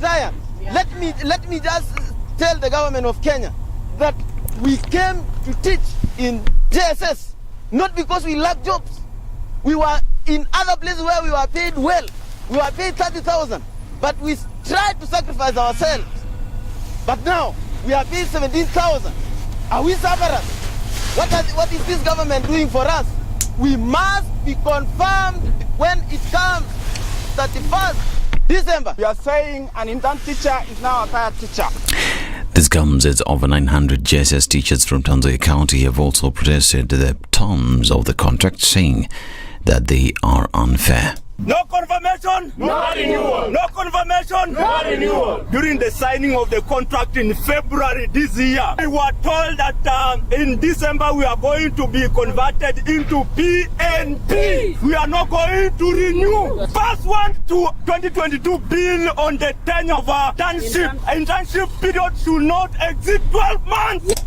tired. Let me just tell the government of Kenya that we came to teach in JSS not because we lack jobs. We were in other places where we were paid well. We were paid 30,000, but we tried to sacrifice ourselves. But now we are paid 17,000. Are we sufferers? What is this government doing for us? We must be confirmed when it comes 31st December. We are saying an intern teacher is now a tired teacher. This comes as over 900 JSS teachers from Trans Nzoia County have also protested the terms of the contract, saying that they are unfair. No confirmation, no renewal. No confirmation, no renewal. During the signing of the contract in February this year, we were told that in December we are going to be converted into PNP. We are not going to renew. First one to 2022 bill on the tenure of our internship period should not exceed 12 months.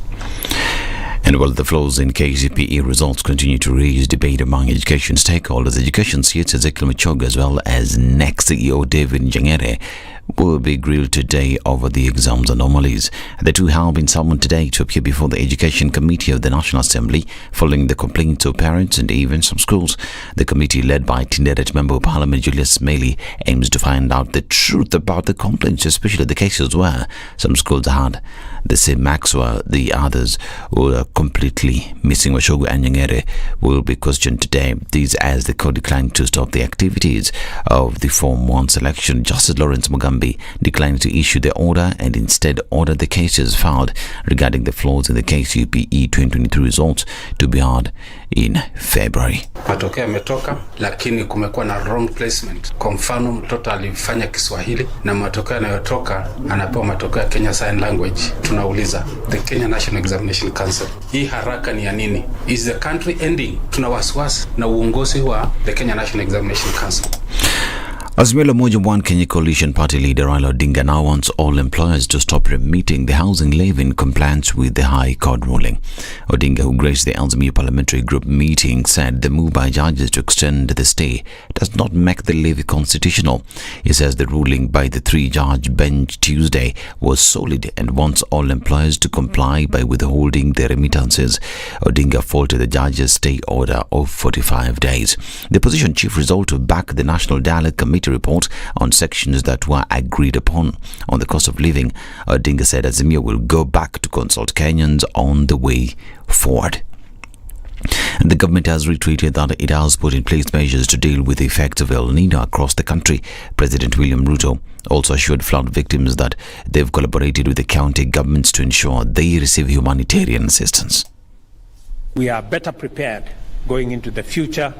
And while the flaws in KCPE results continue to raise debate among education stakeholders, Education CEO Ezekiel Machoga as well as next CEO David Nyeri will be grilled today over the exams anomalies. The two have been summoned today to appear before the Education Committee of the National Assembly following the complaints of parents and even some schools. The committee, led by Tinderet Member of Parliament Julius Mailey, aims to find out the truth about the complaints, especially the cases where some schools had the same marks while the others were completely missing. Machoga and Nyeri will be questioned today. These as the court declined to stop the activities of the Form 1 selection. Justice Lawrence Muga declined to issue the order and instead ordered the cases filed regarding the flaws in the KCPE 2023 results to be heard in February. Matokeo yametoka, lakini kumekuwa na wrong placement. Kwa mfano, mtoto alifanya Kiswahili na matokeo yanayotoka anapewa matokeo ya Kenya Sign Language. Tunauliza the Kenya National Examination Council, hii haraka ni ya nini? Is the country ending? Tuna wasiwasi na uongozi wa the Kenya National Examination Council. Azimio la Umoja One Kenya Coalition Party leader Raila Odinga now wants all employers to stop remitting the housing levy in compliance with the High Court ruling. Odinga, who graced the Azimio Parliamentary Group meeting, said the move by judges to extend the stay does not make the levy constitutional. He says the ruling by the three-judge bench Tuesday was solid and wants all employers to comply by withholding their remittances. Odinga faulted the judge's stay order of 45 days. The opposition chief resolved to back the National Dialogue Committee report on sections that were agreed upon. On the cost of living, Odinga said Azimio will go back to consult Kenyans on the way forward. And the government has retweeted that it has put in place measures to deal with the effects of El Nino across the country. President William Ruto also assured flood victims that they've collaborated with the county governments to ensure they receive humanitarian assistance. We are better prepared going into the future,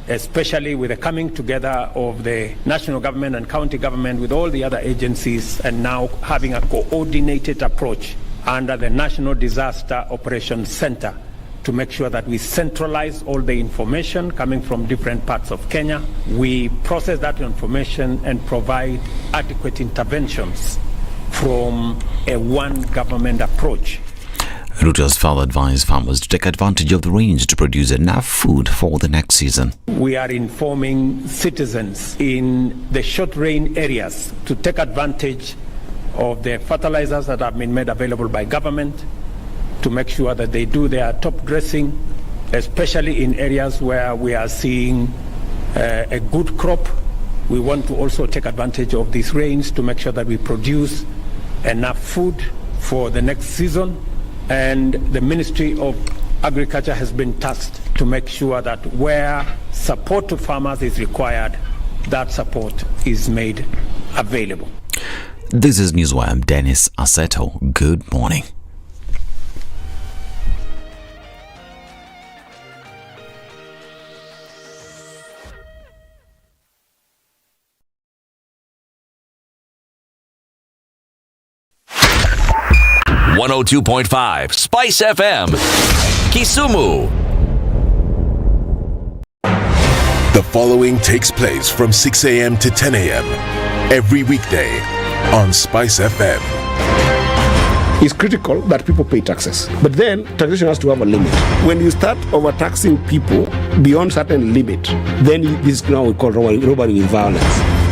especially with the coming together of the national government and county government with all the other agencies, and now having a coordinated approach under the National Disaster Operations Center to make sure that we centralize all the information coming from different parts of Kenya. We process that information and provide adequate interventions from a one government approach. Ruto has further advised farmers to take advantage of the rains to produce enough food for the next season. We are informing citizens in the short rain areas to take advantage of the fertilizers that have been made available by government, to make sure that they do their top dressing, especially in areas where we are seeing a good crop. We want to also take advantage of these rains to make sure that we produce enough food for the next season. And the Ministry of Agriculture has been tasked to make sure that where support to farmers is required, that support is made available. This is Newswire. I'm Dennis Aseto. Good morning. .5 SpiceFM, Kisumu. The following takes place from 6 a.m. to 10 a.m. every weekday on SpiceFM. It's critical that people pay taxes, but then taxation has to have a limit. When you start overtaxing people beyond certain limit, then this is now we call robbery with violence.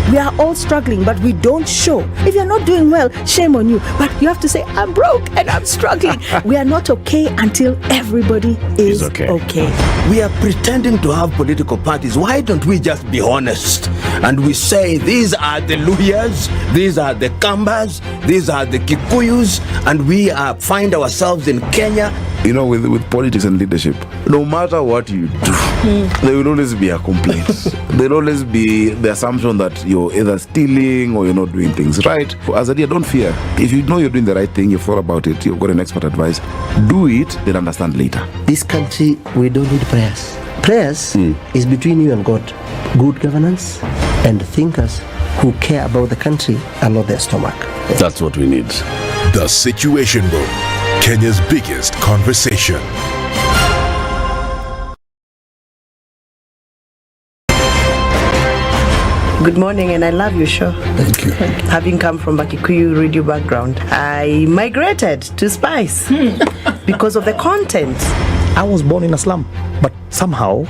We are all struggling, but we don't show. If you're not doing well, shame on you. But you have to say, I'm broke and I'm struggling. We are not okay until everybody is okay. We are pretending to have political parties. Why don't we just be honest? And we say, these are the Luyas, these are the Kambas, these are the Kikuyus, and we find ourselves in Kenya. You know, with politics and leadership, no matter what you do, there will always be a complaint. There will always be the assumption that you're either stealing or you're not doing things right. As a leader, don't fear. If you know you're doing the right thing, you've thought about it, you've got an expert advice, do it, then understand later. This country, we don't need prayers. Prayers is between you and God. Good governance and thinkers who care about the country and not their stomach. That's what we need. The Situation Room, Kenya's biggest conversation. Good morning, and I love your show. Thank you. Having come from a Kikuyu radio background, I migrated to Spice because of the content. I was born in a slum, but somehow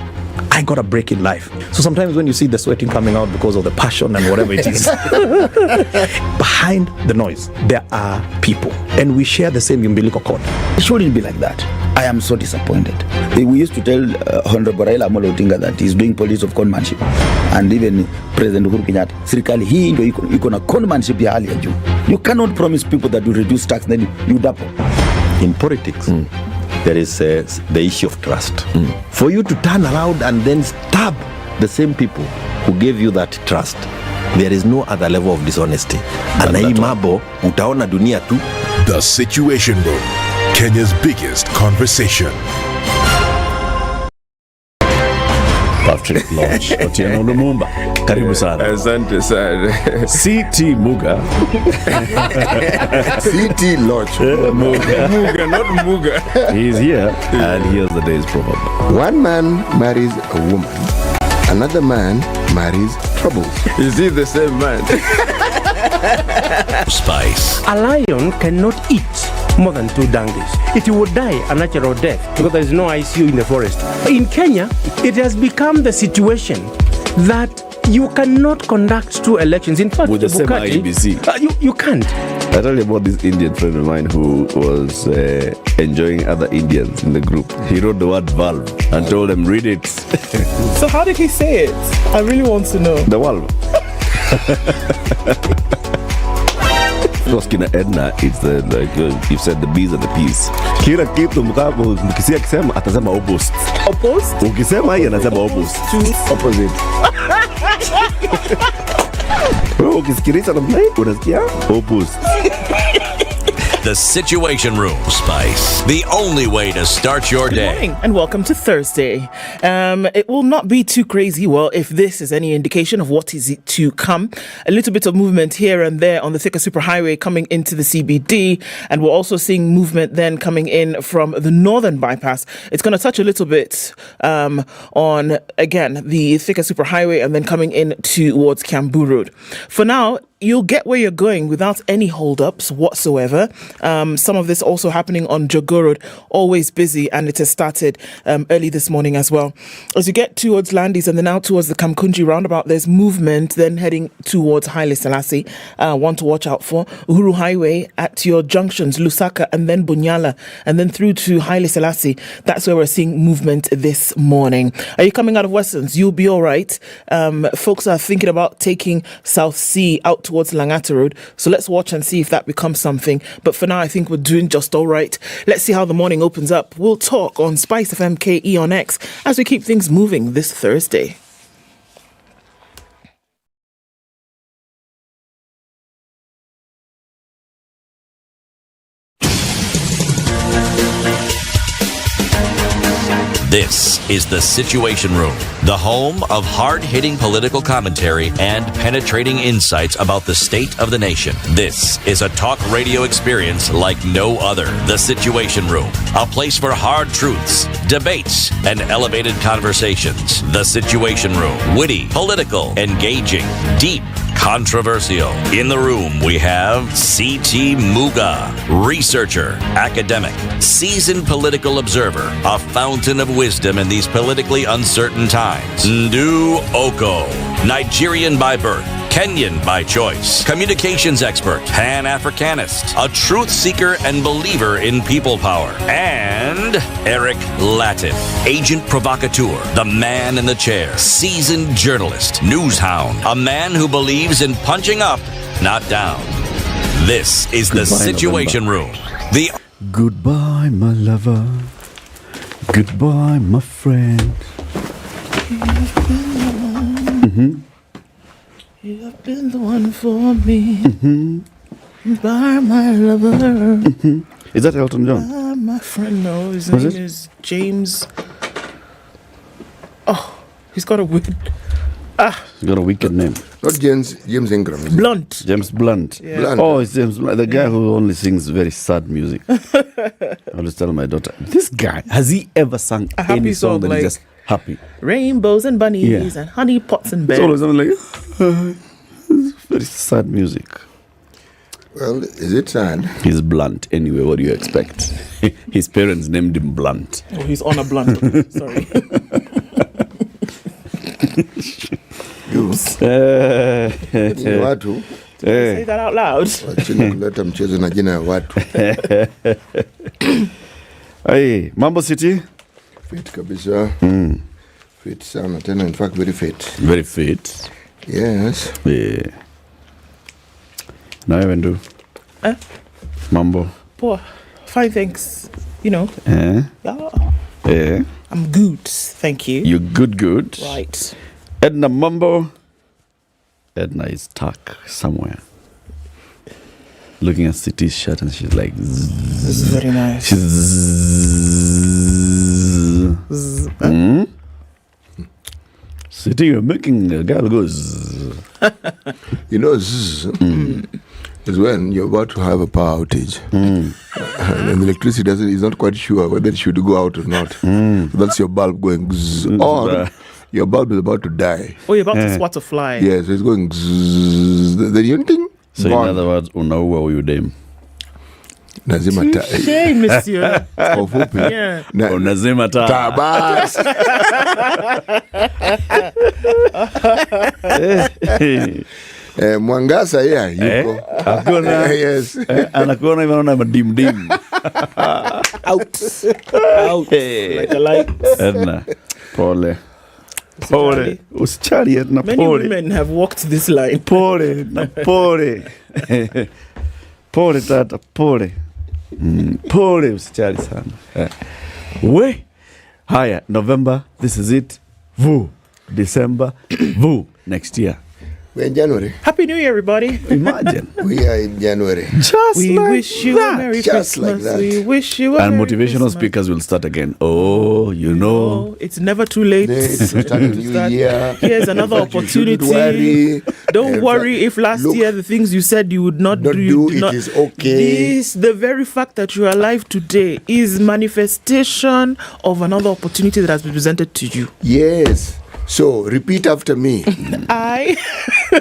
I got a break in life. So sometimes when you see the sweating coming out because of the passion and whatever it is, behind the noise, there are people, and we share the same umbilical cord. It shouldn't be like that. I am so disappointed. We used to tell Honorable Raila Amolo Odinga that he's doing politics of conmanship, and even President Uhuru Kenyatta, serikali hii ndio iko na conmanship ya hali ya juu. You cannot promise people that you reduce tax then you double. In politics, there is the issue of trust. For you to turn around and then stab the same people who gave you that trust, there is no other level of dishonesty. And hii mambo utaona dunia tu. The Situation Room, Kenya's biggest conversation. Patrick Lodge, Otieno Lumumba. Karibu sana. Asante sana. CT Muga. CT Lodge. Muga, not Muga. He's here, and here's the day's proverb. One man marries a woman, another man marries trouble. Is he the same man? Spice. A lion cannot eat more than 2 donkeys. It would die a natural death because there is no ICU in the forest. In Kenya, it has become the situation that you cannot conduct 2 elections. In fact, with the same IEBC. You can't. I tell you about this Indian friend of mine who was enjoying other Indians in the group. He wrote the word valve and told them, read it. So how did he say it? I really want to know. The valve. Kina Ednah, it's the, like you said, the B's and the P's. Kila kitu mkisia kisema atasema opposite. Opposite? Ukisema hii anasema opposite. Opposite. Ukisikiliza namna hii unasikia opposite. The Situation Room, Spice. The only way to start your day. Good morning and welcome to Thursday. It will not be too crazy. Well, if this is any indication of what is to come, a little bit of movement here and there on the Thika Superhighway coming into the CBD, and we're also seeing movement then coming in from the northern bypass. It's going to touch a little bit on, again, the Thika Superhighway and then coming in towards Kiambu Road. For now, you'll get where you're going without any hold-ups whatsoever. Some of this also happening on Jogoo Road, always busy, and it has started early this morning as well. As you get towards Landis and then out towards the Kamkunji roundabout, there's movement then heading towards Haile Selassie. One to watch out for. Uhuru Highway at your junctions, Lusaka and then Bunyala, and then through to Haile Selassie. That's where we're seeing movement this morning. Are you coming out of Westerns? You'll be all right. Folks are thinking about taking South Sea out towards Langata Road. So let's watch and see if that becomes something. But for now, I think we're doing just all right. Let's see how the morning opens up. We'll talk on SpiceFM KE on X as we keep things moving this Thursday. This is The Situation Room, the home of hard-hitting political commentary and penetrating insights about the state of the nation. This is a talk radio experience like no other. The Situation Room, a place for hard truths, debates, and elevated conversations. The Situation Room, witty, political, engaging, deep, controversial. In the room, we have C.T. Muga, researcher, academic, seasoned political observer, a fountain of wisdom in these politically uncertain times. Ndu Okoh, Nigerian by birth, Kenyan by choice, communications expert, Pan-Africanist, a truth seeker and believer in people power, and Eric Latiff, agent provocateur, the man in the chair, seasoned journalist, news hound, a man who believes in punching up, not down. This is the Situation Room. Goodbye, my lover. Goodbye, my friend. You have been the one for me. Goodbye, my lover. Is that Elton John? My friend, no. His Was name it? is James. Oh, he's got a weird. He's got a wicked name. Not James Ingram. Blunt. James Blunt. Yeah. Blunt. Oh, it's James Blunt, the guy who only sings very sad music. I always tell my daughter, this guy, has he ever sung A happy any song song, that like- is just happy? Rainbows and bunnies and honey pots and It's bears. always something like, very sad music. Well, is it sad? He's Blunt anyway, what do you expect? His parents named him Blunt. Oh, he's on a blunt. Sorry. Watu. Say that out loud. Wachini kuleta mchezo na jina ya watu. Hey, Mambo City? Fit kabisa. Fit sana tena, in fact very fit. Very fit. Yes. Yeah. Now even do. Mambo. Poor. Fine, thanks. You know. Yeah. Yeah. I'm good, thank you. You good. Right. Ednah Mambo. Ednah is stuck somewhere. Looking at City's shirt and she's like, This is very nice. She's City, you're making a girl go zzz. You know, zzz is when you're about to have a power outage. And the electricity is not quite sure whether it should go out or not. So that's your bulb going zzz. Or your bulb is about to die. Oh, you're about to swat a fly. Yes, it's going zzz. Then you think. So in other words, unaua huyu dem. Nazima taa. Touché, monsieur. Kwa ufupi. Yeah. Unazima taa. Tabas. Mwangasa yuko. Hakuna. Yes. Anakuona hivi anaona madim. Out. Like a light. Ednah, pole. Pole. Usichali Ednah, Many pole. women have walked this line. Pole, na pole. Pole tata, pole. Pole usichali sana. We. Haya, November, this is it. Vu. December, vu. Next year. We're in January. Happy New Year, everybody. Imagine. We are in January. We like wish you that. a Merry Just like Christmas. that. We wish you a And Merry motivational Christmas. speakers will start again. Oh, you know. It's never too late. Let's start a new year. Here's another In fact, you shouldn't opportunity. worry. Don't In worry fact, if last look, year the things you said you would not do, you did it not. is okay. This, the very fact that you are alive today is manifestation of another opportunity that has been presented to you. Yes. So repeat after me. I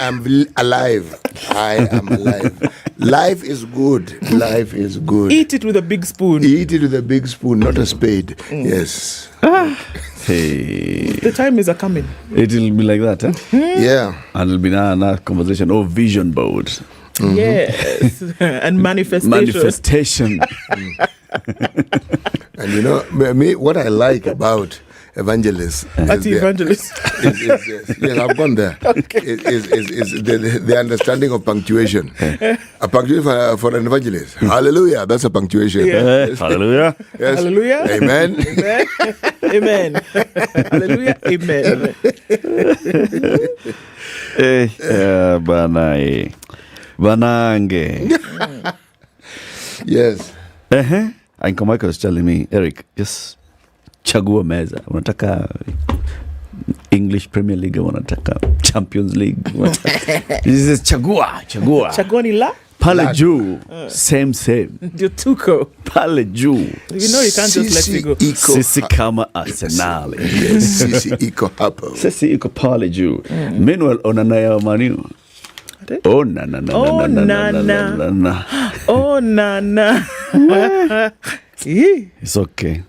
am alive. I am alive. Life is good. Life is good. Eat it with a big spoon. Eat it with a big spoon, not a spade. Yes. Hey. The time is a coming. It will be like that, Yeah. And it'll be another conversation. Oh, vision board. Yes. And manifestation. And you know, me, what I like about evangelists. That's evangelist. Yes, I've gone there. Okay. Is the understanding of punctuation. A punctuation for an evangelist. Hallelujah. That's a punctuation. Yeah. Yes. Hallelujah. Yes. Hallelujah. Amen. Amen. Hallelujah. Amen. Bana. Banange. Yes. Uncle Michael was telling me, Eric, just chagua meza. Unataka English Premier League, unataka Champions League. He says chagua. Chagua ni la? Pale juu. Same. Ndio tuko. Pale juu. You know you can't just let me go. Sisi kama Arsenal. Yes, sisi iko hapo. Sisi iko pale juu. Meanwhile, onana ya Manu. Oh, na. Oh, na. It's okay.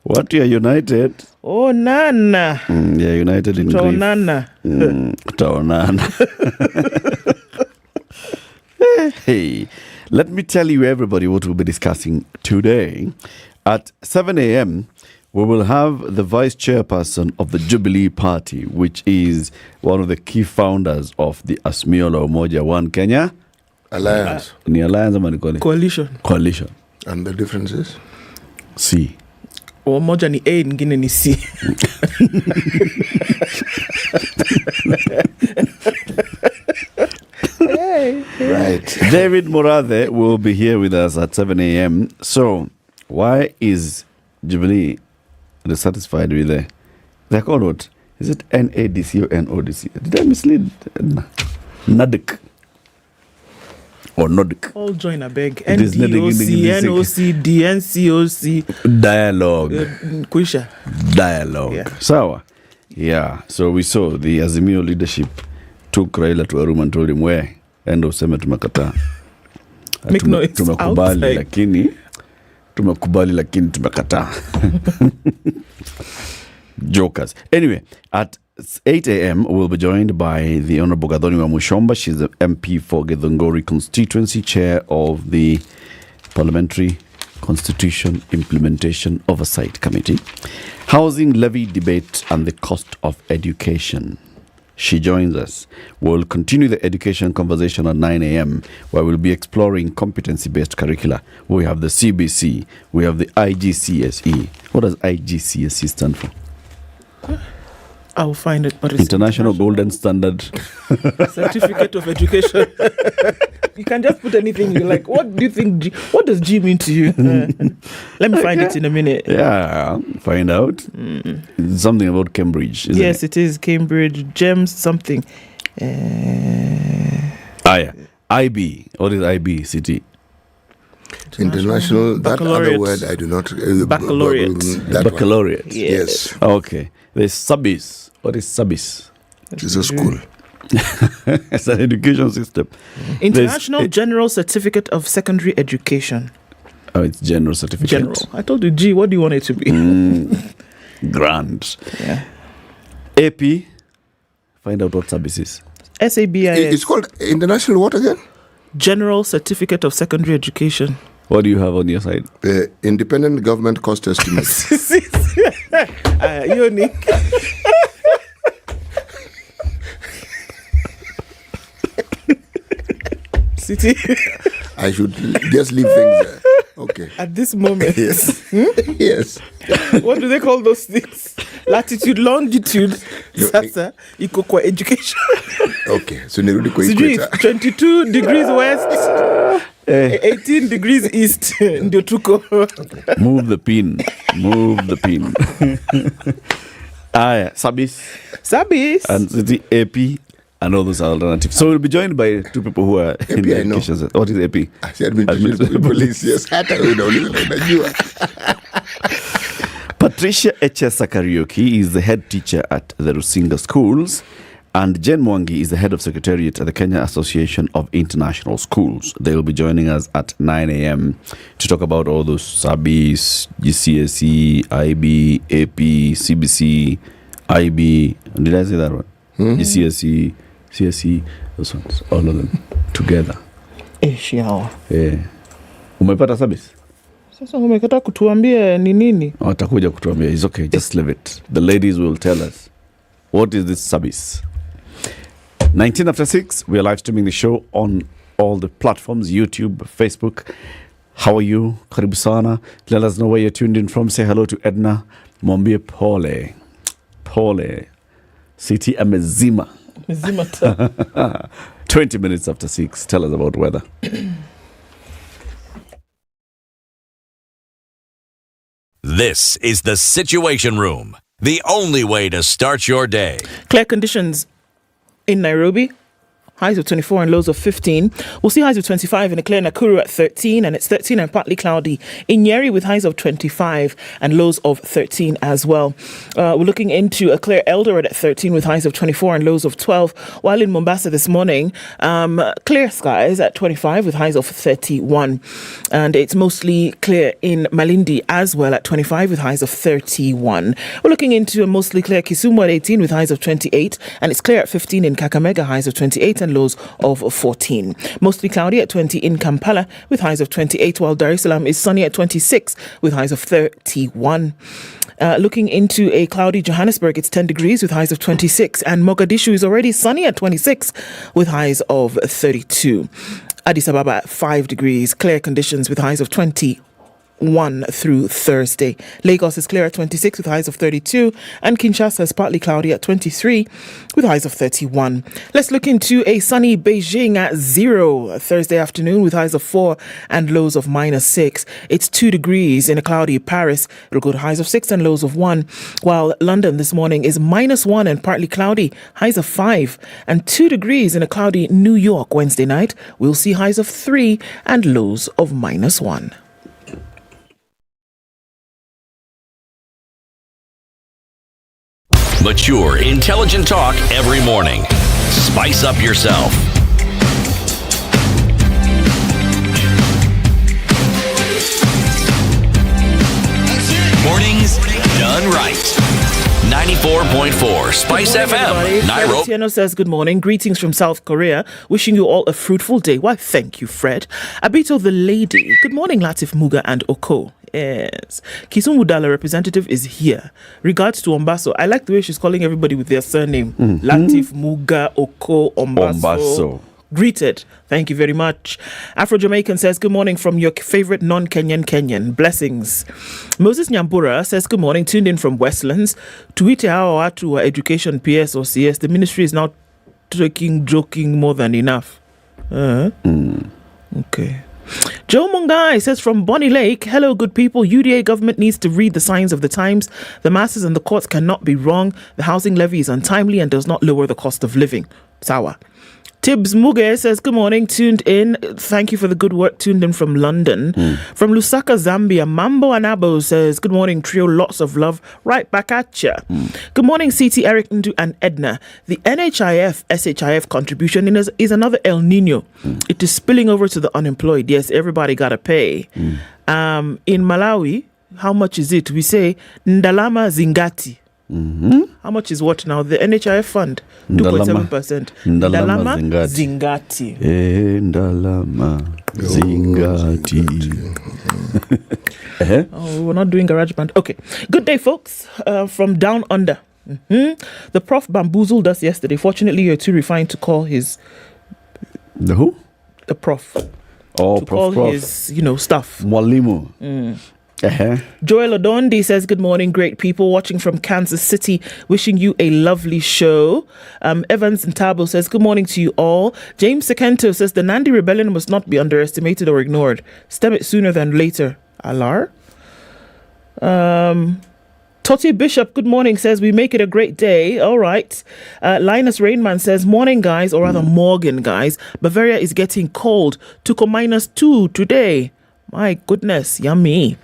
What we are united, Oh, Nana. Yeah, united in grief. Nana. Taonana. Hey, let me tell you, everybody, what we'll be discussing today. At 7 a.m., we will have the vice chairperson of the Jubilee Party, which is one of the key founders of the Azimio la Umoja One Kenya Alliance. Ni alliance ama ni kwani? Coalition. And the differences? C. Moja ni A, nyingine ni C. Right. David Morathe will be here with us at 7 a.m. So, why is Jubilee dissatisfied with they're called what? Is it NADC or NODC? Did I mislead? NADC. Or NODC. All join a beg. NDOC, NOC, DNCOC. Dialogue. Kwisha. Dialogue. Yeah. Sawa. Yeah. So we saw the Azimio leadership took Raila to a room and told him where. End of sema tumekataa. Make noise Tumekubali lakini tumekataa. Jokers. Anyway, at 8 a.m. we'll be joined by the Honorable Gathoni Wamushomba. She's the MP for Githunguri constituency, chair of the Parliamentary Constitution Implementation Oversight Committee. Housing levy debate and the cost of education. She joins us. We'll continue the education conversation at 9 a.m. where we'll be exploring competency-based curricula. We have the CBC. We have the IGCSE. What does IGCSE stand for? I'll find it. But it's International Golden Standard Certificate of Education. You can just put anything. You're like, what do you think? What does G mean to you? Let me find it in a minute. Yeah, find out. It's something about Cambridge, isn't yes, it is Cambridge. GEMS something. Yeah. IB. What is IB, City? International. That other word I do not. Baccalaureate. Baccalaureate. Yes. Okay. There's SABIS. What is SABIS? It's a school. It's an education system. International General Certificate of Secondary Education. Oh, it's general certificate. General. I told you, G, what do you want it to be? Grand. Yeah. AP. Find out what SABIS is. SABIS. It's called International what again? General Certificate of Secondary Education. What do you have on your side? Independent Government Cost Estimate. Unique. City. I should just leave things there. Okay. At this moment. Yes. Yes. What do they call those things? Latitude, longitude. Sasa iko kwa education. Okay. So nirudi kwa equator. 22 degrees west. 18 degrees east. Ndio tuko. Move the pin. SABIS. And the AP. And all those alternatives. So we'll be joined by two people who are in the education. What is AP? Administration Police. Yes. Patricia Echesa Karaoke is the head teacher at the Rusinga schools, and Jen Mwangi is the head of secretariat at the Kenya Association of International Schools. They will be joining us at 9 a.m. to talk about all those SABIS, GCSE, IB, AP, CBC, IB. Did I say that one? GCSE, CSE, those ones, all of them together. Yeah. Umepata SABIS? Sasa umekata kutuambia ni nini? Watakuja kutuambia. It's okay, just leave it. The ladies will tell us. What is this SABIS? 19 after 6, we are live streaming the show on all the platforms, YouTube, Facebook. How are you? Karibu sana. Let us know where you're tuned in from. Say hello to Ednah. Mwambie pole. Pole. City amezima. 20 minutes after 6. Tell us about weather. This is the Situation Room, the only way to start your day. Clear conditions in Nairobi. highs of 24 and lows of 15. We'll see highs of 25 in a clear Nakuru at 13, and it's 13 and partly cloudy in Nyeri with highs of 25 and lows of 13 as well. We're looking into a clear Eldoret at 13 with highs of 24 and lows of 12, while in Mombasa this morning, clear skies at 25 with highs of 31. And it's mostly clear in Malindi as well at 25 with highs of 31. We're looking into a mostly clear Kisumu at 18 with highs of 28, and it's clear at 15 in Kakamega, highs of 28 and lows of 14. Mostly cloudy at 20 in Kampala with highs of 28, while Dar es Salaam is sunny at 26 with highs of 31. Looking into a cloudy Johannesburg, it's 10 degrees with highs of 26, and Mogadishu is already sunny at 26 with highs of 32. Addis Ababa at 5 degrees, clear conditions with highs of 21 through Thursday. Lagos is clear at 26 with highs of 32, and Kinshasa is partly cloudy at 23 with highs of 31. Let's look into a sunny Beijing at 0 Thursday afternoon with highs of 4 and lows of -6. It's 2 degrees in a cloudy Paris. It'll go to highs of 6 and lows of 1, while London this morning is -1 and partly cloudy, highs of 5, and 2 degrees in a cloudy New York. Wednesday night, we'll see highs of 3 and lows of -1. Mature, intelligent talk every morning. Spice up yourself. Mornings done right. 94.4 Spice FM, Nairobi. Tieno says good morning. Greetings from South Korea. Wishing you all a fruitful day. Why, thank you, Fred. Abito the lady. Good morning, Latiff, Muga and Okoh. Yes. Kisumu Dala representative is here. Regards to Ombaso. I like the way she's calling everybody with their surname. Latiff, Muga, Okoh, Ombaso. Greeted. Thank you very much. Afro-Jamaican says, good morning from your favorite non-Kenyan Kenyan. Blessings. Moses Nyambura says, good morning. Tuned in from Westlands. Tuite hao watu wa education PS or CS. The ministry is now joking more than enough. Okay. Joe Mungai says from Bonny Lake, hello good people, UDA government needs to read the signs of the times. The masses and the courts cannot be wrong. The housing levy is untimely and does not lower the cost of living. Sawa. Tibbs Muge says, good morning, tuned in. Thank you for the good work, tuned in from London. From Lusaka, Zambia, Mambo Anabo says, good morning, trio, lots of love. Right back at ya. Good morning, CT, Eric, Ndu and Ednah. The NHIF, SHIF contribution is another El Nino. It is spilling over to the unemployed. Yes, everybody got to pay. In Malawi, how much is it? We say, Ndalama Zingati. How much is what now? The NHIF fund, 2.7%. Ndalama Zingati. Ndalama Zingati. Oh, we're not doing garage band. Okay. Good day, folks. From down under. The prof bamboozled us yesterday. Fortunately, you're too refined to call his... The who? The prof. Oh, to call his, stuff. Mwalimu. Joel Odondi says, good morning, great people watching from Kansas City, wishing you a lovely show. Evans Ntabo says, good morning to you all. James Sekento says, the Nandi rebellion must not be underestimated or ignored. Stem it sooner than later. Alar. Toti Bishop, good morning, says, we make it a great day. All right. Linus Rainman says, morning, guys, or rather Morgan, guys. Bavaria is getting cold. Tuko -2 today. My goodness, yummy.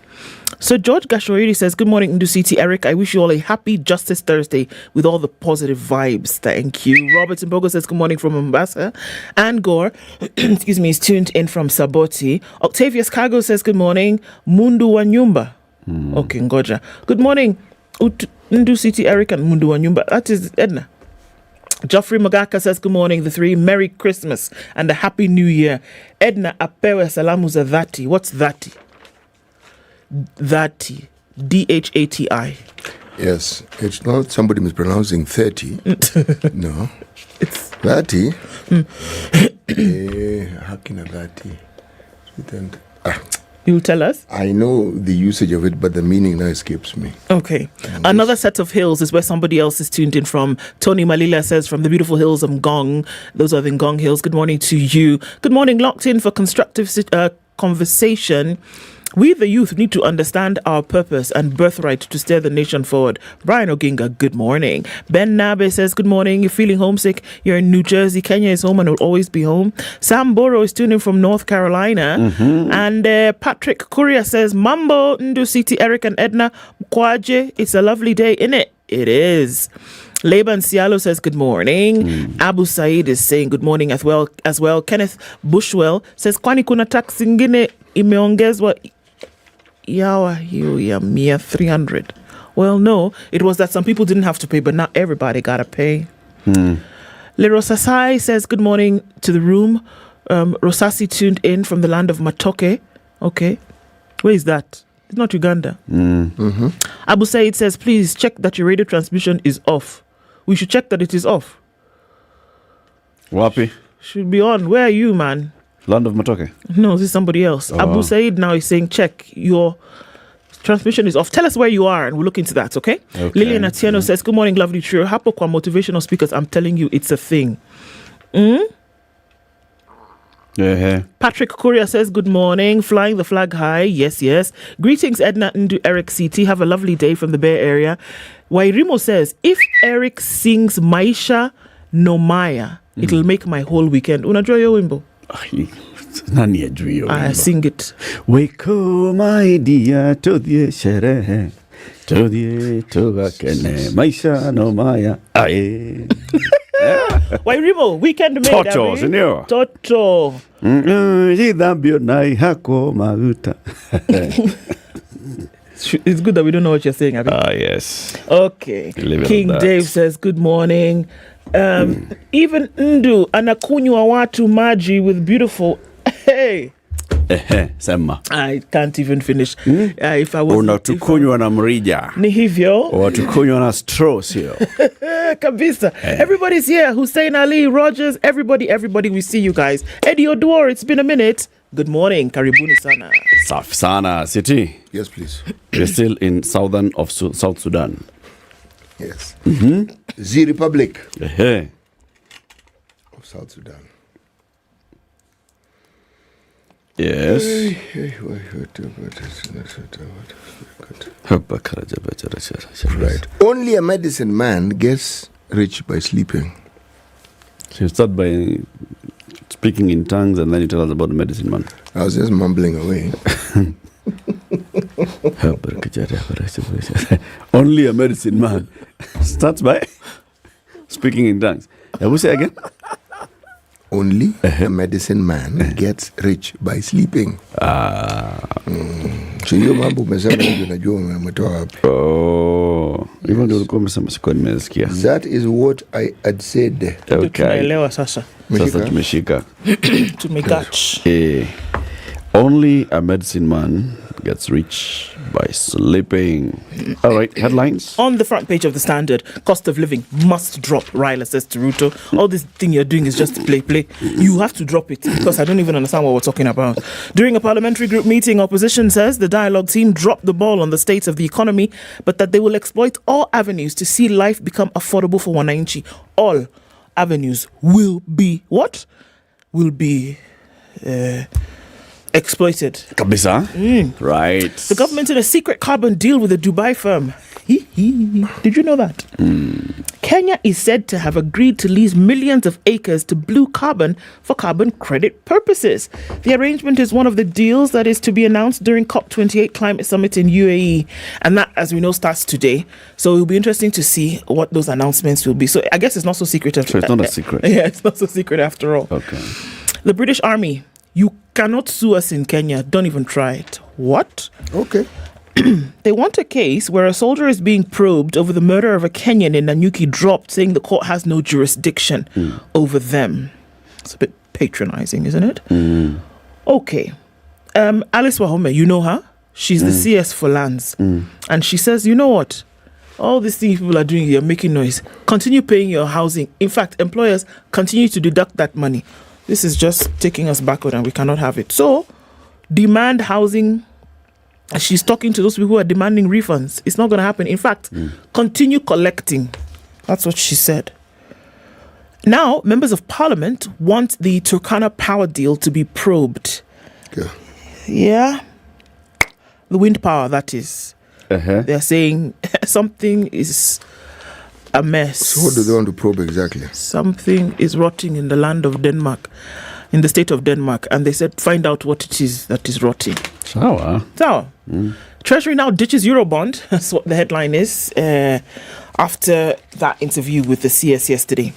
So George Gashoiri says, good morning, Nduciti Eric. I wish you all a happy Justice Thursday with all the positive vibes. Thank you. Robert Mbogo says, good morning from Mombasa. Ann Gore, excuse me, is tuned in from Saboti. Octavius Cargo says, good morning. Mundu Wanyumba. Okay, Ngoja. Good morning, Nduciti Eric and Mundu Wanyumba. That is Ednah. Geoffrey Magaka says, good morning, the three. Merry Christmas and a Happy New Year. Ednah apewe salamu za dhati. What's dhati? Dhati. DHATI. Yes, it's not somebody mispronouncing 30. No. It's dhati. Hakina dhati. You'll tell us? I know the usage of it, but the meaning now escapes me. Okay. Another set of hills is where somebody else is tuned in from. Tony Malila says, from the beautiful hills of Ngong. Those are the Ngong Hills. Good morning to you. Good morning. Locked in for constructive conversation. We, the youth, need to understand our purpose and birthright to steer the nation forward. Brian Oginga, good morning. Ben Nabe says, good morning. You're feeling homesick. You're in New Jersey. Kenya is home and will always be home. Sam Boro is tuning from North Carolina. And Patrick Kuria says, Mambo, Ndu City, Eric and Ednah, Mkwaje. It's a lovely day, innit? It is. Laban Sialo says good morning. Abu Said is saying good morning as well. Kenneth Bushwell says kwani kuna tax ingine imeongezwa yawa hiyo ya 300. Well, no, it was that some people didn't have to pay, but now everybody gotta pay. Lero Sasai says good morning to the room. Rosasi tuned in from the land of Matoke. Okay, where is that? It's not Uganda. Abu Said says, please check that your radio transmission is off. We should check that it is off. Wapi? Should be on. Where are you, man? Land of Matoke? No, this is somebody else. Oh. Abu Said now is saying, check, your transmission is off. Tell us where you are and we'll look into that, okay? Lillian Atieno says, good morning, lovely trio. Hapo kwa motivational speakers, I'm telling you, it's a thing. Patrick Kuria says, good morning. Flying the flag high. Yes, yes. Greetings, Ednah Ndu Eric CT. Have a lovely day from the Bay Area. Wairimo says, if Eric sings Maisha no Maya, it'll make my whole weekend. Unajua yo wimbo? Nani ajui yo wimbo? Sing it. Weko my dear, tudie sherehe, tudie tugakene, Maisha no Maya. Aye. Wairimo, weekend made. Toto, senor. Toto. Jidambio nai hako mauta. It's good that we don't know what you're saying. Yes. Okay. King Dave says, good morning. Even Ndu anakunywa watu maji with beautiful... Hey. Sema. I can't even finish. If I was unatukunywa na mrija. Ni hivyo. Watukunywa na straw sio. Kabisa. Everybody's here. Hussein Ali, Rogers, everybody, we see you guys. Eddie Oduor, it's been a minute. Good morning. Karibuni sana. Safi sana. City. Yes, please. We're still in southern of South Sudan. Yes. The Republic of South Sudan. Yes. Right. Only a medicine man gets rich by sleeping. So you start by speaking in tongues and then you tell us about the medicine man. I was just mumbling away. Only a medicine man starts by speaking in tongues. Will we say again? Only a medicine man gets rich by sleeping. So hiyo mambo umesema hiyo najua umetoa wapi. Hivyo ndio ulikuwa umesema sikuwa nimesikia. That is what I had said. Okay. Tunaelewa sasa. Sasa tumeshika. Tumekatch. Only a medicine man gets rich by sleeping. All right, headlines. On the front page of the Standard, cost of living must drop, Raila says to Ruto. All this thing you're doing is just play. You have to drop it because I don't even understand what we're talking about. During a parliamentary group meeting, opposition says the dialogue team dropped the ball on the state of the economy, but that they will exploit all avenues to see life become affordable for Wananchi. All avenues will be what? Will be... exploited. Kabisa. Right. The government in a secret carbon deal with a Dubai firm. Did you know that? Kenya is said to have agreed to lease millions of acres to Blue Carbon for carbon credit purposes. The arrangement is one of the deals that is to be announced during COP28 Climate Summit in UAE. And that, as we know, starts today. So it will be interesting to see what those announcements will be. So I guess it's not so secret. So it's not a secret. Yeah, it's not so secret after all. Okay. The British Army. You cannot sue us in Kenya. Don't even try it. What? Okay. They want a case where a soldier is being probed over the murder of a Kenyan in Nanyuki dropped, saying the court has no jurisdiction over them. It's a bit patronizing, isn't it? Okay. Alice Wahome, you know her? She's the CS for lands. And she says, you know what? All these things people are doing here, making noise. Continue paying your housing. In fact, employers continue to deduct that money. This is just taking us backward and we cannot have it. So, demand housing. She's talking to those people who are demanding refunds. It's not going to happen. In fact, continue collecting. That's what she said. Now, members of parliament want the Turkana power deal to be probed. Okay. Yeah. The wind power, that is. They're saying something is a mess. So what do they want to probe exactly? Something is rotting in the land of Denmark, in the state of Denmark. And they said, find out what it is that is rotting. Sour. Treasury now ditches Eurobond. That's what the headline is. After that interview with the CS yesterday.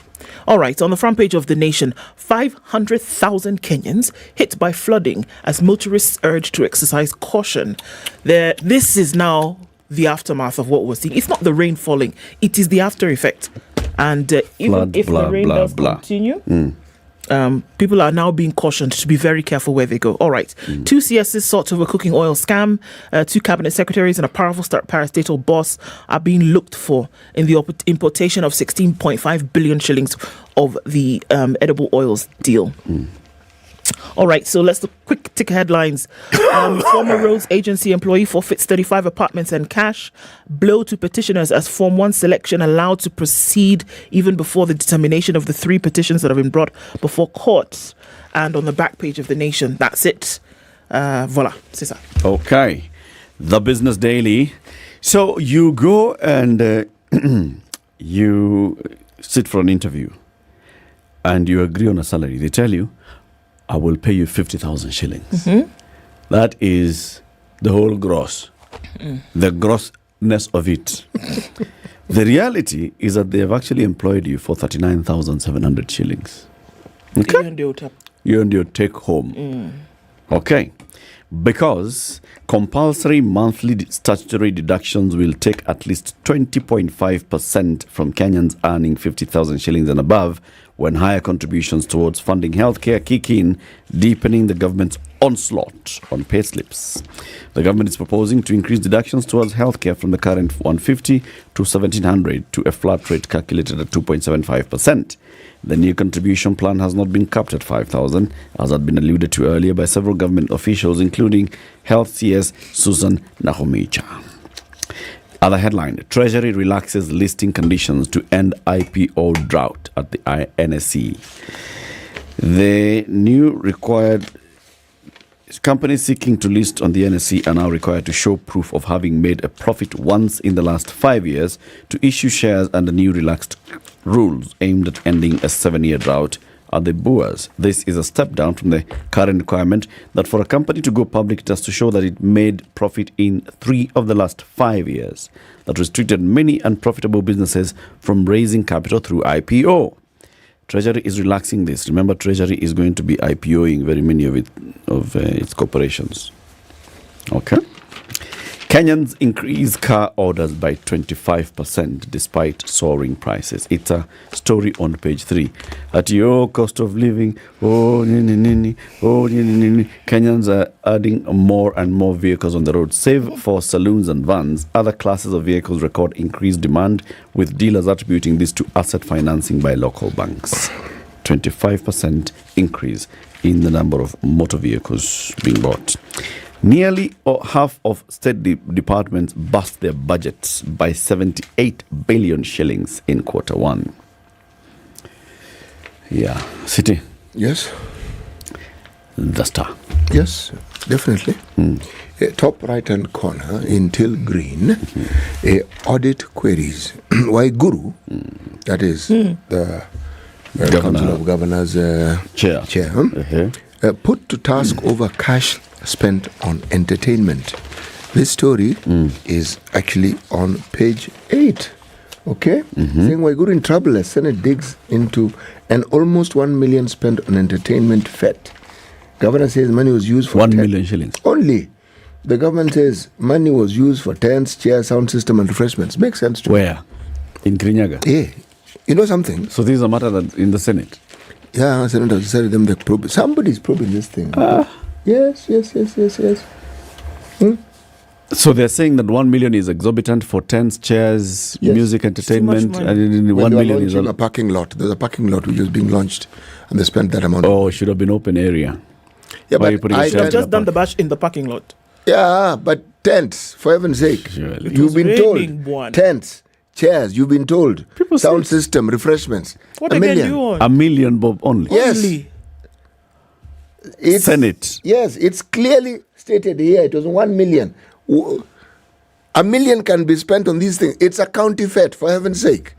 All right, on the front page of The Nation, 500,000 Kenyans hit by flooding as motorists urged to exercise caution. This is now the aftermath of what we're seeing. It's not the rain falling, it is the after effect. And even if the rain does continue, people are now being cautioned to be very careful where they go. All right. 2 CSs sought over cooking oil scam. 2 cabinet secretaries and a powerful parastatal boss are being looked for in the importation of 16.5 billion shillings of the edible oils deal. All right, so let's look quick tick headlines. Former roads agency employee forfeits 35 apartments and cash. Blow to petitioners as Form 1 selection allowed to proceed even before the determination of the 3 petitions that have been brought before courts. And on the back page of The Nation, that's it. Voila, c'est ça. Okay, the Business Daily. So you go and you sit for an interview and you agree on a salary. They tell you, I will pay you 50,000 shillings. That is the whole gross, the grossness of it. The reality is that they have actually employed you for 39,700 shillings. Okay? You earned your take home. Okay. Because compulsory monthly statutory deductions will take at least 20.5% from Kenyans earning 50,000 shillings and above when higher contributions towards funding healthcare kick in, deepening the government's onslaught on pay slips. The government is proposing to increase deductions towards healthcare from the current 150 to 1,700 to a flat rate calculated at 2.75%. The new contribution plan has not been capped at 5,000, as had been alluded to earlier by several government officials, including Health CS Susan Nahomicha. Other headline, Treasury relaxes listing conditions to end IPO drought at the NSE. The new required companies seeking to list on the NSE are now required to show proof of having made a profit once in the last 5 years to issue shares under new relaxed rules aimed at ending a 7-year drought at the Boers. This is a step down from the current requirement that for a company to go public, it has to show that it made profit in 3 of the last 5 years. That restricted many unprofitable businesses from raising capital through IPO. Treasury is relaxing this. Remember, Treasury is going to be IPOing very many of its corporations. Okay. Kenyans increase car orders by 25% despite soaring prices. It's a story on page 3. At your cost of living, Kenyans are adding more and more vehicles on the road. Save for saloons and vans, other classes of vehicles record increased demand, with dealers attributing this to asset financing by local banks. 25% increase in the number of motor vehicles being bought. Nearly half of state departments bust their budgets by 78 billion shillings in quarter 1. Yeah. City? Yes. The Star? Yes, definitely. Top right-hand corner in teal green, audit queries. Why Guru, that is the Council of Governors chair put to task over cash spent on entertainment. This story is actually on page 8. Okay? Saying Waiguru in trouble as Senate digs into an almost 1 million spent on entertainment fete. Governor says money was used for 1 million shillings. Only. The government says money was used for tents, chairs, sound system and refreshments. Makes sense to me. Where? In Kirinyaga? Yeah. You know something? So this is a matter that in the Senate? Yeah, Senate has decided them to probe. Somebody's probing this thing. Yes. So they're saying that 1 million is exorbitant for tents, chairs, music, entertainment, and 1 million is a parking lot. There's a parking lot which is being launched, and they spent that amount. Oh, it should have been open area. Yeah, Why but I have just done the bash in the parking lot. Yeah, but tents, for heaven's sake. Surely. You've been told. Tents, chairs, you've been told. Sound system, refreshments. What a again million. do you want? $1 million, Bob, only. Yes. Only. It's, Senate. Yes, it's clearly stated here. It was 1 million. $1 million can be spent on these things. It's a county fete, for heaven's sake.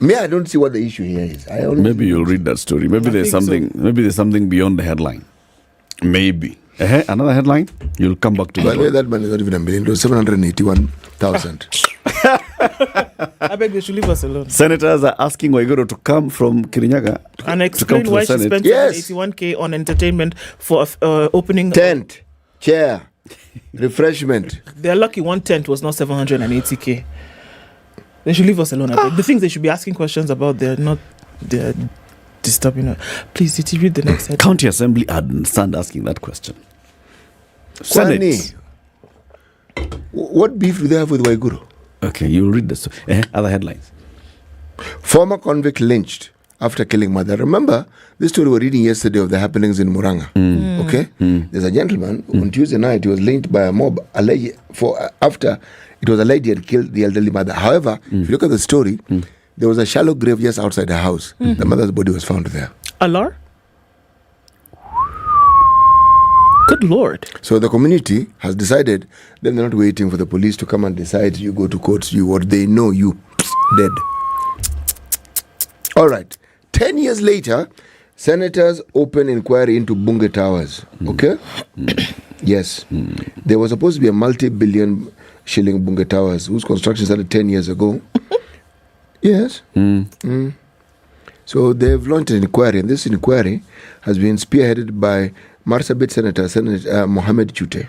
Me, I don't see what the issue here is. Maybe you'll read that story. Maybe there's something. So. Maybe there's something beyond the headline. Maybe another headline. You'll come back to. By the way, that money is not even $1 million. It was 781,000. I beg they should leave us alone. Senators are asking Waiguru to come from Kirinyaga and explain why she spent 81K on entertainment for opening tent, chair, refreshment. They're lucky one tent was not 780K. They should leave us alone. The things they should be asking questions about, they're disturbing us. Please, did you read the next headline? County Assembly understand asking that question. Senate. What beef do they have with Waiguru? Okay, you'll read this. Other headlines. Former convict lynched after killing mother. Remember this story we were reading yesterday of the happenings in Muranga. Okay? There's a gentleman on Tuesday night, he was lynched by a mob after it was alleged he had killed the elderly mother. However, if you look at the story, there was a shallow grave just outside the house. The mother's body was found there. Allah? Good Lord. So the community has decided that they're not waiting for the police to come and decide you go to court, they know you dead. All right. 10 years later, senators open inquiry into Bunge Towers. Okay? Yes. There was supposed to be a multi-billion shilling Bunge Towers whose construction started 10 years ago. Yes. So they've launched an inquiry, and this inquiry has been spearheaded by Marsabit Senator Mohammed Chute.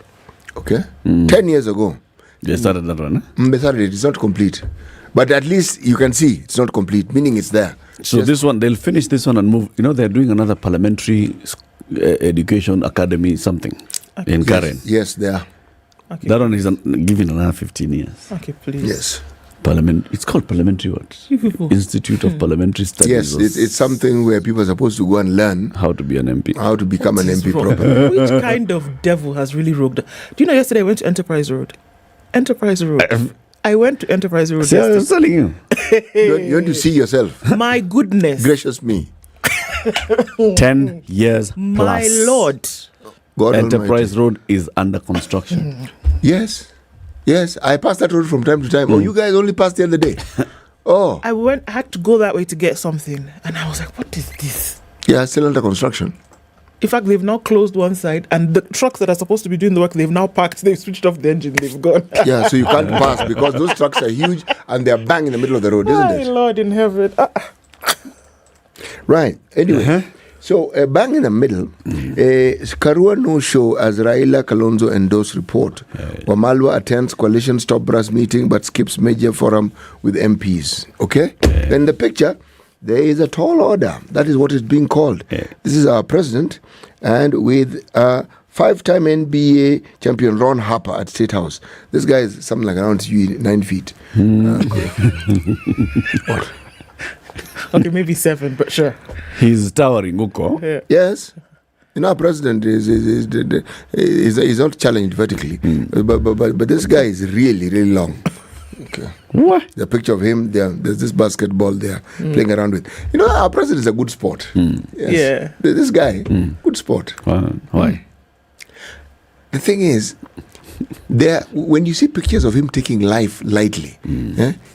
Okay? 10 years ago. They started that one, They started it. It's not complete. But at least you can see it's not complete, meaning it's there. So this one, they'll finish this one and move. You know, they're doing another parliamentary education academy something in Karen. Yes, they are. Okay. That one is given another 15 years. Okay, please. Yes. It's called parliamentary what? Institute of Parliamentary Studies. Yes, it's something where people are supposed to go and learn how to be an MP. How to become an MP properly. Which kind of devil has really rogued? Do you know yesterday I went to Enterprise Road? I went to Enterprise Road. See, I'm telling you. You want to see yourself. My goodness. Gracious me. 10 years plus. My Lord. God Enterprise Almighty. Road is under construction. Yes. Yes, I pass that road from time to time. Oh, you guys only passed the other day. Oh. I had to go that way to get something. And I was like, what is this? Yeah, still under construction. In fact, they've now closed one side, and the trucks that are supposed to be doing the work, they've now parked, they've switched off the engine, they've gone. Yeah, so you can't pass because those trucks are huge and they're bang in the middle of the road, isn't My it? Lord in heaven. Right. Anyway, so bang in the middle, Karua no show as Raila Kalonzo endorsed report. Wamalwa attends coalition stop brass meeting but skips major forum with MPs. Okay? Then the picture, there is a tall order. That is what is being called. This is our president, and with five-time NBA champion Ron Harper at State House. This guy is something like around 9 feet. Okay, maybe 7, but sure. He's towering, Okoh. Yeah. Yes. You know, our president is not challenged vertically, but this guy is really, really long. Okay. What? The picture of him there. There's this basketball there playing around with. You know, our president is a good sport. Yes. Yeah. This guy, good sport. Why? The thing is, when you see pictures of him taking life lightly,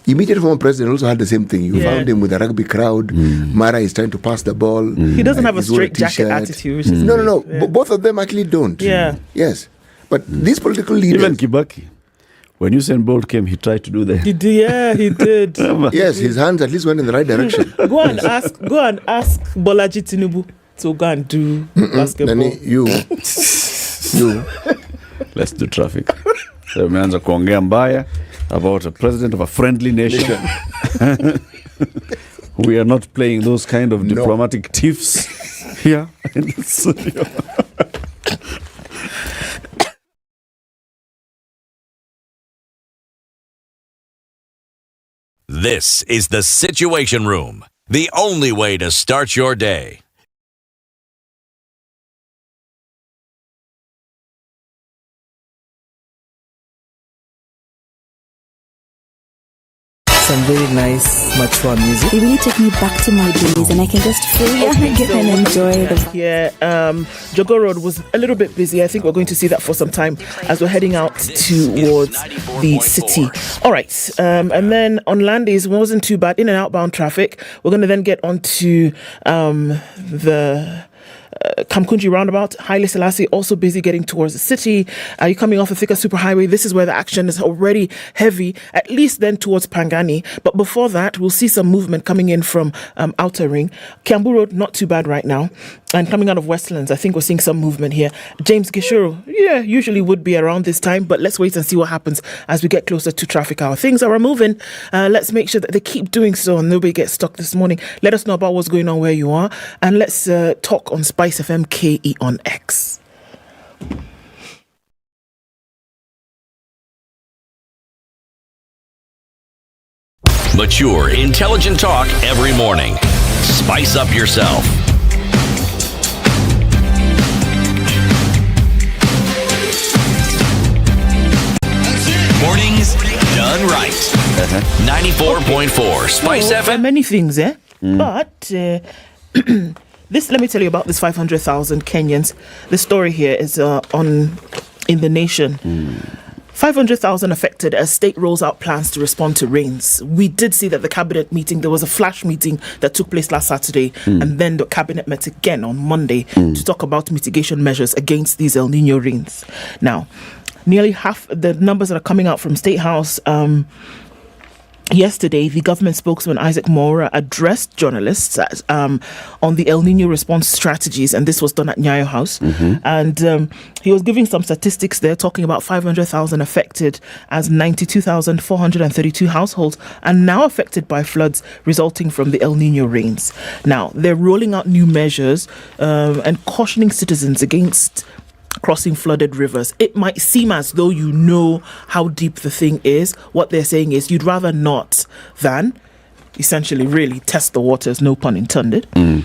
immediate former president also had the same thing. You found him with a rugby crowd. Mara is trying to pass the ball. He doesn't have a he's wearing straight jacket t-shirt. attitude. Which is No. Both of them actually don't. Yeah. Yes. But these political leaders. Even Kibaki. When Usain Bolt came, he tried to do that. He did. Yes, his hands at least went in the right direction. Go and ask Bolaji Tinubu to go and do basketball. Nani, you. Let's do traffic. So umeanza kuongea mbaya about a president of a friendly nation. We are not playing those kind of diplomatic tiffs here in the studio. This is the Situation Room, the only way to start your day. some very nice, mature music. They really take me back to my days, and I can just feel and enjoy the. Yeah, Jogo Road was a little bit busy. I think we're going to see that for some time as we're heading out towards the city. All right, and then on Landis, wasn't too bad in and outbound traffic. We're going to then get onto the Kamkunji roundabout. Haile Selassie also busy getting towards the city. You're coming off the Thika Superhighway. This is where the action is already heavy, at least then towards Pangani. But before that, we'll see some movement coming in from Outer Ring. Kiambu Road, not too bad right now. And coming out of Westlands, I think we're seeing some movement here. James Gishuru, usually would be around this time, but let's wait and see what happens as we get closer to traffic hour. Things are moving. Let's make sure that they keep doing so and nobody gets stuck this morning. Let us know about what's going on where you are. And let's talk on SpiceFM KE on X. Mature, intelligent talk every morning. Spice up yourself. Mornings done right. 94.4 Spice FM. Many things, But this, let me tell you about this 500,000 Kenyans. The story here is in The Nation. 500,000 affected as state rolls out plans to respond to rains. We did see that the cabinet meeting, there was a flash meeting that took place last Saturday, and then the cabinet met again on Monday to talk about mitigation measures against these El Nino rains. Now, nearly half the numbers that are coming out from State House. Yesterday, the government spokesman Isaac Mora addressed journalists on the El Nino response strategies, and this was done at Nyayo House. And he was giving some statistics there, talking about 500,000 affected, as 92,432 households are now affected by floods resulting from the El Nino rains. Now, they're rolling out new measures and cautioning citizens against crossing flooded rivers. It might seem as though you know how deep the thing is. What they're saying is you'd rather not than essentially really test the waters, no pun intended. In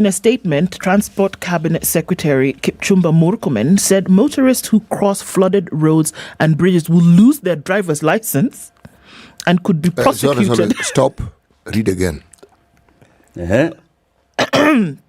a statement, Transport Cabinet Secretary Kipchumba Murkomen said motorists who cross flooded roads and bridges will lose their driver's license and could be prosecuted. Sorry. Stop. Read again. In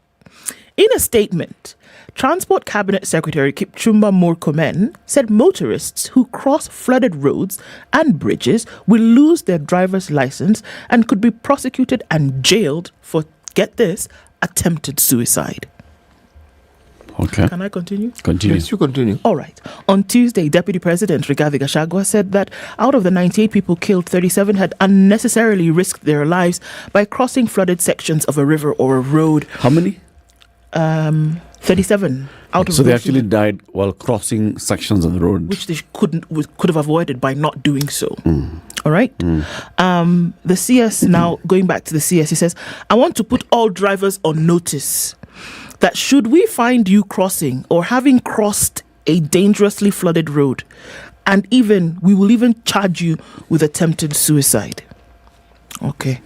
a statement, Transport Cabinet Secretary Kipchumba Murkomen said motorists who cross flooded roads and bridges will lose their driver's license and could be prosecuted and jailed for, get this, attempted suicide. Okay. Can I continue? Continue. Yes, you continue. All right. On Tuesday, Deputy President Rigathi Gachagua said that out of the 98 people killed, 37 had unnecessarily risked their lives by crossing flooded sections of a river or a road. How many? 37 out of so they actually died while crossing sections of the road, which they could have avoided by not doing so. All right. The CS, now going back to the CS, he says, I want to put all drivers on notice that should we find you crossing or having crossed a dangerously flooded road, and we will even charge you with attempted suicide. Okay.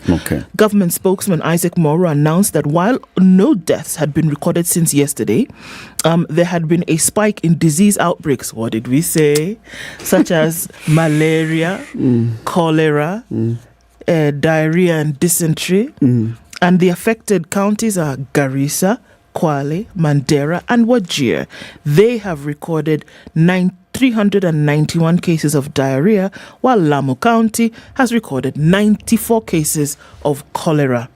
Government spokesman Isaac Mora announced that while no deaths had been recorded since yesterday, there had been a spike in disease outbreaks. What did we say? Such as malaria, cholera, diarrhea and dysentery. And the affected counties are Garissa, Kwale, Mandera and Wajir. They have recorded 391 cases of diarrhea, while Lamu County has recorded 94 cases of cholera.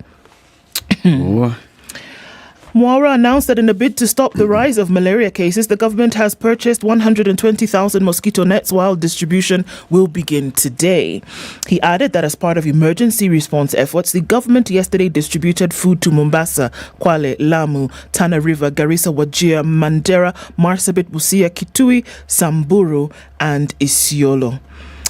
Mwaura announced that in a bid to stop the rise of malaria cases, the government has purchased 120,000 mosquito nets while distribution will begin today. He added that as part of emergency response efforts, the government yesterday distributed food to Mombasa, Kwale, Lamu, Tana River, Garissa, Wajir, Mandera, Marsabit, Busia, Kitui, Samburu and Isiolo.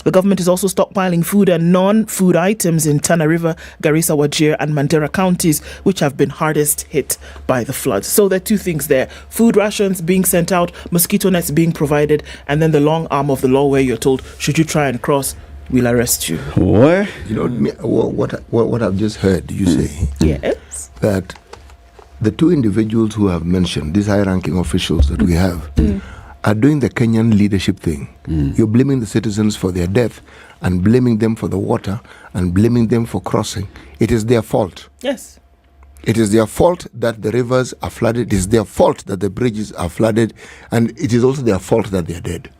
The government is also stockpiling food and non-food items in Tana River, Garissa, Wajir and Mandera counties, which have been hardest hit by the floods. So there are two things there. Food rations being sent out, mosquito nets being provided, and then the long arm of the law where you're told, should you try and cross, we'll arrest you. What? You know, what I've just heard you say, yes, that the two individuals who have mentioned, these high-ranking officials that we have, are doing the Kenyan leadership thing. You're blaming the citizens for their death and blaming them for the water and blaming them for crossing. It is their fault. Yes. It is their fault that the rivers are flooded. It is their fault that the bridges are flooded. And it is also their fault that they are dead.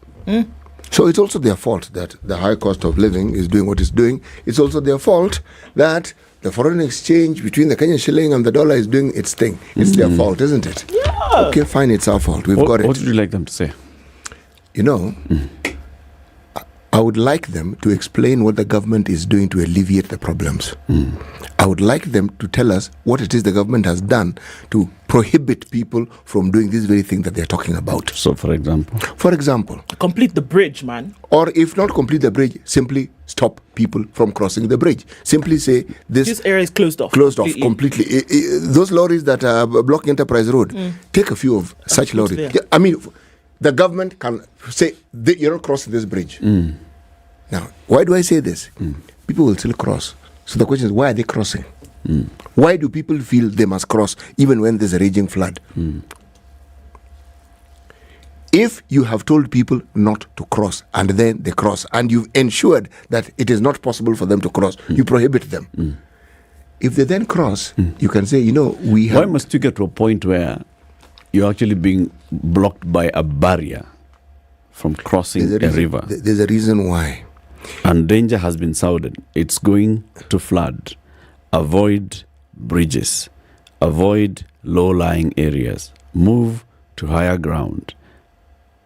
So it's also their fault that the high cost of living is doing what it's doing. It's also their fault that the foreign exchange between the Kenyan shilling and the dollar is doing its thing. It's their fault, isn't it? Yeah. Okay, fine, it's our fault. We've got it. What would you like them to say? You know, I would like them to explain what the government is doing to alleviate the problems. I would like them to tell us what it is the government has done to prohibit people from doing this very thing that they're talking about. So, for example? For example. Complete the bridge, man. Or if not complete the bridge, simply stop people from crossing the bridge. Simply say this area is closed off. Closed off completely. Those lorries that are blocking Enterprise Road, take a few of such lorries. Yeah, I mean, the government can say, you're not crossing this bridge. Now, why do I say this? People will still cross. So the question is, why are they crossing? Why do people feel they must cross even when there's a raging flood? If you have told people not to cross and then they cross and you've ensured that it is not possible for them to cross, you prohibit them. If they then cross, you can say, we have... Why must you get to a point where you're actually being blocked by a barrier from crossing a river? There's a reason why. And danger has been sounded. It's going to flood. Avoid bridges. Avoid low-lying areas. Move to higher ground.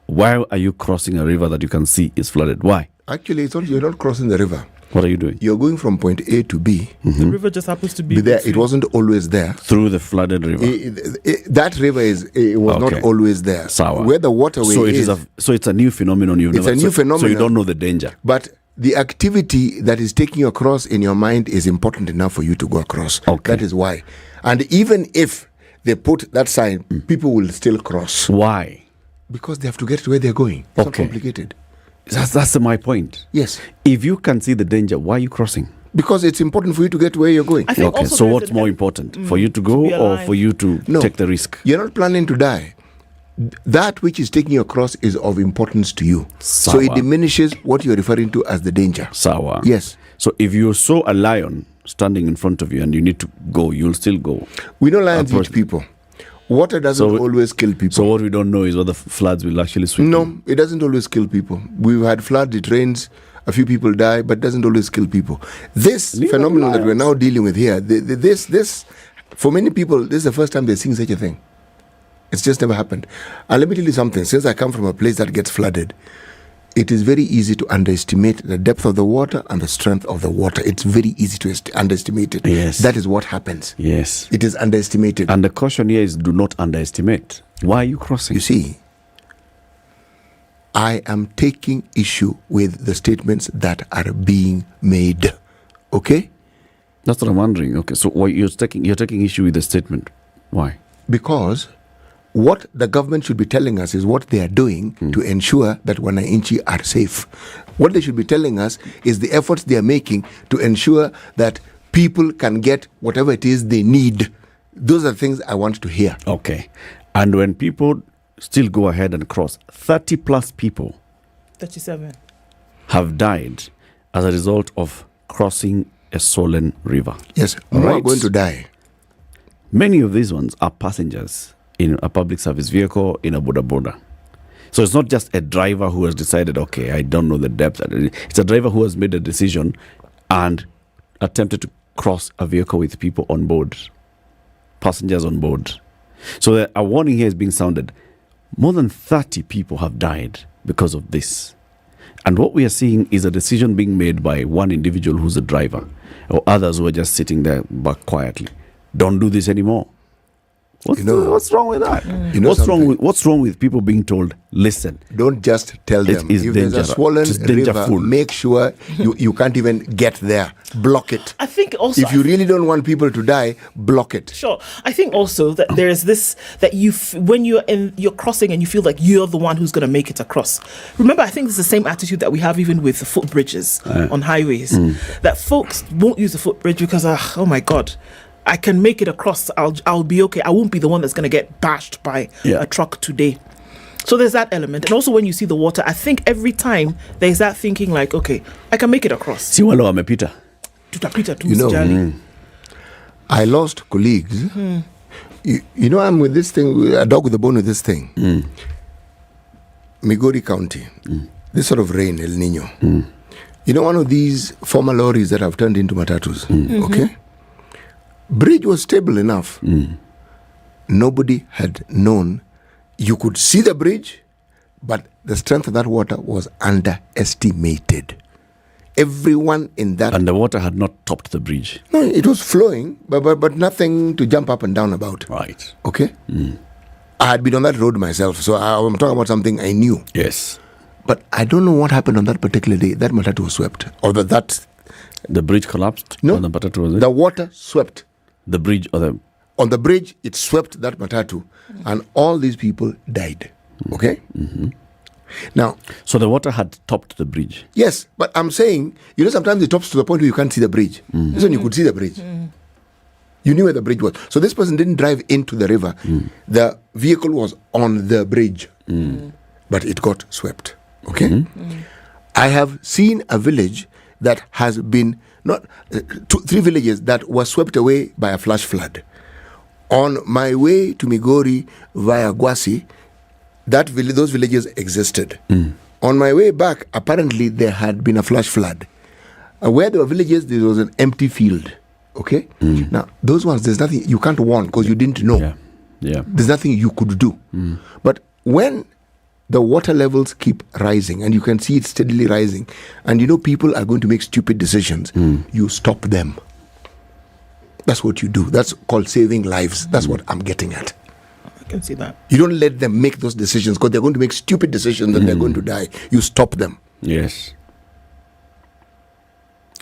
Why are you crossing a river that you can see is flooded? Why? Actually, you're not crossing the river. What are you doing? You're going from point A to B. The river just happens to be there. It wasn't always there. Through the flooded river. That river was not always there. Sour. Where the waterway is. So it's a new phenomenon. It's a new phenomenon. So you don't know the danger. But the activity that is taking you across in your mind is important enough for you to go across. Okay. That is why. And even if they put that sign, people will still cross. Why? Because they have to get to where they're going. It's not complicated. That's my point. Yes. If you can see the danger, why are you crossing? Because it's important for you to get to where you're going. Okay, so what's more important? For you to go or for you to take the risk? You're not planning to die. That which is taking you across is of importance to you. So it diminishes what you're referring to as the danger. Sawa. Yes. So if you saw a lion standing in front of you and you need to go, you'll still go. We know lions eat people. Water doesn't always kill people. So what we don't know is whether floods will actually sweep. No, it doesn't always kill people. We've had floods, it rains, a few people die, but it doesn't always kill people. This phenomenon that we're now dealing with here, this, for many people, this is the first time they're seeing such a thing. It's just never happened. And let me tell you something. Since I come from a place that gets flooded, it is very easy to underestimate the depth of the water and the strength of the water. It's very easy to underestimate it. Yes. That is what happens. Yes. It is underestimated. And the caution here is do not underestimate. Why are you crossing? You see, I am taking issue with the statements that are being made. Okay? That's what I'm wondering. Okay, so why you're taking issue with the statement. Why? Because what the government should be telling us is what they are doing to ensure that Wananchi are safe. What they should be telling us is the efforts they are making to ensure that people can get whatever it is they need. Those are things I want to hear. Okay. And when people still go ahead and cross, 30 plus people 37 have died as a result of crossing a swollen river. Yes, more are going to die. Many of these ones are passengers in a public service vehicle, in a boda. So it's not just a driver who has decided, okay, I don't know the depth. It's a driver who has made a decision and attempted to cross a vehicle with people on board, passengers on board. So a warning here is being sounded. More than 30 people have died because of this. And what we are seeing is a decision being made by one individual who's a driver, or others who are just sitting there back quietly. Don't do this anymore. What's wrong with that? What's wrong with people being told, listen, don't just tell them. If there's a swollen river, make sure you can't even get there. Block it. I think also, if you really don't want people to die, block it. Sure. I think also that there is this, that when you're crossing and you feel like you're the one who's going to make it across. Remember, I think it's the same attitude that we have even with the footbridges on highways. That folks won't use the footbridge because, oh my God, I can make it across. I'll be okay. I won't be the one that's going to get bashed by a truck today. So there's that element. And also when you see the water, I think every time there's that thinking like, okay, I can make it across. Si wale wamepita. Tutapita tu usijali. I lost colleagues. You know, I'm with this thing, a dog with a bone with this thing. Migori County, this sort of rain, El Nino. You know, one of these former lorries that have turned into matatus, okay? Bridge was stable enough. Nobody had known. You could see the bridge, but the strength of that water was underestimated. Everyone in that... And the water had not topped the bridge. No, it was flowing, but nothing to jump up and down about. Right. Okay? I had been on that road myself, so I'm talking about something I knew. Yes. But I don't know what happened on that particular day. That matatu was swept. Or the bridge collapsed? No. Or the matatu was it? The water swept. The bridge or the... On the bridge, it swept that matatu. And all these people died. Okay? Now... So the water had topped the bridge? Yes, but I'm saying, you know, sometimes it tops to the point where you can't see the bridge. This one you could see the bridge. You knew where the bridge was. So this person didn't drive into the river. The vehicle was on the bridge. But it got swept. Okay? I have seen a village that has been, three villages that were swept away by a flash flood. On my way to Migori via Gwasi, those villages existed. On my way back, apparently there had been a flash flood. Where there were villages, there was an empty field. Okay? Now, those ones, there's nothing, you can't warn because you didn't know. Yeah. There's nothing you could do. But when the water levels keep rising and you can see it steadily rising, and you know people are going to make stupid decisions, you stop them. That's what you do. That's called saving lives. That's what I'm getting at. I can see that. You don't let them make those decisions because they're going to make stupid decisions and they're going to die. You stop them. Yes.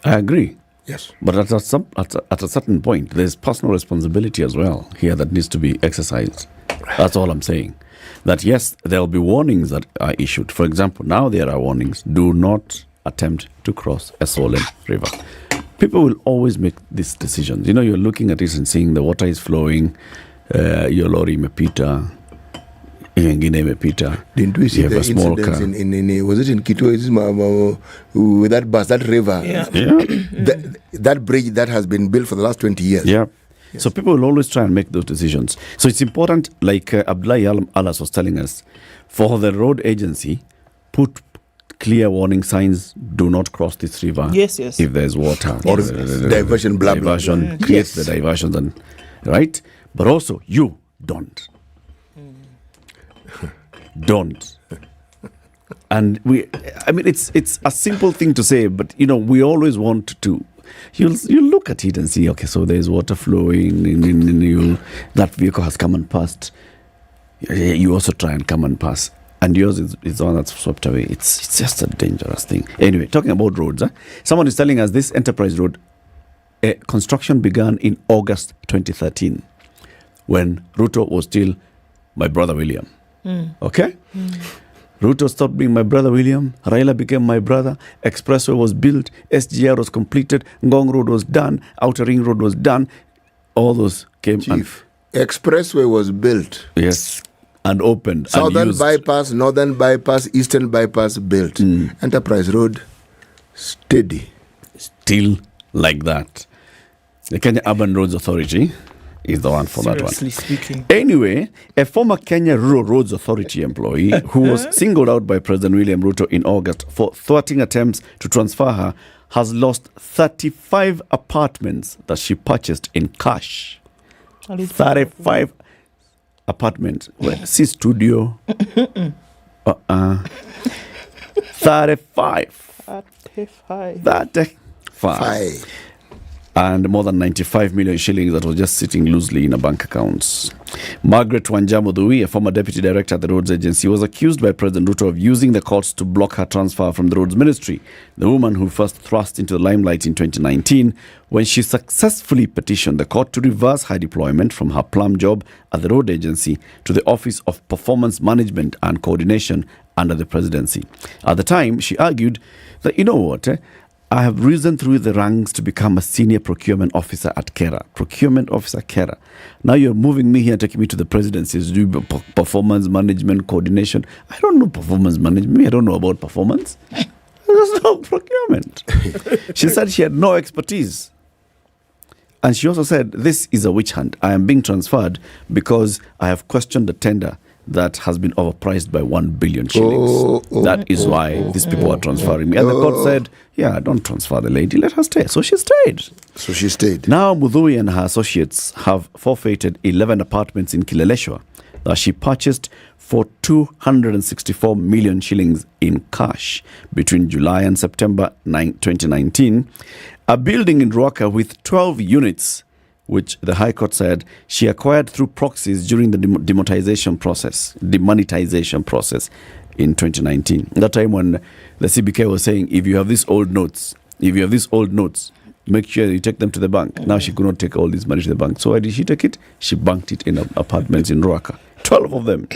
I agree. Yes. But at a certain point, there's personal responsibility as well here that needs to be exercised. That's all I'm saying. That yes, there will be warnings that are issued. For example, now there are warnings. Do not attempt to cross a swollen river. People will always make these decisions. You know, you're looking at this and seeing the water is flowing, your lorry imepita, ingine imepita. Didn't we see the incidents in was it in Kito? With that bus, that river? Yeah. That bridge that has been built for the last 20 years. Yeah. Yes. So people will always try and make those decisions. So it's important, like Abdullah Alas was telling us, for the road agency, put clear warning signs, do not cross this river. Yes. If there's water. Or diversion, blah, blah, blah. Creates the diversions, and right? But also, you don't. Don't. And it's a simple thing to say, but, you know, we always want to. You'll look at it and see, okay, so there's water flowing, that vehicle has come and passed. You also try and come and pass. And yours is the one that's swept away. It's just a dangerous thing. Anyway, talking about roads, someone is telling us this Enterprise Road, construction began in August 2013 when Ruto was still my brother William. Okay? Ruto stopped being my brother William. Raila became my brother. Expressway was built. SGR was completed. Ngong Road was done. Outer Ring Road was done. All those came. Chief, Expressway was built. Yes. And opened. Southern and bypass, northern bypass, eastern bypass built. Enterprise Road, steady. Still like that. The Kenya Urban Roads Authority is the one for that one. Seriously speaking. Anyway, a former Kenya Rural Roads Authority employee who was singled out by President William Ruto in August for thwarting attempts to transfer her has lost 35 apartments that she purchased in cash. 35 apartments. Well, see studio. 35. And more than 95 million shillings that was just sitting loosely in a bank accounts. Margaret Wanjamudhui, a former deputy director at the Roads Agency, was accused by President Ruto of using the courts to block her transfer from the Roads Ministry. The woman who first thrust into the limelight in 2019 when she successfully petitioned the court to reverse her deployment from her plum job at the Road Agency to the Office of Performance Management and Coordination under the presidency. At the time, she argued that, you know what, I have risen through the ranks to become a senior procurement officer at Kera. Procurement officer, Kera. Now you're moving me here, taking me to the presidency to do performance management coordination. I don't know performance management. I don't know about performance. There's no procurement. She said she had no expertise. And she also said, this is a witch hunt. I am being transferred because I have questioned the tender that has been overpriced by 1 billion shillings. That is why these people are transferring me. And the court said, yeah, don't transfer the lady, let her stay. So she stayed. Now Mudhui and her associates have forfeited 11 apartments in Kileleshwa that she purchased for 264 million shillings in cash between July and September 2019. A building in Ruaka with 12 units, which the High Court said she acquired through proxies during the demonetization process in 2019. That time when the CBK was saying, if you have these old notes, make sure you take them to the bank. Now she could not take all this money to the bank. So why did she take it? She banked it in apartments in Ruaka. 12 of them.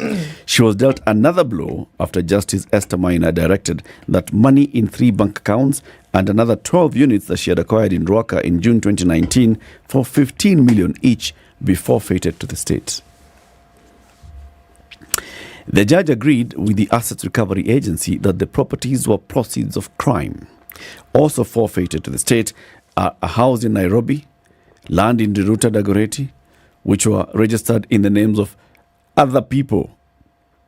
She was dealt another blow after Justice Esther Maina directed that money in 3 bank accounts and another 12 units that she had acquired in Ruaka in June 2019 for 15 million each be forfeited to the state. The judge agreed with the Assets Recovery Agency that the properties were proceeds of crime. Also forfeited to the state are a house in Nairobi, land in Diruta Dagoretti, which were registered in the names of other people.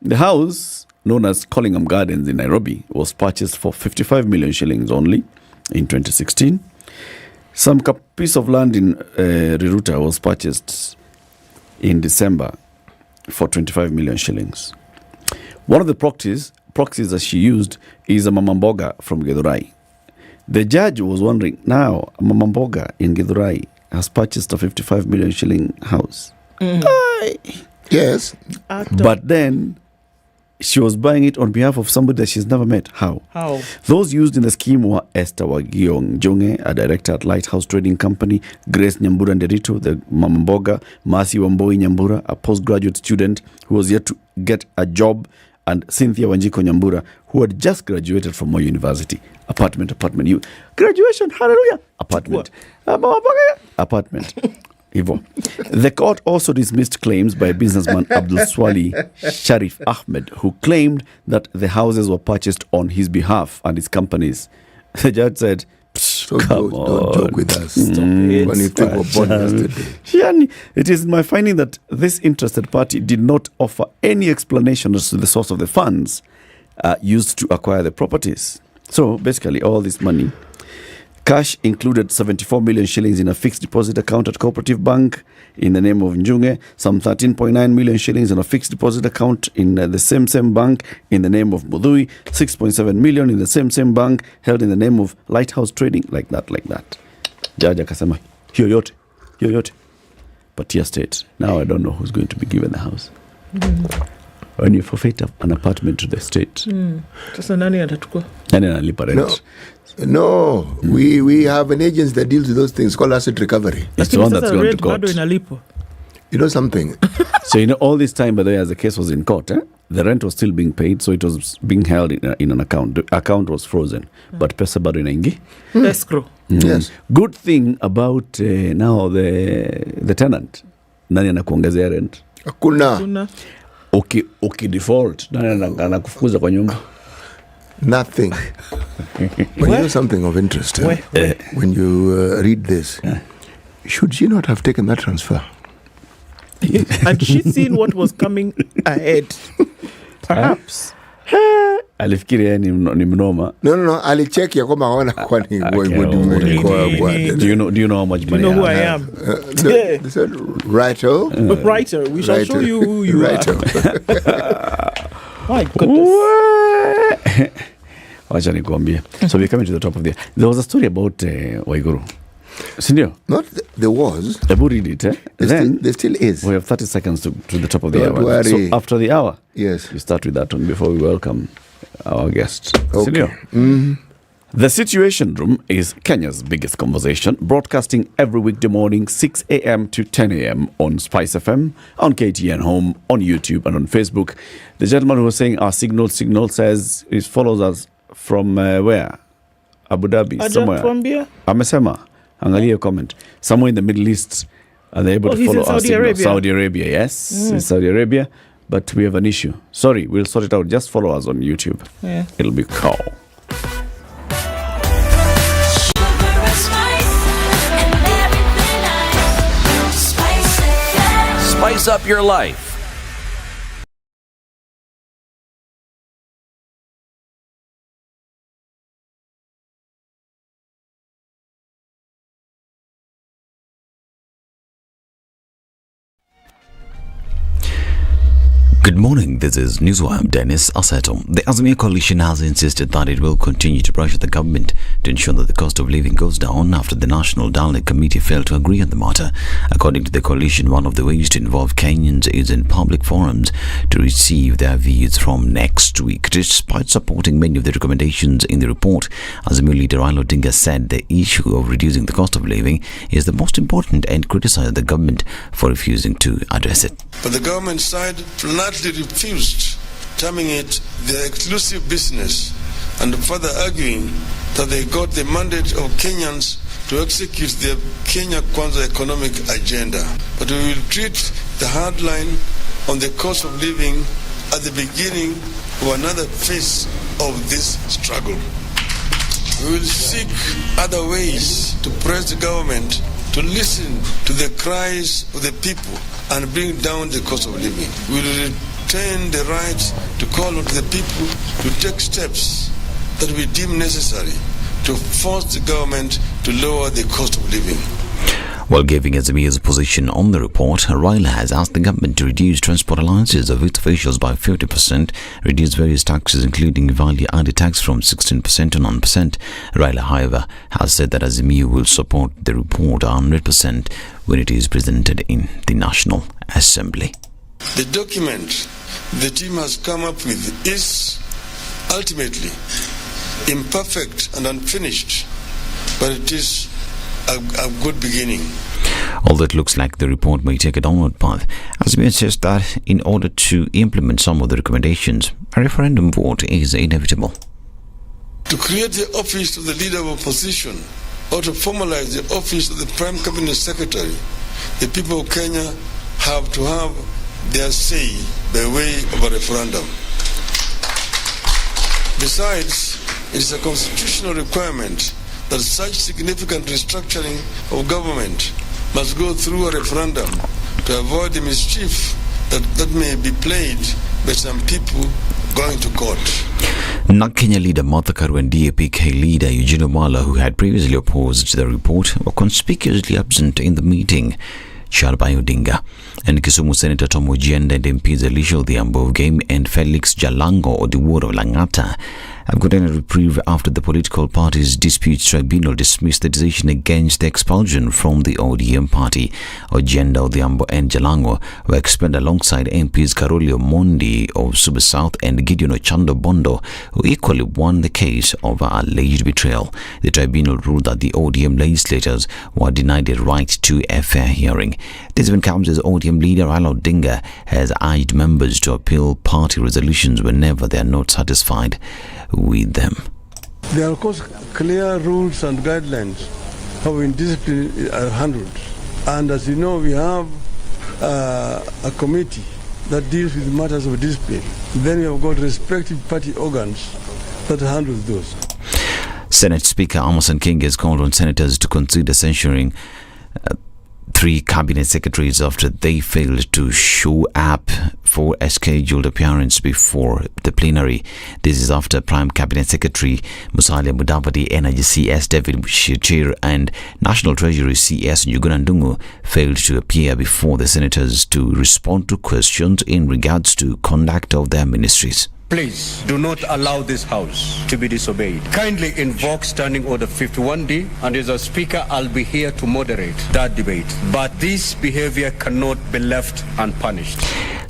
The house, known as Collingham Gardens in Nairobi, was purchased for 55 million shillings only in 2016. Some piece of land in Riruta was purchased in December for 25 million shillings. One of the proxies that she used is a Mamamboga from Githurai. The judge was wondering, now a Mamamboga in Githurai has purchased a 55 million shilling house. Yes. But then she was buying it on behalf of somebody that she's never met. How? Those used in the scheme were Esther Wagiong Jonge, a director at Lighthouse Trading Company, Grace Nyambura Nderito, the Mamamboga, Mercy Wamboi Nyambura, a postgraduate student who was yet to get a job, and Cynthia Wanjiko Nyambura, who had just graduated from Moi University. Apartment. You graduation, hallelujah. Apartment. Apartment. Ivo. The court also dismissed claims by businessman Abdul Swali Sharif Ahmed, who claimed that the houses were purchased on his behalf and his company's. The judge said, don't joke with us. When you took a bond yesterday. It is my finding that this interested party did not offer any explanation as to the source of the funds used to acquire the properties. So basically all this money, cash included 74 million shillings in a fixed deposit account at Cooperative Bank in the name of Njunge, some 13.9 million shillings in a fixed deposit account in the same bank in the name of Mudhui, 6.7 million in the same bank held in the name of Lighthouse Trading, like that. Judge akasema, hiyo yote. Patia state. Now I don't know who's going to be given the house. When you forfeit an apartment to the state. Sasa nani atachukua? Nani analipa rent? No, we have an agency that deals with those things called asset recovery. It's the one that's going to court. You know something? So all this time, by the way, as the case was in court, the rent was still being paid, so it was being held in an account. The account was frozen, but pesa bado inaingi. Escrow. Yes. Good thing about now the tenant. Nani anakuongezea rent? Hakuna. Okay, default. Nani anakufukuza kwa nyumba? Nothing. But you know something of interest. When you read this, should she not have taken that transfer? Had she seen what was coming ahead? Perhaps. Alifikiria ni mnoma. No. Alicheck ya kwamba aona kwani do you know how much money? Do you know who I am? They said, Writer. We shall show you who you are. My goodness. Wacha nikuambie. So we're coming to the top of there was a story about Waiguru. Sindio? Not there was. Ebu read it. There still is. We have 30 seconds to the top of the Don't hour. worry. So after the hour, yes, we start with that one before we welcome our guest. Okay. Sindio? The Situation Room is Kenya's biggest conversation, broadcasting every weekday morning 6 a.m. to 10 a.m. on SpiceFM, on KTN Home, on YouTube, and on Facebook. The gentleman who was saying our signal says it follows us from where? Abu Dhabi, somewhere. Amesema, angalia comment. Somewhere in the Middle East, are they able to follow us? Saudi Arabia, yes. In Saudi Arabia, but we have an issue. Sorry, we'll sort it out. Just follow us on YouTube. Yeah. It'll be cool. Spice up your life. Good morning, this is Newswire. I'm Dennis Aseto. The Azimio coalition has insisted that it will continue to pressure the government to ensure that the cost of living goes down after the National Dialogue Committee failed to agree on the matter. According to the coalition, one of the ways to involve Kenyans is in public forums to receive their views from next week. Despite supporting many of the recommendations in the report, Azimio leader Raila Odinga said the issue of reducing the cost of living is the most important and criticized the government for refusing to address it. But the government side flatly refused, terming it their exclusive business and further arguing that they got the mandate of Kenyans to execute their Kenya Kwanza economic agenda. But we will treat the hard line on the cost of living at the beginning of another phase of this struggle. We will seek other ways to press the government to listen to the cries of the people and bring down the cost of living. We will retain the right to call on the people to take steps that we deem necessary to force the government to lower the cost of living. While giving Azimio's position on the report, Raila has asked the government to reduce transport allowances of its officials by 50%, reduce various taxes including value-added tax from 16% to 9%. Raila, however, has said that Azimio will support the report 100% when it is presented in the National Assembly. The document the team has come up with is ultimately imperfect and unfinished, but it is a good beginning. Although it looks like the report may take a downward path, Azimio says that in order to implement some of the recommendations, a referendum vote is inevitable. To create the office of the leader of opposition or to formalize the office of the Prime Cabinet Secretary, the people of Kenya have to have their say by way of a referendum. Besides, it is a constitutional requirement that such significant restructuring of government must go through a referendum to avoid the mischief that may be played by some people going to court. Kenya leader Martha Karua and DAP-K leader Eugene Wamalwa, who had previously opposed the report, were conspicuously absent in the meeting chaired by Odinga. And Kisumu Senator Tom Ojienda and MPs Elisha Odhiambo of Game and Felix Jalango Odiwuor of Lang'ata have gotten a reprieve after the political party's disputes tribunal dismissed the decision against the expulsion from the ODM party. Ojienda, Odhiambo and Jalango were expelled alongside MPs Karoli Omondi of Suba South and Gideon Ochando Bondo, who equally won the case over alleged betrayal. The tribunal ruled that the ODM legislators were denied a right to a fair hearing. This even comes as ODM leader Raila Odinga has urged members to appeal party resolutions whenever they are not satisfied with them. There are, of course, clear rules and guidelines how indiscipline are handled. And as you know, we have a committee that deals with matters of discipline. Then we have got respective party organs that handle those. Senate Speaker Amason King has called on senators to consider censuring 3 cabinet secretaries after they failed to show up for a scheduled appearance before the plenary. This is after Prime Cabinet Secretary Musalia Mudavadi, Energy CS David Shichir and National Treasury CS Njuguna Ndung'u failed to appear before the senators to respond to questions in regards to conduct of their ministries. Please do not allow this House to be disobeyed. Kindly invoke Standing Order 51D, and as a Speaker, I'll be here to moderate that debate. But this behavior cannot be left unpunished.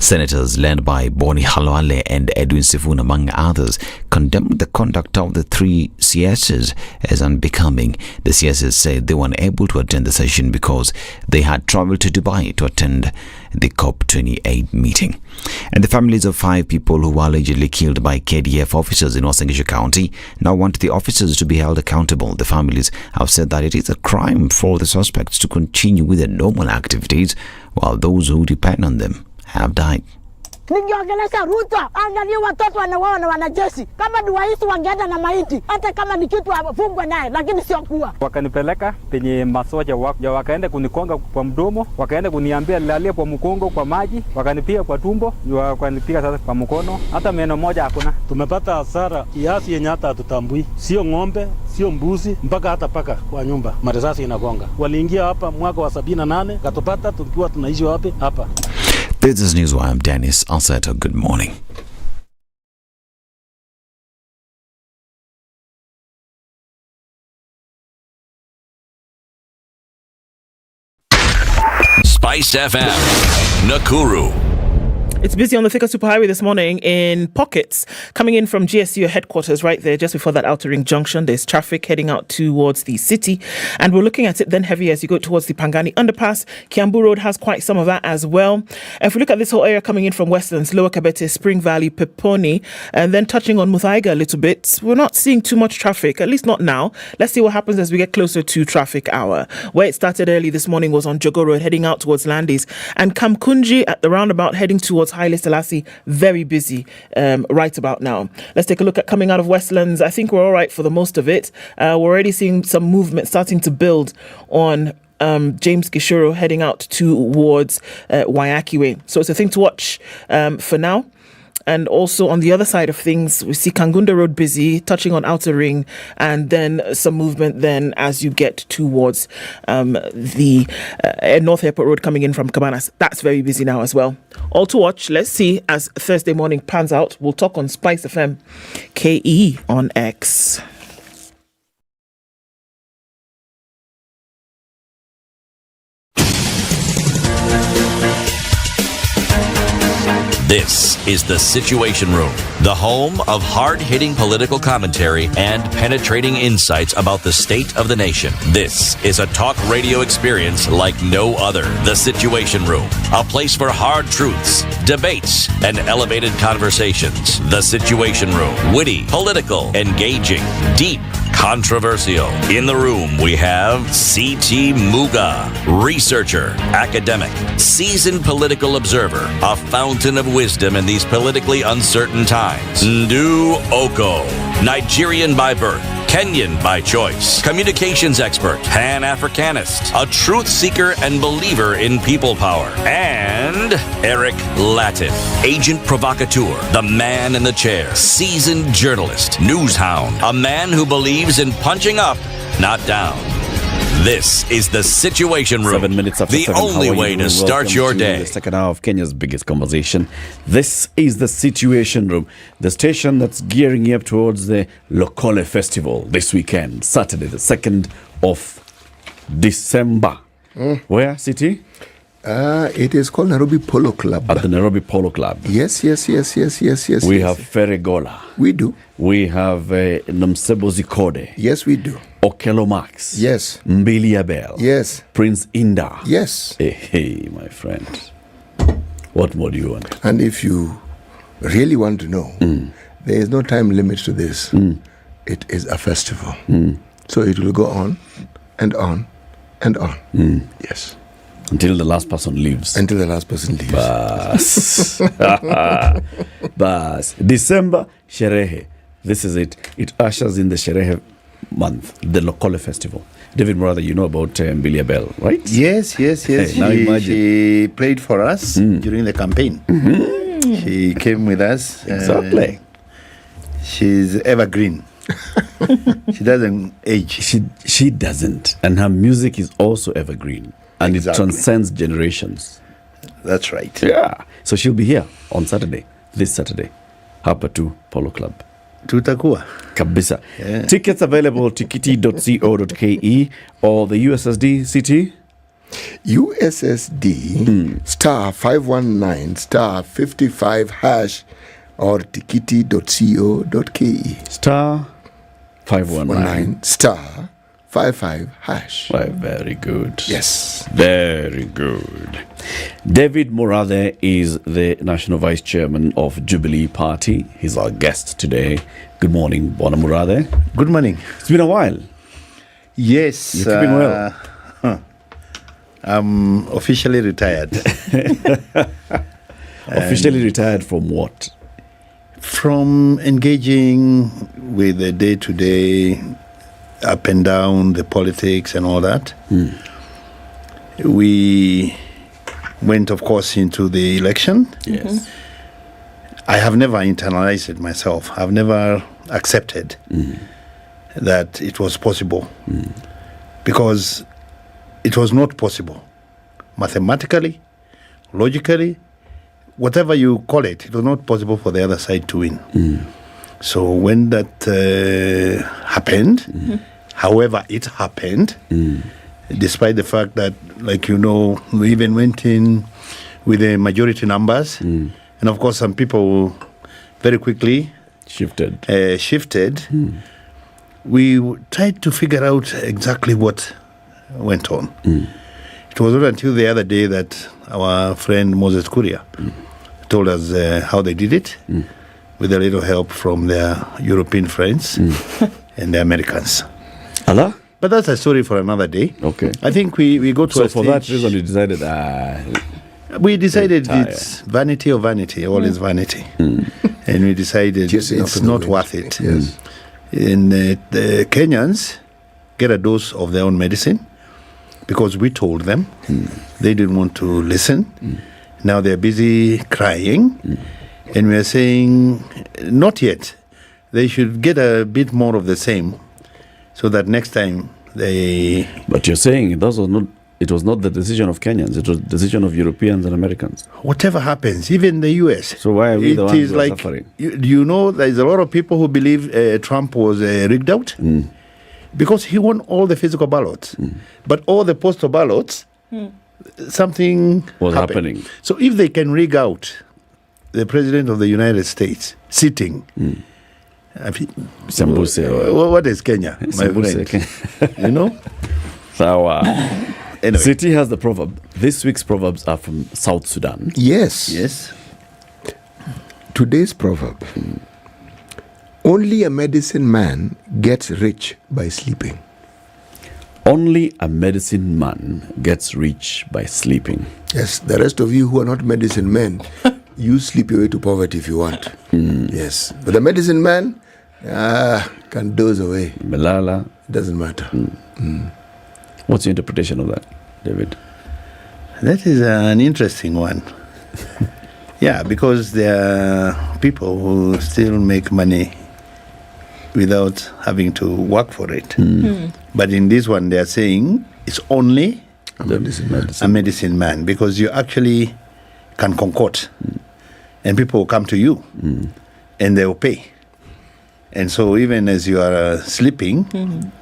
Senators led by Boni Halwale and Edwin Sifuna, among others, condemned the conduct of the three CSs as unbecoming. The CSs said they were unable to attend the session because they had travelled to Dubai to attend the COP28 meeting. And the families of 5 people who were allegedly killed by KDF officers in Uasin Gishu County now want the officers to be held accountable. The families have said that it is a crime for the suspects to continue with their normal activities while those who depend on them have died. Ningeongelesha Ruto, angalia watoto wanauawa na wanajeshi. Kama ni wahisi wangeenda na maiti, hata kama ni kitu afungwe naye, lakini sio kuwa. Wakanipeleka penye masoja wakaenda kunikonga kwa mdomo, wakaenda kuniambia lalia kwa mkongo kwa maji, wakanipiga kwa tumbo, wakanipiga sasa kwa mkono, hata meno moja hakuna. Tumepata hasara kiasi yenye hata hatutambui. Sio ng'ombe, sio mbuzi, mpaka hata paka kwa nyumba. Marisasi inagonga. Waliingia hapa mwaka wa 78, katupata tukiwa tunaishi wapi hapa. This is News. I'm Dennis Alseto. Good morning. SpiceFM, Nakuru. It's busy on the Thika Superhighway this morning in pockets coming in from GSU headquarters right there just before that outer ring junction. There's traffic heading out towards the city, and we're looking at it then heavy as you go towards the Pangani underpass. Kiambu Road has quite some of that as well. And if we look at this whole area coming in from Westlands, Lower Kabete, Spring Valley, Peponi, and then touching on Muthaiga a little bit, we're not seeing too much traffic, at least not now. Let's see what happens as we get closer to traffic hour. Where it started early this morning was on Jogo Road heading out towards Landis, and Kamkunji at the roundabout heading towards Haile Selassie, very busy right about now. Let's take a look at coming out of Westlands. I think we're all right for the most of it. We're already seeing some movement starting to build on James Gishuru heading out towards Wayaki Way. So it's a thing to watch for now. And also on the other side of things, we see Kangunda Road busy, touching on Outer Ring, and then some movement then as you get towards the North Airport Road coming in from Cabanas. That's very busy now as well. All to watch. Let's see as Thursday morning pans out. We'll talk on Spice FM KE on X. This is The Situation Room, the home of hard-hitting political commentary and penetrating insights about the state of the nation. This is a talk radio experience like no other. The Situation Room, a place for hard truths, debates, and elevated conversations. The Situation Room, witty, political, engaging, deep, controversial. In the room, we have C.T. Muga, researcher, academic, seasoned political observer, a fountain of wisdom in these politically uncertain times. Ndu Okoh, Nigerian by birth, Kenyan by choice, communications expert, Pan-Africanist, a truth seeker and believer in people power, and Eric Latiff, agent provocateur, the man in the chair, seasoned journalist, news hound, a man who believes in punching up, not down. This is The Situation Room, 7 minutes after the 7. only way to start your day. The second hour of Kenya's biggest conversation. This is The Situation Room, the station that's gearing up towards the Lokole Festival this weekend, Saturday, the 2nd of December. Where, City? It is called Nairobi Polo Club. At the Nairobi Polo Club. Yes. We have Ferregola. We do. We have Nomsebo Zikode. Yes, we do. Okello Max. Yes. Mbili Abel. Yes. Prince Inda. Yes. Hey, my friend. What more do you want? And if you really want to know, there is no time limit to this. It is a festival. So it will go on and on and on. Yes. Until the last person leaves. Until the last person leaves. Bas. December, Sherehe. This is it. It ushers in the Sherehe month, the Lokole Festival. David Murada, you know about Mbili Bell, right? Yes. Hey, now imagine. She played for us during the campaign. She came with us. Exactly. She's evergreen. She doesn't age. She doesn't. And her music is also evergreen. And it transcends generations. That's right. Yeah. So she'll be here on Saturday, this Saturday, Hapa 2 Polo Club. Tutakuwa. Kabisa. Yeah. Tickets available, tikiti.co.ke or the USSD City? USSD star 519 star 55 hash or tikiti.co.ke. Star 519 star 55 hash. Why, very good. Yes. Very good. David Murathe is the National Vice Chairman of Jubilee Party. He's our guest today. Good morning, Bwana Murathe. Good morning. It's been a while. Yes. You're keeping well. I'm officially retired. Officially retired from what? From engaging with the day-to-day up and down, the politics and all that. We went, of course, into the election. Yes. I have never internalized it myself. I've never accepted that it was possible because it was not possible. Mathematically, logically, whatever you call it, it was not possible for the other side to win. So when that happened, however it happened, despite the fact that, like you know, we even went in with the majority numbers, and of course some people very quickly shifted. We tried to figure out exactly what went on. It was not until the other day that our friend Moses Kuria told us how they did it, with a little help from their European friends and the Americans. Allah? But that's a story for another day. Okay. I think we go to So a for stage. that reason, you decided... we decided it's vanity of vanity, all is vanity. And we decided it's not worth it. Yes. And the Kenyans get a dose of their own medicine because we told them. They didn't want to listen. Now they're busy crying. And we are saying, not yet. They should get a bit more of the same so that next time they... But you're saying it was not the decision of Kenyans, it was the decision of Europeans and Americans. Whatever happens, even the US. So why are we the ones who are suffering? You know, there's a lot of people who believe Trump was rigged out because he won all the physical ballots. But all the postal ballots, something was happened. happening. So if they can rig out the President of the United States sitting... Sambuse. What is Kenya, my friend? You know? So, anyway. City has the proverb. This week's proverbs are from South Sudan. Yes. Today's proverb. Only a medicine man gets rich by sleeping. Only a medicine man gets rich by sleeping. Yes, the rest of you who are not medicine men, you sleep your way to poverty if you want. Yes. But the medicine man can doze away. Melala. Doesn't matter. What's your interpretation of that, David? That is an interesting one. Yeah, because there are people who still make money without having to work for it. But in this one, they are saying it's only a medicine man because you actually can concoct and people will come to you and they will pay. And so even as you are sleeping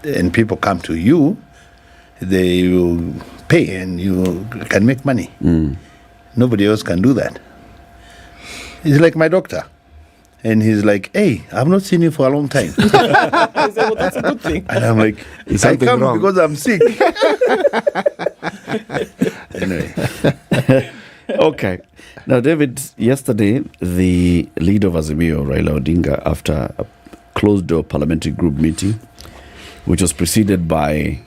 and people come to you, they will pay and you can make money. Nobody else can do that. It's like my doctor. And he's like, hey, I've not seen you for a long time. I said, well, that's a good thing. And I'm like, I come because I'm sick. Anyway. Okay. Now, David, yesterday, the leader of Azimio, Raila Odinga, after a closed-door parliamentary group meeting, which was preceded by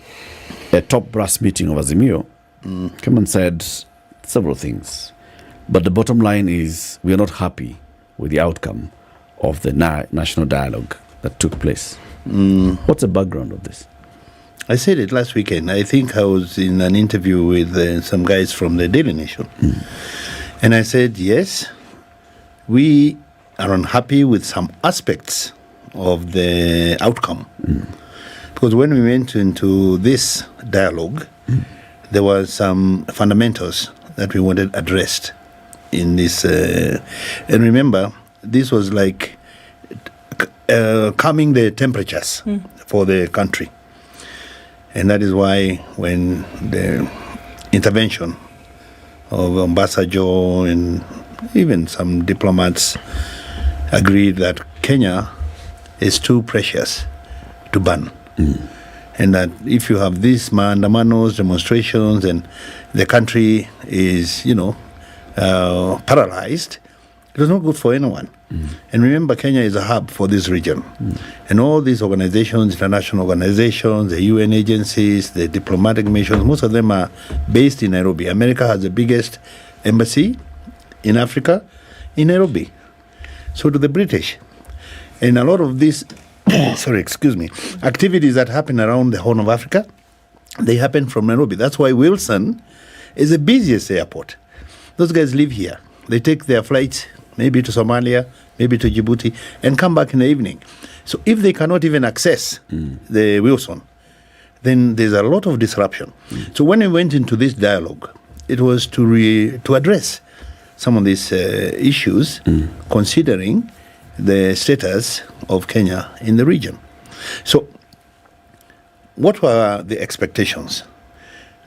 a top brass meeting of Azimio, came and said several things. But the bottom line is we are not happy with the outcome of the national dialogue that took place. What's the background of this? I said it last weekend. I think I was in an interview with some guys from the Daily Nation. And I said, yes, we are unhappy with some aspects of the outcome. Because when we went into this dialogue, there were some fundamentals that we wanted addressed in this. And remember, this was like calming the temperatures for the country. And that is why when the intervention of Ombaso and even some diplomats agreed that Kenya is too precious to ban. And that if you have these maandamanos, demonstrations, and the country is, paralyzed, it was not good for anyone. And remember, Kenya is a hub for this region. And all these organizations, international organizations, the UN agencies, the diplomatic missions, most of them are based in Nairobi. America has the biggest embassy in Africa in Nairobi. So do the British. And a lot of these, activities that happen around the Horn of Africa, they happen from Nairobi. That's why Wilson is the busiest airport. Those guys live here. They take their flights maybe to Somalia, maybe to Djibouti, and come back in the evening. So if they cannot even access the Wilson, then there's a lot of disruption. So when we went into this dialogue, it was to address some of these issues, considering the status of Kenya in the region. So what were the expectations?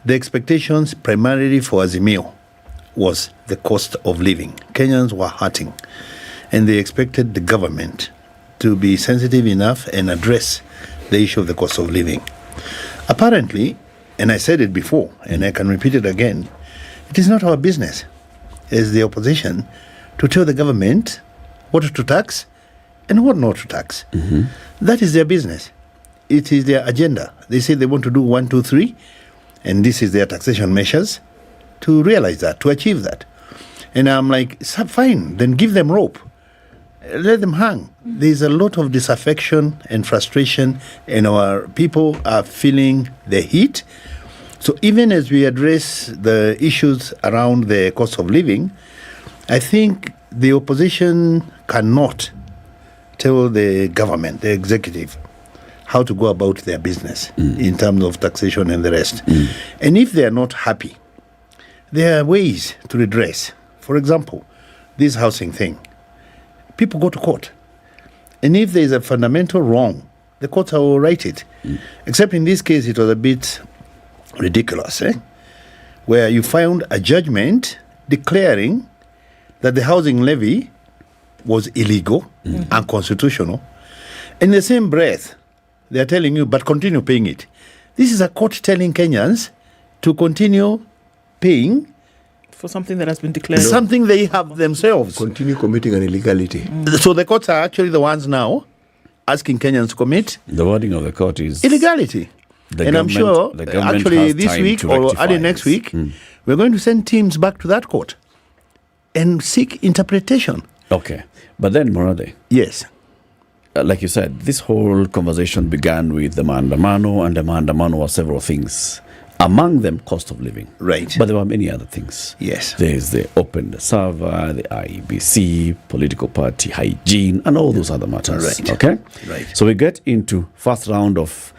The expectations primarily for Azimio was the cost of living. Kenyans were hurting, and they expected the government to be sensitive enough and address the issue of the cost of living. Apparently, and I said it before, and I can repeat it again, it is not our business as the opposition to tell the government what to tax and what not to tax. That is their business. It is their agenda. They say they want to do 1, 2, 3, and this is their taxation measures to realize that, to achieve that. And I'm like, fine, then give them rope. Let them hang. There's a lot of disaffection and frustration, and our people are feeling the heat. So even as we address the issues around the cost of living, I think the opposition cannot tell the government, the executive, how to go about their business in terms of taxation and the rest. And if they are not happy, there are ways to redress. For example, this housing thing. People go to court. And if there is a fundamental wrong, the courts will right it. Except in this case, it was a bit ridiculous, where you found a judgment declaring that the housing levy was illegal, unconstitutional. In the same breath, they are telling you, but continue paying it. This is a court telling Kenyans to continue paying for something that has been declared. Something they have themselves. Continue committing an illegality. So the courts are actually the ones now asking Kenyans to commit. The wording of the court is illegality. And I'm sure, actually, this week or early next week, we're going to send teams back to that court and seek interpretation. Okay. But then, Morade. Yes. Like you said, this whole conversation began with the maandamano, and the maandamano was several things. Among them, cost of living. Right. But there were many other things. Yes. There's the open server, the IEBC, political party hygiene, and all those other matters. Right. Okay? Right. So we get into first round of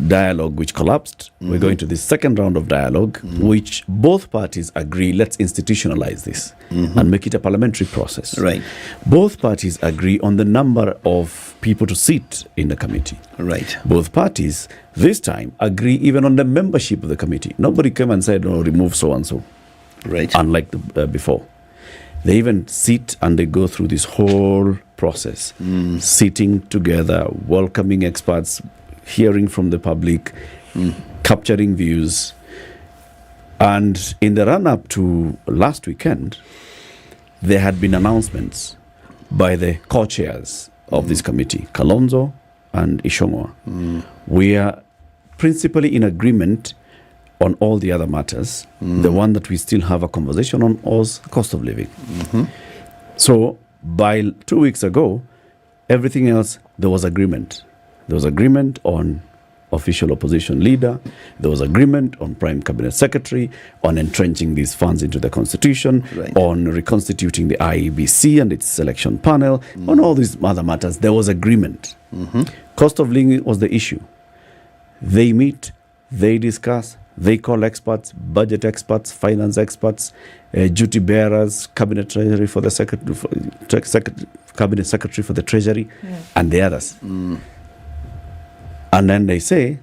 dialogue, which collapsed. We're going to the second round of dialogue, which both parties agree, let's institutionalize this and make it a parliamentary process. Right. Both parties agree on the number of people to sit in the committee. Right. Both parties this time agree even on the membership of the committee. Nobody came and said, no, remove so-and-so. Right. Unlike before. They even sit and they go through this whole process, sitting together, welcoming experts, hearing from the public, capturing views. And in the run-up to last weekend, there had been announcements by the co-chairs of this committee, Kalonzo and Ishongwa. We are principally in agreement on all the other matters. The one that we still have a conversation on was cost of living. So by 2 weeks ago, everything else, there was agreement. There was agreement on official opposition leader. There was agreement on prime cabinet secretary, on entrenching these funds into the constitution, on reconstituting the IEBC and its selection panel, on all these other matters. There was agreement. Cost of living was the issue. They meet, they discuss, they call experts, budget experts, finance experts, duty bearers, cabinet treasury for the cabinet secretary for the treasury, and the others. And then they say,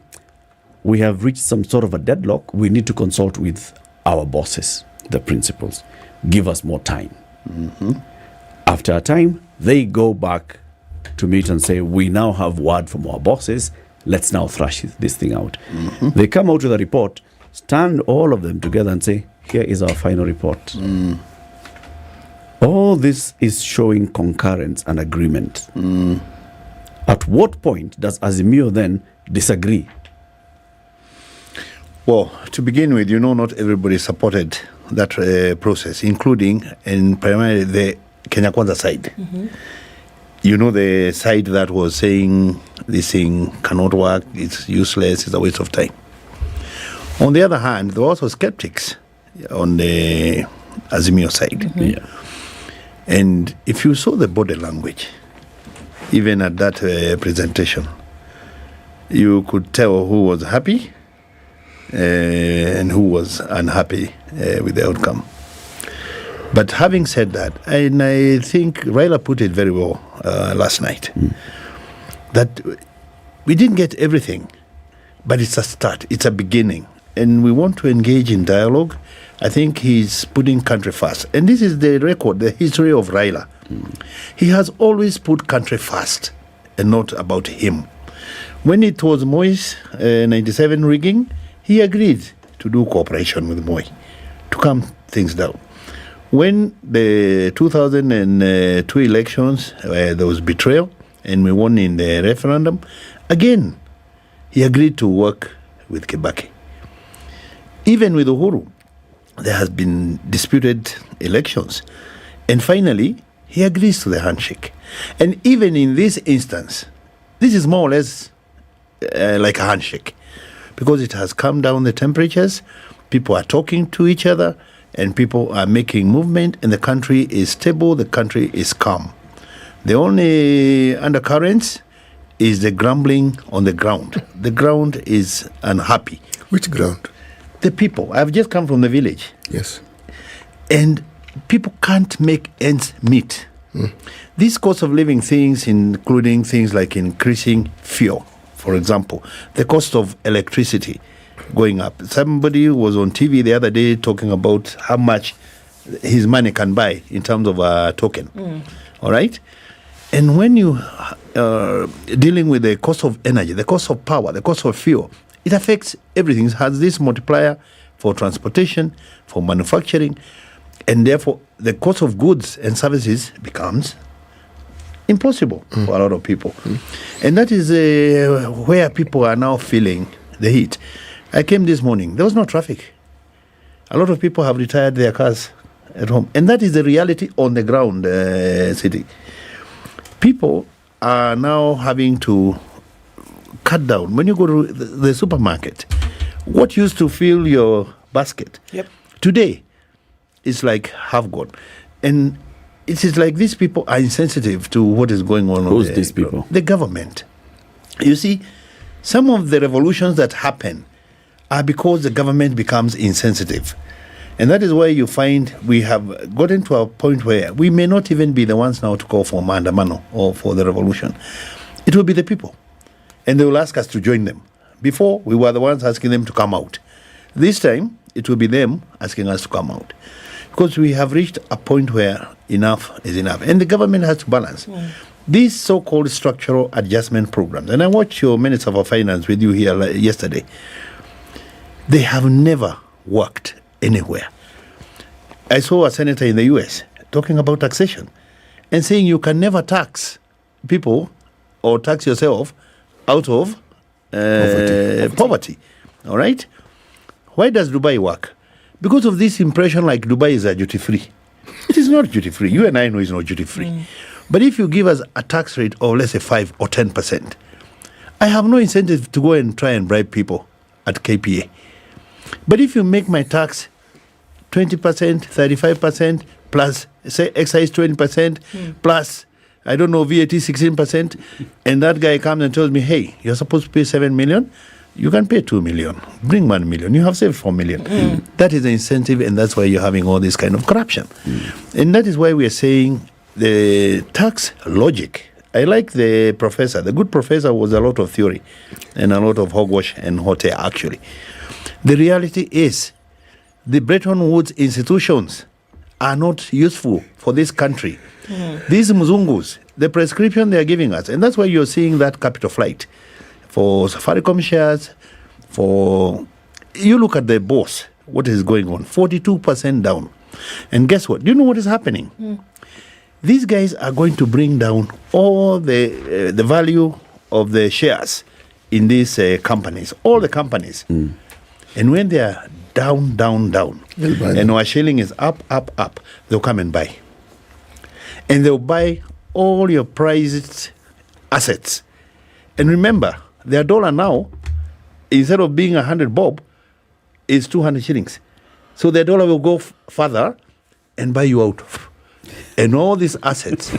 we have reached some sort of a deadlock. We need to consult with our bosses, the principals. Give us more time. After a time, they go back to meet and say, we now have word from our bosses. Let's now thrash this thing out. They come out with a report, stand all of them together and say, here is our final report. All this is showing concurrence and agreement. At what point does Azimio then disagree? Well, to begin with, not everybody supported that process, including and primarily the Kenya Kwanza side. The side that was saying this thing cannot work, it's useless, it's a waste of time. On the other hand, there were also skeptics on the Azimio side. And if you saw the body language, even at that presentation, you could tell who was happy and who was unhappy with the outcome. But having said that, and I think Raila put it very well last night, that we didn't get everything, but it's a start, it's a beginning. And we want to engage in dialogue. I think he's putting country first. And this is the record, the history of Raila. He has always put country first and not about him. When it was Moi's 97 rigging, he agreed to do cooperation with Moi to calm things down. When the 2002 elections, there was betrayal, and we won in the referendum, again, he agreed to work with Kibaki. Even with Uhuru, there has been disputed elections. And finally, he agrees to the handshake. And even in this instance, this is more or less like a handshake, because it has calmed down the temperatures, people are talking to each other, and people are making movement, and the country is stable, the country is calm. The only undercurrents is the grumbling on the ground. The ground is unhappy. Which ground? The people. I've just come from the village. Yes. And people can't make ends meet. These cost of living things, including things like increasing fuel, for example, the cost of electricity going up. Somebody was on TV the other day talking about how much his money can buy in terms of a token. All right? And when you are dealing with the cost of energy, the cost of power, the cost of fuel, it affects everything. It has this multiplier for transportation, for manufacturing, and therefore the cost of goods and services becomes impossible for a lot of people. And that is where people are now feeling the heat. I came this morning, there was no traffic. A lot of people have retired their cars at home. And that is the reality on the ground, city. People are now having to cut down. When you go to the supermarket, what used to fill your basket, today is like half gone. And it is like these people are insensitive to what is going on. Who's these people? The government. You see, some of the revolutions that happen are because the government becomes insensitive. And that is why you find we have gotten to a point where we may not even be the ones now to call for maandamano or for the revolution. It will be the people. And they will ask us to join them. Before, we were the ones asking them to come out. This time, it will be them asking us to come out. Because we have reached a point where enough is enough. And the government has to balance. These so-called structural adjustment programs, and I watched your Minister of Finance with you here yesterday, they have never worked anywhere. I saw a senator in the US talking about taxation and saying you can never tax people or tax yourself out of poverty. All right? Why does Dubai work? Because of this impression like Dubai is a duty-free. It is not duty-free. You and I know it's not duty-free. But if you give us a tax rate of, let's say, 5 or 10%, I have no incentive to go and try and bribe people at KPA. But if you make my tax 20%, 35%, plus, say, excise 20%, plus, I don't know, VAT 16%, and that guy comes and tells me, hey, you're supposed to pay 7 million, you can pay 2 million. Bring 1 million. You have saved 4 million. That is the incentive, and that's why you're having all this kind of corruption. And that is why we are saying the tax logic I like the professor. The good professor was a lot of theory and a lot of hogwash and hot air, actually. The reality is the Bretton Woods institutions are not useful for this country. These Mzungus, the prescription they are giving us, and that's why you're seeing that capital flight for Safaricom shares, for... You look at the bourse, what is going on, 42% down. And guess what? Do you know what is happening? These guys are going to bring down all the value of the shares in these companies, all the companies. And when they are down, and our shilling is up, they'll come and buy. And they'll buy all your prized assets. And remember, their dollar now, instead of being 100 bob, is 200 shillings. So their dollar will go further and buy you out. And all these assets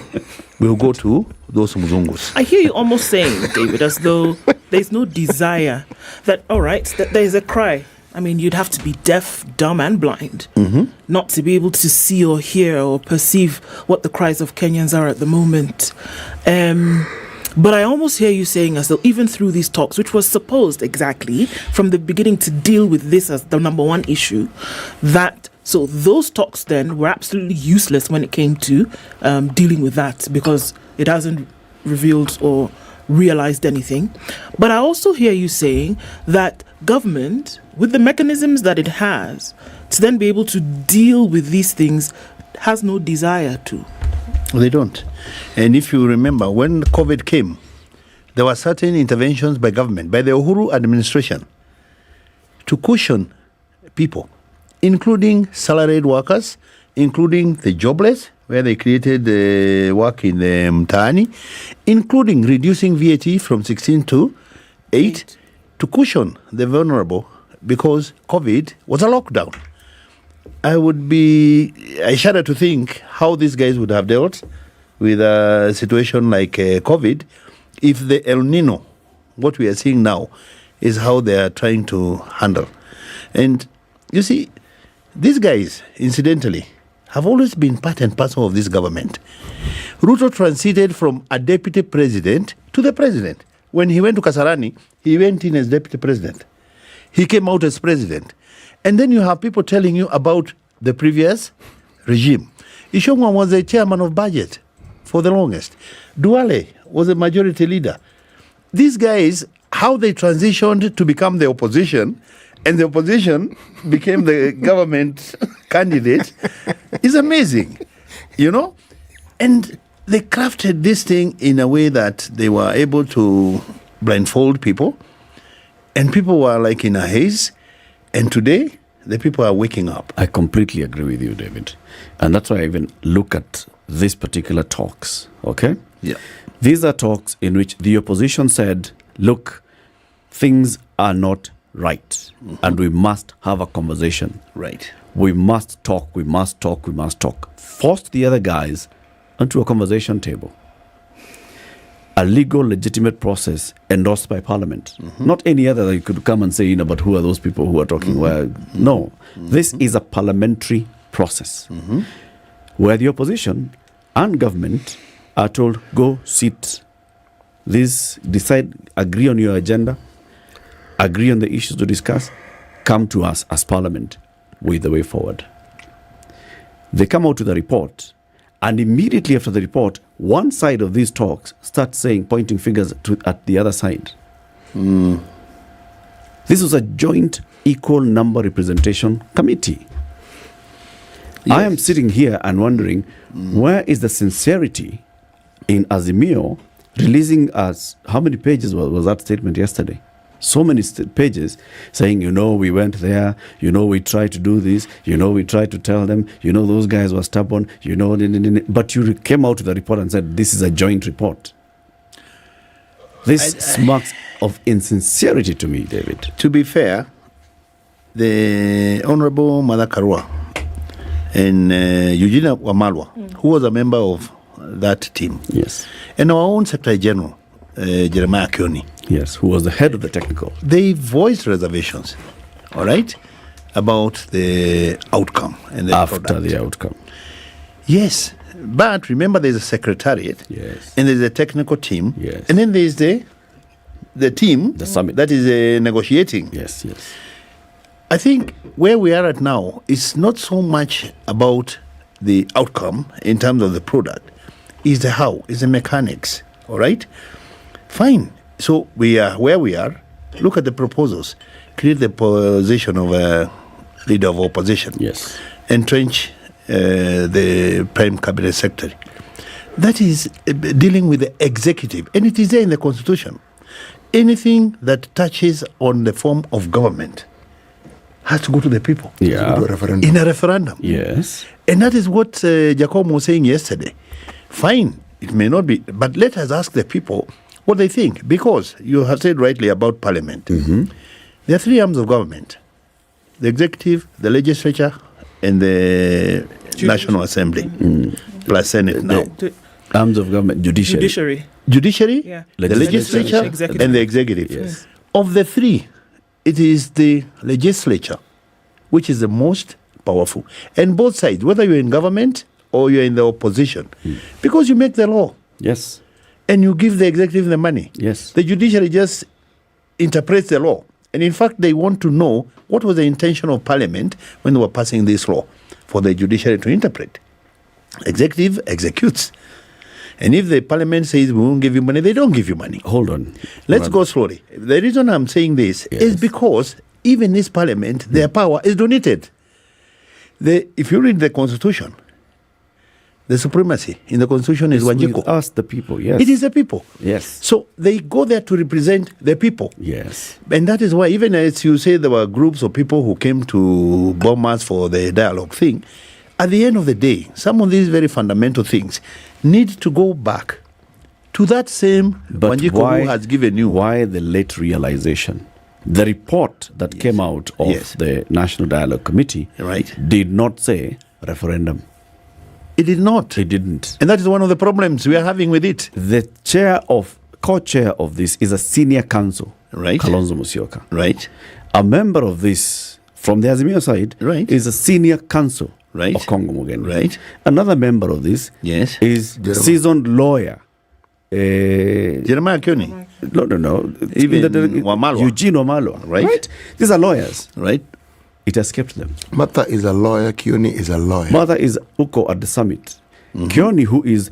will go to those Mzungus. I hear you almost saying, David, as though there's no desire that, all right, that there's a cry. I mean, you'd have to be deaf, dumb, and blind not to be able to see or hear or perceive what the cries of Kenyans are at the moment. But I almost hear you saying as though even through these talks, which was supposed exactly from the beginning to deal with this as the number one issue, that so those talks then were absolutely useless when it came to dealing with that because it hasn't revealed or realized anything. But I also hear you saying that government, with the mechanisms that it has to then be able to deal with these things, has no desire to. They don't. And if you remember, when COVID came, there were certain interventions by government, by the Uhuru administration, to cushion people, including salaried workers, including the jobless, where they created work in the mtaani, including reducing VAT from 16 to 8 to cushion the vulnerable because COVID was a lockdown. I shudder to think how these guys would have dealt with a situation like COVID if the El Nino, what we are seeing now, is how they are trying to handle. And you see, these guys, incidentally, have always been part and parcel of this government. Ruto transited from a deputy president to the president. When he went to Kasarani, he went in as deputy president. He came out as president. And then you have people telling you about the previous regime. Ishongwa was the chairman of budget for the longest. Duale was a majority leader. These guys, how they transitioned to become the opposition, and the opposition became the government candidate, is amazing, you know? And they crafted this thing in a way that they were able to blindfold people, and people were like in a haze. And today, the people are waking up. I completely agree with you, David. And that's why I even look at these particular talks, okay? Yeah. These are talks in which the opposition said, look, things are not right. And we must have a conversation. Right. We must talk. Forced the other guys onto a conversation table. A legal, legitimate process endorsed by Parliament. Not any other that you could come and say, but who are those people who are talking? Well, no. This is a parliamentary process where the opposition and government are told, go sit, decide, agree on your agenda, agree on the issues to discuss, come to us as Parliament with the way forward. They come out with a report, and immediately after the report, one side of these talks starts pointing fingers at the other side. This was a joint equal number representation committee. Yes. I am sitting here and wondering, where is the sincerity in Azimio releasing us? How many pages was that statement yesterday? So many pages saying, we went there, we tried to do this, we tried to tell them, those guys were stubborn, but you came out with a report and said, this is a joint report. This smacks of insincerity to me, David. To be fair, the Honorable Mother Karua and Eugenia Wamalwa, who was a member of that team, yes, and our own Secretary General, Jeremiah Kioni, yes, who was the head of the technical, they voiced reservations, all right, about the outcome and the after product. The outcome. Yes, But remember, there's a secretariat, yes, and there's a technical team, yes, and then there's the team, the summit, that is negotiating. Yes, yes. I think where we are at now is not so much about the outcome in terms of the product, is the how, is the mechanics. All right, fine. So we are where we are. Look at the proposals. Create the position of a leader of opposition. Yes. Entrench the prime cabinet secretary. That is dealing with the executive, and it is there in the constitution. Anything that touches on the form of government has to go to the people. Yeah. In a referendum. Yes. And that is what Jacob was saying yesterday. Fine, it may not be, but let us ask the people what they think. Because you have said rightly about parliament. Mm-hmm. There are three arms of government: the executive, the legislature, and the National Assembly, plus Senate now. Arms of government, judiciary. Judiciary, yeah, the legislature, and the executive. Yes. Of the three, it is the legislature which is the most powerful. And both sides, whether you're in government or you're in the opposition, because you make the law. Yes. And you give the executive the money. Yes. The judiciary just interprets the law. And in fact, they want to know what was the intention of Parliament when they were passing this law for the judiciary to interpret. Executive executes. And if the Parliament says we won't give you money, they don't give you money. Hold on. Let's go slowly. The reason I'm saying this is because even this Parliament, their power is donated. If you read the Constitution, the supremacy in the Constitution is Wanjiku. With us, the people, yes. It is the people. Yes. So they go there to represent the people. Yes. And that is why, even as you say, there were groups of people who came to bomb us for the dialogue thing. At the end of the day, some of these very fundamental things need to go back to that same Wanjiku who has given you. Why the late realization? The report that came out of the National Dialogue Committee did not say referendum. It did not. It didn't. And that is one of the problems we are having with it. The co-chair of this is a senior counsel, Kalonzo Musyoka. Right. A member of this, from the Azimio side, is a senior counsel of Congo Mugen. Right. Another member of this is seasoned lawyer. Jeremiah Kioni. No. Even Wamalwa. Eugene Wamalwa. Right. These are lawyers. Right. It has kept them. Martha is a lawyer. Kioni is a lawyer. Martha is Okoh at the summit. Kioni, who is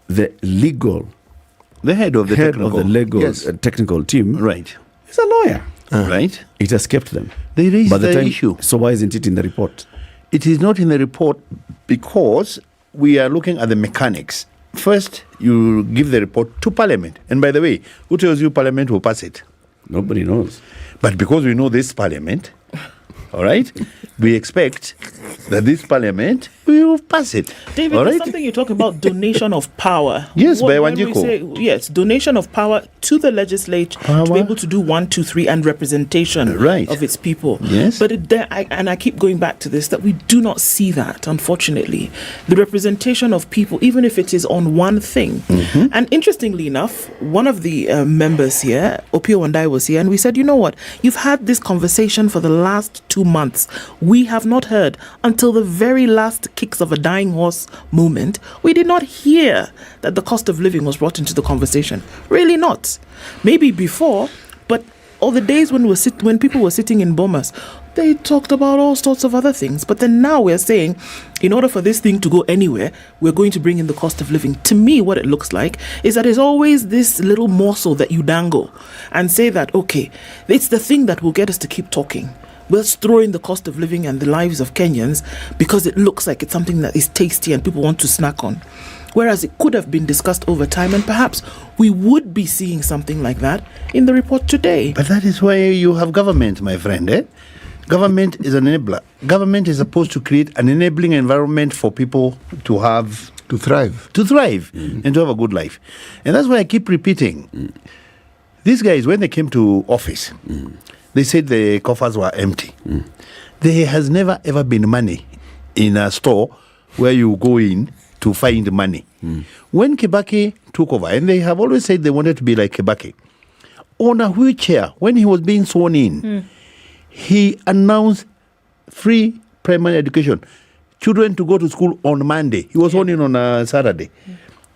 the legal, the head of the legal technical team, right, is a lawyer. Right. It has kept them. They raised the issue. So why isn't it in the report? It is not in the report because we are looking at the mechanics. First, you give the report to Parliament. And by the way, who tells you Parliament will pass it? Nobody knows. But because we know this Parliament, all right, we expect that this Parliament will pass it. David, all there's right? something you talk about donation of power. Yes, by when we Wanjiku. say, yes, donation of power to the legislature to be able to do 1, 2, 3 and representation of its people. Yes. But I keep going back to this, that we do not see that, unfortunately. The representation of people, even if it is on one thing. And interestingly enough, one of the members here, Opio Wandai, was here, and we said, you know what, you've had this conversation for the last 2 months. We have not heard until the very last kicks of a dying horse moment. We did not hear that the cost of living was brought into the conversation. Really not. Maybe before, but all the days when people were sitting in Bomas, they talked about all sorts of other things. But then now we're saying, in order for this thing to go anywhere, we're going to bring in the cost of living. To me, what it looks like is that there's always this little morsel that you dangle and say that, okay, it's the thing that will get us to keep talking. Let's throw in the cost of living and the lives of Kenyans because it looks like it's something that is tasty and people want to snack on. Whereas it could have been discussed over time, and perhaps we would be seeing something like that in the report today. But that is why you have government, my friend. Government is an enabler. Government is supposed to create an enabling environment for people to thrive. And to have a good life. And that's why I keep repeating. These guys, when they came to office, they said the coffers were empty. There has never ever been money in a store where you go in to find money. When Kibaki took over, and they have always said they wanted to be like Kibaki, on a wheelchair, when he was being sworn in, he announced free primary education. children to go to school on Monday. He was on in on a Saturday.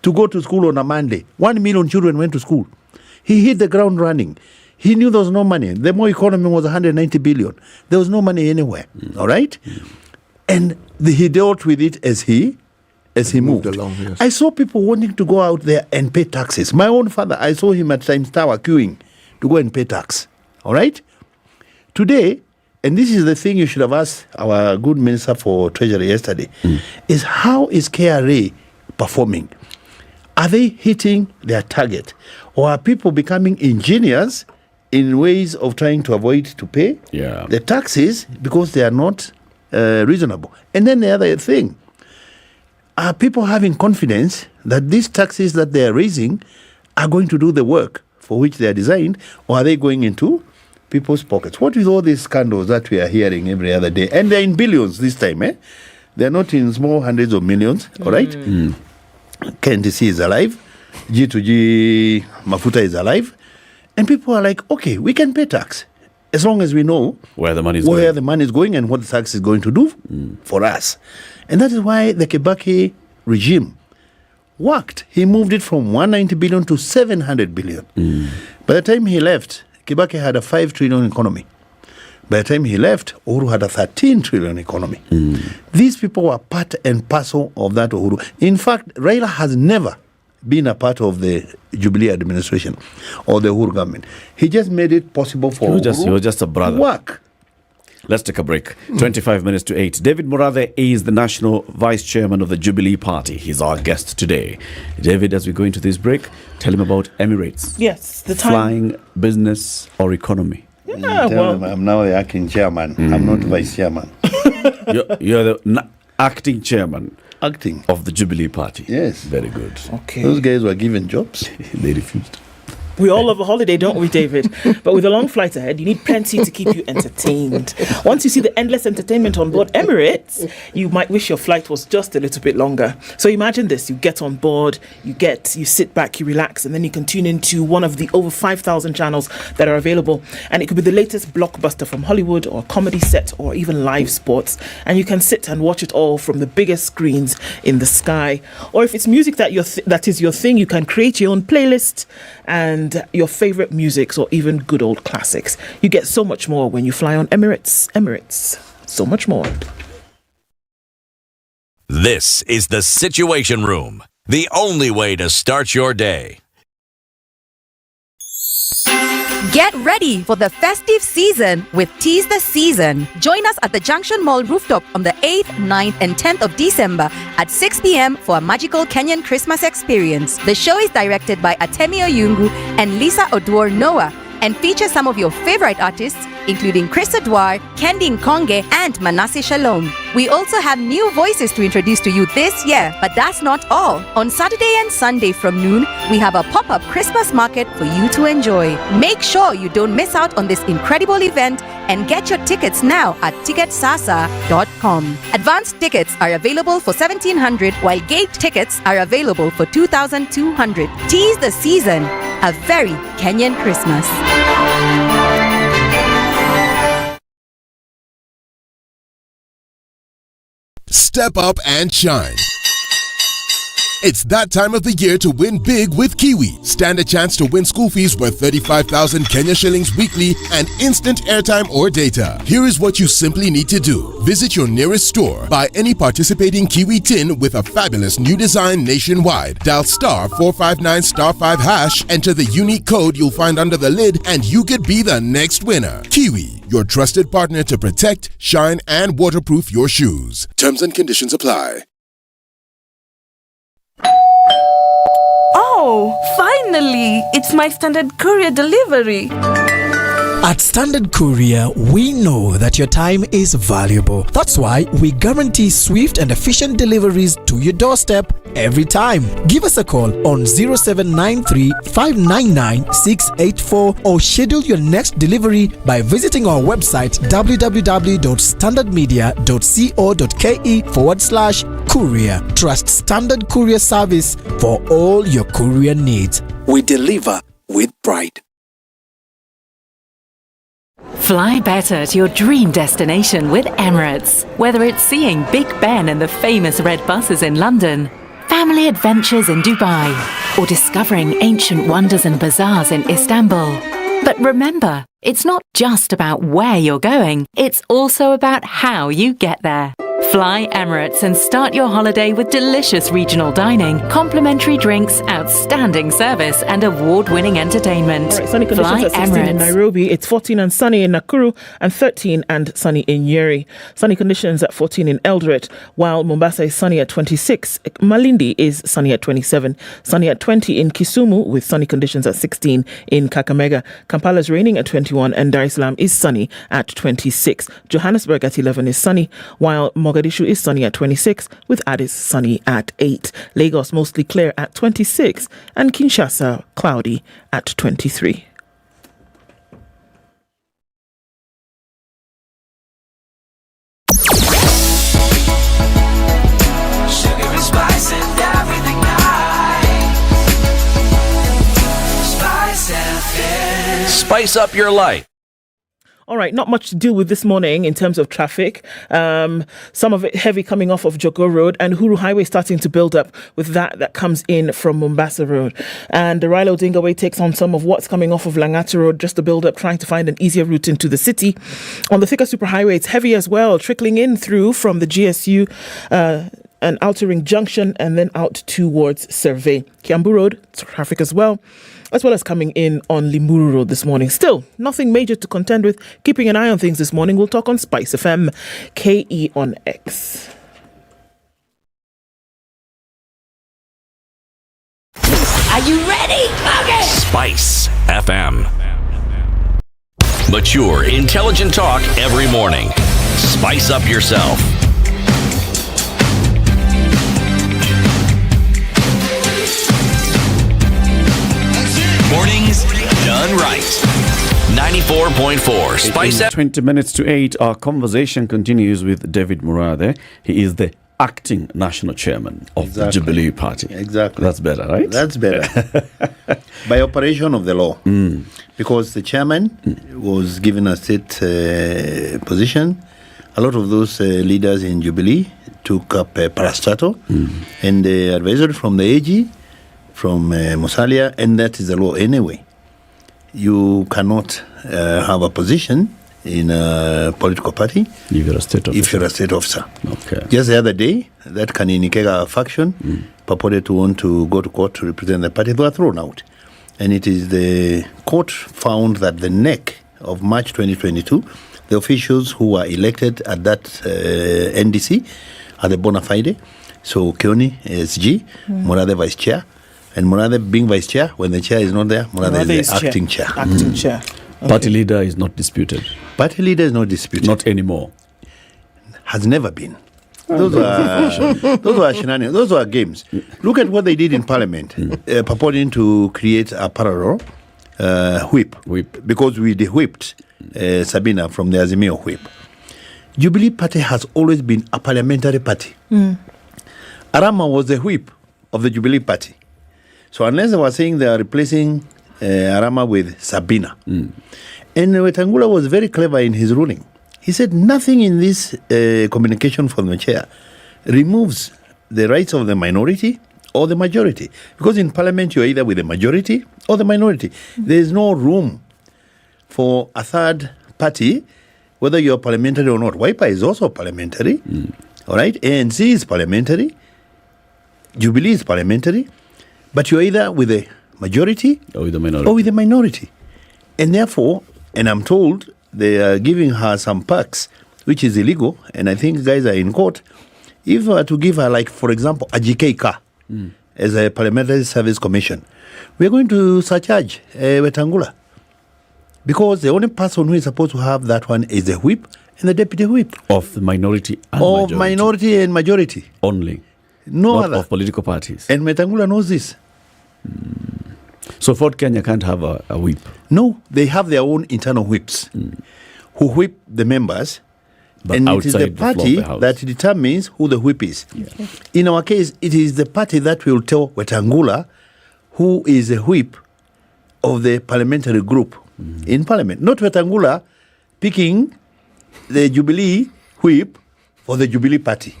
To go to school on a Monday. 1 million children went to school. He hit the ground running. He knew there was no money. The more economy was 190 billion. There was no money anywhere. All right? And he dealt with it as he moved along. Yes. I saw people wanting to go out there and pay taxes. My own father, I saw him at Times Tower queuing to go and pay tax. All right? Today, and this is the thing you should have asked our good Minister for Treasury yesterday, is how is KRA performing? Are they hitting their target? Or are people becoming engineers in ways of trying to avoid to pay the taxes because they are not reasonable? And then the other thing, are people having confidence that these taxes that they are raising are going to do the work for which they are designed, or are they going into people's pockets? What with all these scandals that we are hearing every other day? And they're in billions this time, eh? They're not in small hundreds of millions, all right? KNTC is alive. G2G Mafuta is alive. And people are like, okay, we can pay tax as long as we know where the money is going and what the tax is going to do for us. And that is why the Kibaki regime worked. He moved it from 190 billion to 700 billion. By the time he left, Kibaki had a 5 trillion economy. By the time he left, Uhuru had a 13 trillion economy. These people were part and parcel of that Uhuru. In fact, Raila has never been a part of the Jubilee administration or the Uhuru government. He just made it possible for Uhuru he was just a brother. to work. Let's take a break. 25 minutes to 8. David Murathe is the National Vice Chairman of the Jubilee Party. He's our guest today. David, as we go into this break, tell him about Emirates. Yes, the time. Flying, business or economy? I'm now the acting chairman. I'm not vice chairman. You're the acting chairman. Acting. Of the Jubilee Party. Yes. Very good. Okay. Those guys were given jobs. They refused. We all love a holiday, don't we, David? But with a long flight ahead, you need plenty to keep you entertained. Once you see the endless entertainment on board Emirates, you might wish your flight was just a little bit longer. So imagine this. You get on board, you sit back, you relax, and then you can tune into one of the over 5,000 channels that are available. And it could be the latest blockbuster from Hollywood or a comedy set or even live sports. And you can sit and watch it all from the biggest screens in the sky. Or if it's music that is your thing, you can create your own playlist and your favorite musics or even good old classics. You get so much more when you fly on Emirates. Emirates, so much more. This is the Situation Room, the only way to start your day. Get ready for the festive season with Tease the Season. Join us at the Junction Mall rooftop on the 8th, 9th and 10th of December at 6 p.m. for a magical Kenyan Christmas experience. The show is directed by Atemi Oyungu and Lisa Oduor Noah and features some of your favorite artists, including Chris Adwar, Kendi Nkonge, and Manasseh Shalom. We also have new voices to introduce to you this year, but that's not all. On Saturday and Sunday from noon, we have a pop-up Christmas market for you to enjoy. Make sure you don't miss out on this incredible event and get your tickets now at ticketsasa.com. Advanced tickets are available for $1,700, while gate tickets are available for $2,200. Tease the season, a very Kenyan Christmas. Step up and shine. It's that time of the year to win big with Kiwi. Stand a chance to win school fees worth 35,000 Kenya shillings weekly and instant airtime or data. Here is what you simply need to do. Visit your nearest store, buy any participating Kiwi tin with a fabulous new design nationwide. Dial star 459 star 5 hash, enter the unique code you'll find under the lid, and you could be the next winner. Kiwi, your trusted partner to protect, shine, and waterproof your shoes. Terms and conditions apply. Oh, finally! It's my Standard Courier delivery. At Standard Courier, we know that your time is valuable. That's why we guarantee swift and efficient deliveries to your doorstep every time. Give us a call on 0793 599 684 or schedule your next delivery by visiting our website www.standardmedia.co.ke/courier. Trust Standard Courier service for all your courier needs. We deliver with pride. Fly better to your dream destination with Emirates. Whether it's seeing Big Ben and the famous red buses in London, family adventures in Dubai, or discovering ancient wonders and bazaars in Istanbul. But remember, it's not just about where you're going, it's also about how you get there. Fly Emirates and start your holiday with delicious regional dining, complimentary drinks, outstanding service, and award-winning entertainment. All right, sunny conditions Fly at 16 Emirates. in Nairobi. It's 14 and sunny in Nakuru, and 13 and sunny in Nyeri. Sunny conditions at 14 in Eldoret, while Mombasa is sunny at 26. Malindi is sunny at 27. Sunny at 20 in Kisumu, with sunny conditions at 16 in Kakamega. Kampala is raining at 21, and Dar es Salaam is sunny at 26. Johannesburg at 11 is sunny, while Mogadishu is sunny at 26, with Addis sunny at 8. Lagos mostly clear at 26, and Kinshasa cloudy at 23. Sugar and spice and everything nice. Spice FM. Spice up your life. All right, not much to deal with this morning in terms of traffic. Some of it heavy coming off of Jogo Road, and Huru Highway starting to build up with that comes in from Mombasa Road. And the Raila Odinga Way takes on some of what's coming off of Langata Road, just to build up, trying to find an easier route into the city. On the Thika Superhighway, it's heavy as well, trickling in through from the GSU and Outer Ring Junction, and then out towards Survey. Kiambu Road, traffic as well as coming in on Limuru Road this morning. Still, nothing major to contend with. Keeping an eye on things this morning. We'll talk on SpiceFM, KE on X. Are you ready? Okay. Spice FM. Mature, intelligent talk every morning. Spice up yourself. Mornings done right. 94.4 Spice FM. 20 minutes to 8, our conversation continues with David Murade. He is the acting national chairman of the Jubilee Party. Exactly. That's better, right? That's better. By operation of the law. Because the chairman was given a state position. A lot of those leaders in Jubilee took up parastatal and the advisory from the AG, from Musalia, and that is the law anyway. You cannot have a position in a political party if you're a state officer. Okay. Just the other day, that Kaninikega faction purported to want to go to court to represent the party. They were thrown out. And it is the court found that the NEC of March 2022, the officials who were elected at that NDC are the bona fide. So Kioni, SG, Murade vice chair. And Murade being vice chair, when the chair is not there, Murade is the acting chair. Acting chair. Okay. Party leader is not disputed. Party leader is not disputed. Not anymore. Has never been. Those were shenanigans. Those were games. Look at what they did in Parliament, purporting to create a parallel whip. Because we de-whipped Sabina from the Azimio whip. Jubilee Party has always been a parliamentary party. Arama was the whip of the Jubilee Party. So unless they were saying they are replacing Arama with Sabina. And Wetangula was very clever in his ruling. He said nothing in this communication from the chair removes the rights of the minority or the majority. Because in Parliament, you're either with the majority or the minority. There is no room for a third party, whether you're parliamentary or not. Wiper is also parliamentary. All right? ANC is parliamentary. Jubilee is parliamentary. But you're either with the majority or with the minority. And therefore, and I'm told they are giving her some perks, which is illegal, and I think guys are in court. If I were to give her, like, for example, a GK car as a Parliamentary Service Commission, we're going to surcharge Wetangula. Because the only person who is supposed to have that one is the whip and the deputy whip. Of the minority and majority. Of minority and majority. Only. No Not other. Of political parties. And Wetangula knows this. So Fort Kenya can't have a whip? No, they have their own internal whips who whip the members. But and it is the outside the floor of party the House. that determines who the whip is. In our case, it is the party that will tell Wetangula who is the whip of the parliamentary group in Parliament. Not Wetangula picking the Jubilee whip for the Jubilee Party.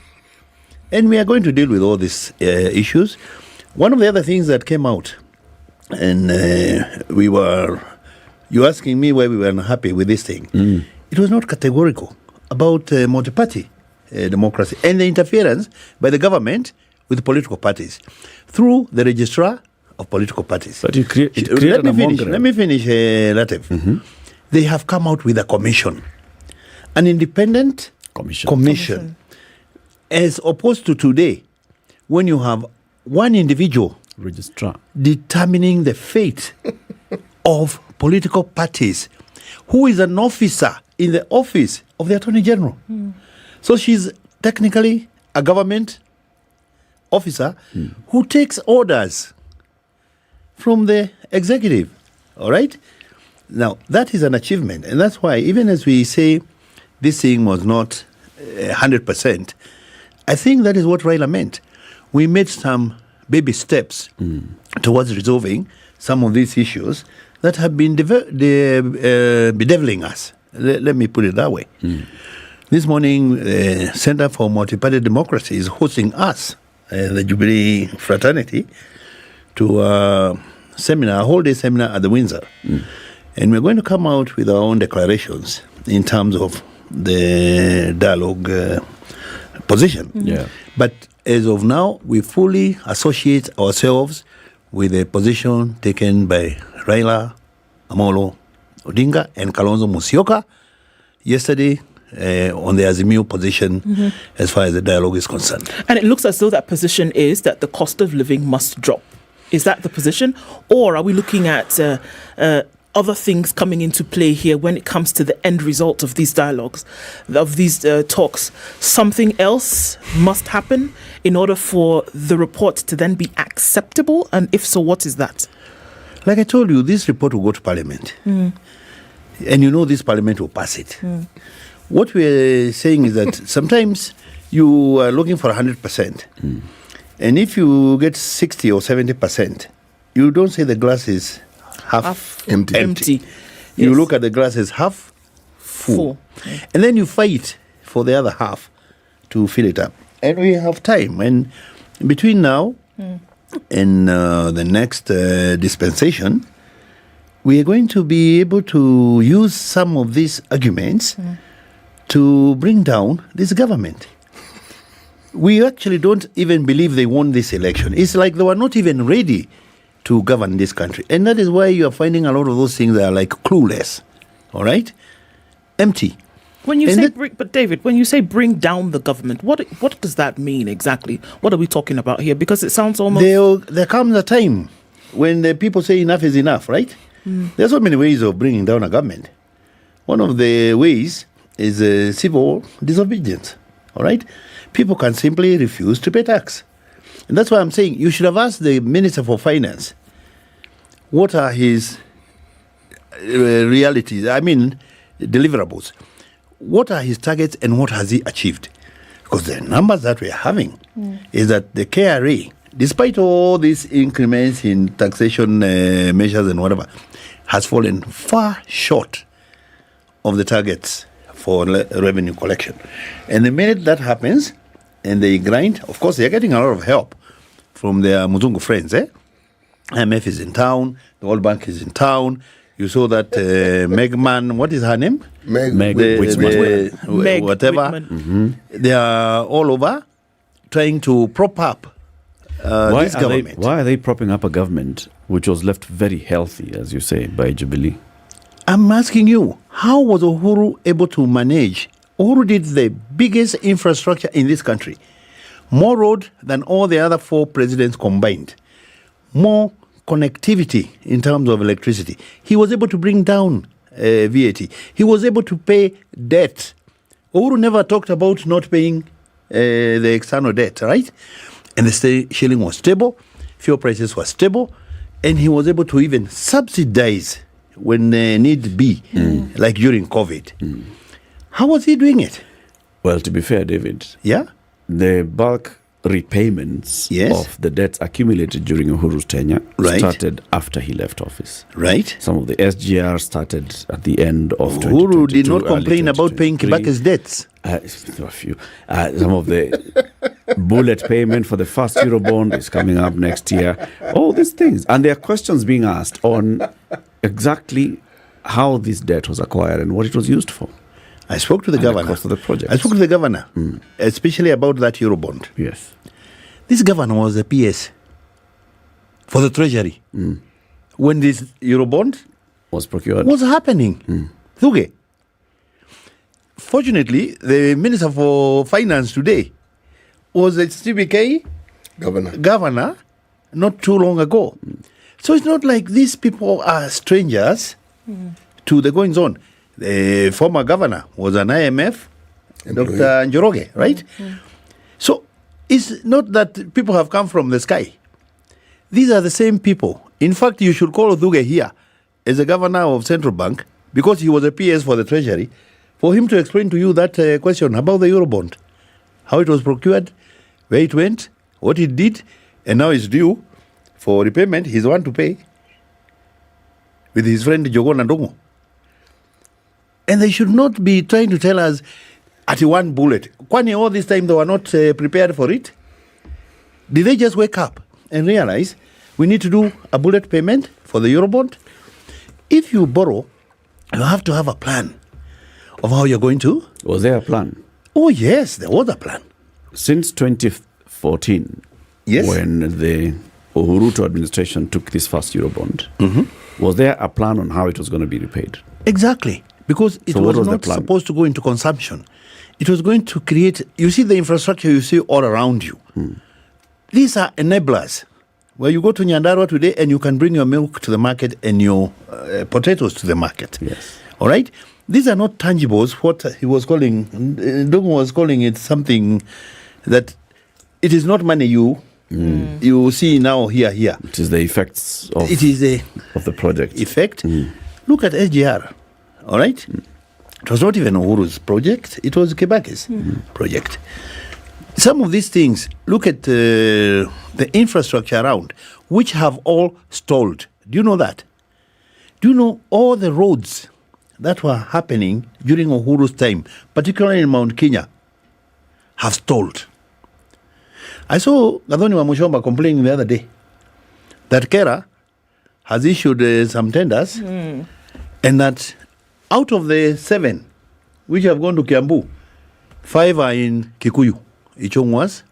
And we are going to deal with all these issues. One of the other things that came out, and you're asking me why we were unhappy with this thing. It was not categorical about multi-party democracy and the interference by the government with political parties through the registrar of political parties. But let me finish, Latiff. They have come out with a commission, an independent commission. As opposed to today, when you have one individual registrar determining the fate of political parties, who is an officer in the office of the Attorney General. So she's technically a government officer who takes orders from the executive. All right? Now, that is an achievement. And that's why, even as we say this thing was not 100%, I think that is what Raila meant. We made some baby steps towards resolving some of these issues that have been bedeviling us. Let me put it that way. This morning, the Center for Multi-Party Democracy is hosting us, the Jubilee Fraternity, to a seminar, a whole-day seminar at the Windsor. And we're going to come out with our own declarations in terms of the dialogue position. But as of now, we fully associate ourselves with the position taken by Raila Amolo Odinga and Kalonzo Musyoka yesterday on the Azimio position as far as the dialogue is concerned. And it looks as though that position is that the cost of living must drop. Is that the position? Or are we looking at other things coming into play here when it comes to the end result of these dialogues, of these talks? Something else must happen in order for the report to then be acceptable? And if so, what is that? Like I told you, this report will go to Parliament. And you know this Parliament will pass it. What we're saying is that sometimes you are looking for 100%. And if you get 60 or 70%, you don't say the glass is half empty. You look at the glass as half full. And then you fight for the other half to fill it up. And we have time. And between now and the next dispensation, we are going to be able to use some of these arguments to bring down this government. We actually don't even believe they won this election. It's like they were not even ready to govern this country. And that is why you are finding a lot of those things that are like clueless, all right? Empty. When you say, but David, when you say bring down the government, what does that mean exactly? What are we talking about here? Because it sounds almost... There comes a time when the people say enough is enough, right? There are so many ways of bringing down a government. One of the ways is civil disobedience, all right? People can simply refuse to pay tax. And that's why I'm saying you should have asked the Minister for Finance what are his realities, deliverables. What are his targets and what has he achieved? Because the numbers that we're having is that the KRA, despite all these increments in taxation measures and whatever, has fallen far short of the targets for revenue collection. And the minute that happens, and they grind, of course, they're getting a lot of help from their Muzungu friends. IMF is in town, the World Bank is in town. You saw that Megman, what is her name? Meg whatever. They are all over trying to prop up this government. Why are they propping up a government which was left very healthy, as you say, by Jubilee? I'm asking you, how was Uhuru able to manage? Uhuru did the biggest infrastructure in this country. More road than all the other 4 presidents combined. More connectivity in terms of electricity. He was able to bring down VAT. He was able to pay debt. Uhuru never talked about not paying the external debt, right? And the shilling was stable, fuel prices were stable, and he was able to even subsidize when need be, like during COVID. How was he doing it? Well, to be fair, David, yeah, the bulk repayments Yes. of the debts accumulated during Uhuru's tenure Right. started after he left office. Right. Some of the SGR started at the end of Uhuru 2022, did not early complain about paying 2023. Kibaki's debts. There were a few. Some of the bullet payment for the first Eurobond is coming up next year. All these things. And there are questions being asked on exactly how this debt was acquired and what it was used for. I spoke to the governor. The cost of the project. I spoke to the governor, especially about that Eurobond. Yes. This governor was a PS for the Treasury when this Eurobond was procured. Was happening. Thuge. Fortunately, the Minister for Finance today was a CBK governor not too long ago. So it's not like these people are strangers to the goings on. The former governor was an IMF, Dr. Njoroge, right? So it's not that people have come from the sky. These are the same people. In fact, you should call Thuge here as a governor of Central Bank because he was a PS for the Treasury for him to explain to you that question about the Eurobond, how it was procured, where it went, what it did, and now it's due for repayment. He's the one to pay with his friend Jogon Ndongo. And they should not be trying to tell us at one bullet. Kwani all this time they were not prepared for it? Did they just wake up and realize we need to do a bullet payment for the Eurobond? If you borrow, you have to have a plan of how you're going to. Was there a plan? Oh, yes, there was a plan. Since 2014, yes, when the Uhuru administration took this first Eurobond, was there a plan on how it was going to be repaid? Exactly. Because it was not supposed to go into consumption. It was going to create, you see the infrastructure you see all around you. These are enablers. Where you go to Nyandarua today and you can bring your milk to the market and your potatoes to the market. Yes. All right? These are not tangibles. What he was calling, Ndongo was calling it something that it is not money you see now here. It is the effects of, of the project. Effect. Look at SGR. All right? It was not even Uhuru's project. It was Kibaki's project. Some of these things, look at the infrastructure around, which have all stalled. Do you know that? Do you know all the roads that were happening during Uhuru's time, particularly in Mount Kenya, have stalled? I saw Gathoni Wamushomba complaining the other day that Kera has issued some tenders and that out of the 7 which have gone to Kiambu, 5 are in Kikuyu, Ichongwa's